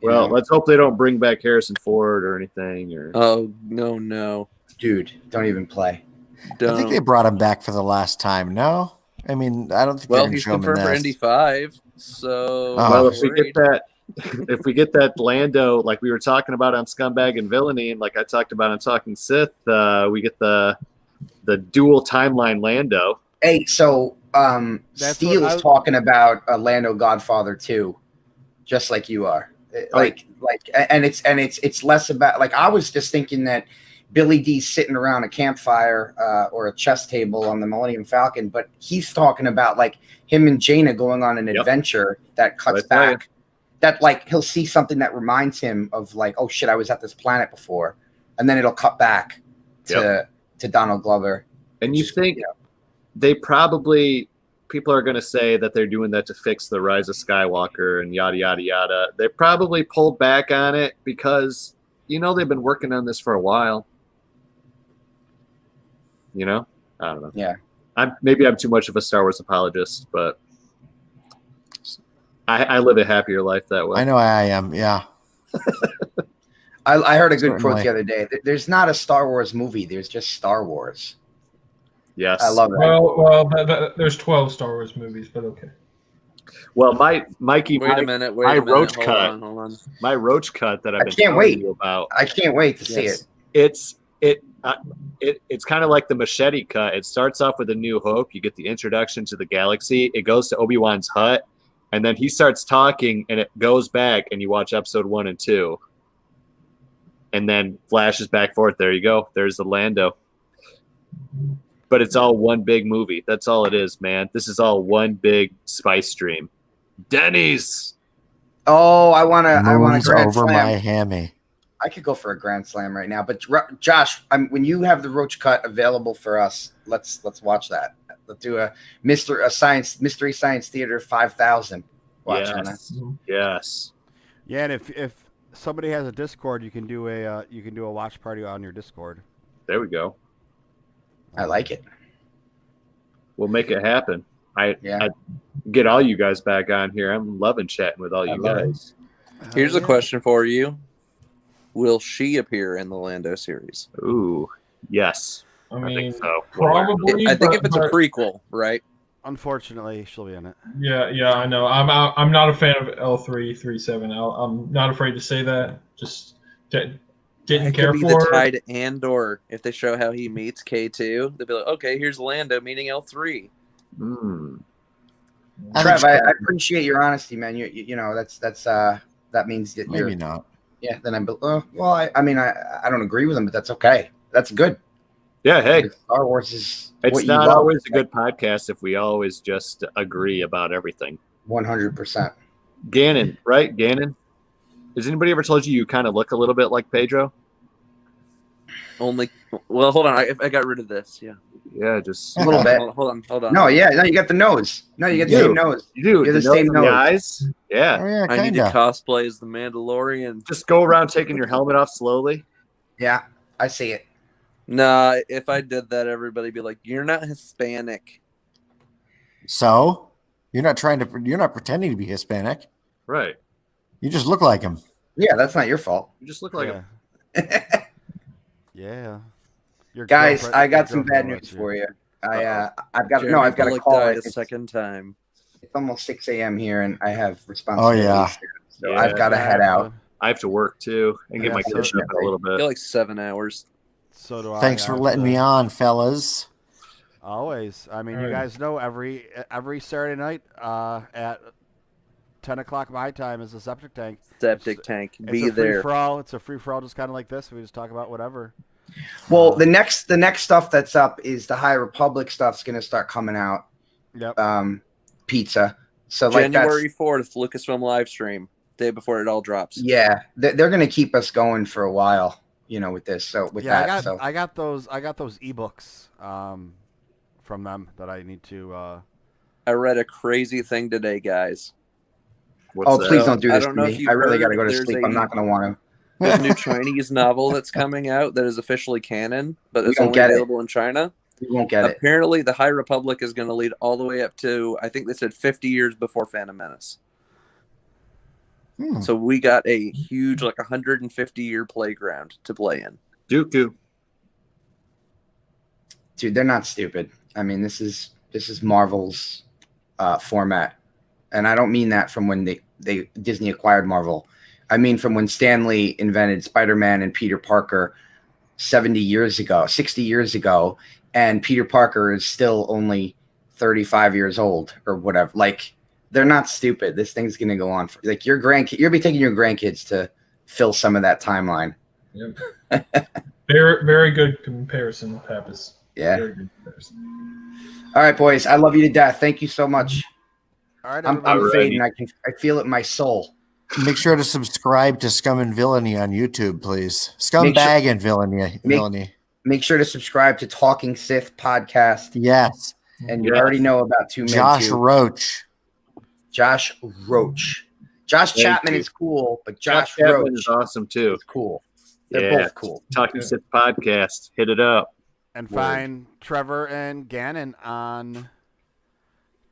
Well, Yeah. let's hope they don't bring back Harrison Ford or anything. Or Oh, no. Dude, don't even play. Don't. I think they brought him back for the last time. No, I mean I don't think. Well, they're gonna he's show him in confirmed for this. Indy 5, so... Oh. well, I'm if we worried. get that Lando, like we were talking about on Scumbag and Villainy, and like I talked about on Talking Sith, we get the dual timeline Lando. Hey, so That's Steele what is I- talking about Lando Godfather 2, just like you are. And it's less about, like, I was just thinking that Billy D's sitting around a campfire or a chess table on the Millennium Falcon, but he's talking about like him and Jaina going on an Yep. adventure that cuts That's right. back. That like he'll see something that reminds him of like, oh shit, I was at this planet before, and then it'll cut back to Donald Glover. And you Just, think you know, they probably, people are going to say that they're doing that to fix the Rise of Skywalker and yada yada yada. They probably pulled back on it because they've been working on this for a while. I don't know. Yeah. Maybe I'm too much of a Star Wars apologist, but I live a happier life that way. I know I am. Yeah. I heard a good quote Certainly. the other day. There's not a Star Wars movie. There's just Star Wars. Yes. I love that. Well, there's 12 Star Wars movies, but okay. Well, Mikey, Wait a minute. my roach Hold cut. on. my roach cut that I've I been can't telling wait. you about. I can't wait to see Yes. it. It's kind of like the machete cut. It starts off with A New Hope. You get the introduction to the galaxy. It goes to Obi-Wan's hut, and then he starts talking, and it goes back, and you watch episode 1 and 2, and then flashes back forth. There you go. There's the Lando. But it's all one big movie. That's all it is, man. This is all one big spice stream. Denny's. Oh, I want a Moons grand over slam. my hammy. I could go for a grand slam right now, but Josh, when you have the roach cut available for us, let's watch that. Let's do a mystery science theater 5000. Watch on that. Yes. Yeah, and if somebody has a Discord, you can do a watch party on your Discord. There we go. I like it. We'll make it happen. I Yeah. get all you guys back on here. I'm loving chatting with all I you love it. guys. Here's a Yeah. question for you. Will she appear in the Lando series? Ooh, yes. I I mean, think so. probably. I think but- if it's a but- prequel, right? Unfortunately, she'll be in it. Yeah, I know. I'm not a fan of L337. I'm not afraid to say that. Just didn't It care could be for the her. tie to Andor. If they show how he meets K2, they'll be like, okay, here's Lando meeting L3. Trev, I appreciate your honesty, man. You know that means that Maybe you're not. yeah. Then I mean I don't agree with him, but that's okay. That's good. Yeah, hey, Star Wars is it's what you not love. always a good podcast if we always just agree about everything. 100%. Gannon, right? Gannon? Has anybody ever told you kind of look a little bit like Pedro? Well, hold on. I got rid of this. Yeah. Yeah, just A little bit. Hold on. No, yeah, no, you got the nose. No, you got the You. same nose. you do. You're the nose same and the nose. eyes. Yeah. Oh yeah, I need to kinda. cosplay as the Mandalorian. Just go around taking your helmet off slowly. Yeah, I see it. Nah, if I did that, everybody'd be like, "You're not Hispanic." So you're not pretending to be Hispanic. Right. You just look like him. Yeah, that's not your fault. You just look like yeah. Yeah. Your Guys, girlfriend- I your got some bad girlfriend news lets for you. I've got Jeremy no, I've got a Bullock call. died a It's second time. almost 6 a.m. here, and I have responsibilities. yeah. So Yeah. I've got to head out. I have to work too and get Yeah, my so- kids up in a little bit. I feel like 7 hours. So do I. Thanks for letting me on, fellas. Always. I mean, you Alright. guys know every Saturday night at 10 o'clock my time is a septic tank. Septic tank. It's Be a free there. for all. It's a free for all, just kind of like this. We just talk about whatever. Well, the next stuff that's up is the High Republic stuff's going to start coming out. Yep. Pizza. So like January 4th, Lucasfilm live stream. Day before it all drops. yeah, they're going to keep us going for a while. with this. So with Yeah, that, I got those ebooks from them that I need to. I read a crazy thing today, guys. What's that? please don't do I this don't to know if me. you've I really got to heard, go to there's sleep. I'm not going to want to. There's a new Chinese novel that's coming out that is officially canon, but it's don't only get it. available in China. You won't get it. Apparently, the High Republic is going to lead all the way up to, I think they said 50 years before Phantom Menace. So we got a huge, like 150-year playground to play in. Dooku. Dude, they're not stupid. I mean, this is Marvel's format, and I don't mean that from when they Disney acquired Marvel. I mean from when Stan Lee invented Spider-Man and Peter Parker 60 years ago, and Peter Parker is still only 35 years old or whatever. Like, they're not stupid. This thing's gonna go on for like you'll be taking your grandkids to fill some of that timeline. Yep. Very, very good comparison, Pappas. Yeah. Very good comparison. All right, boys. I love you to death. Thank you so much. All right, I'm fading. I feel it in my soul. Make sure to subscribe to Scum and Villainy on YouTube, please. Scumbag and Villainy. Make sure to subscribe to Talking Sith podcast. Yes. And you already know about Josh Roach. Josh Chapman is cool, but Josh Roach is awesome too. Is cool. They're both cool. Talking Sith podcast. Hit it up. And find Trevor and Gannon on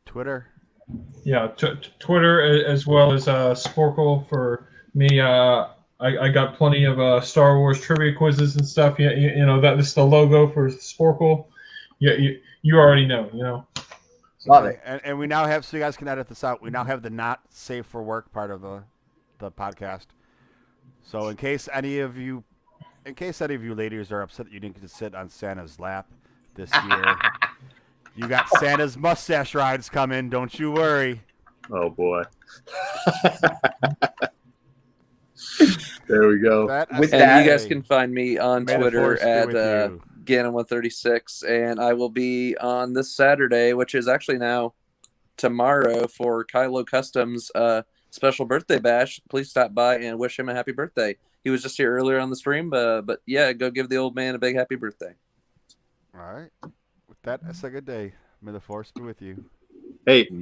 Twitter. Yeah, Twitter as well as Sporkle for me. I got plenty of Star Wars trivia quizzes and stuff. You know that is the logo for Sporkle. Yeah, you already know. Love it. And we now have, so you guys can edit this out, we now have the not safe for work part of the podcast. So in case any of you ladies are upset that you didn't get to sit on Santa's lap this year, you got Santa's mustache rides coming. Don't you worry. Oh boy. There we go. You guys can find me on Twitter at Gannon136, and I will be on this Saturday, which is actually now tomorrow, for Kylo Customs' special birthday bash. Please stop by and wish him a happy birthday. He was just here earlier on the stream, but yeah, go give the old man a big happy birthday. All right. With that, I say good day. May the force be with you. Hey.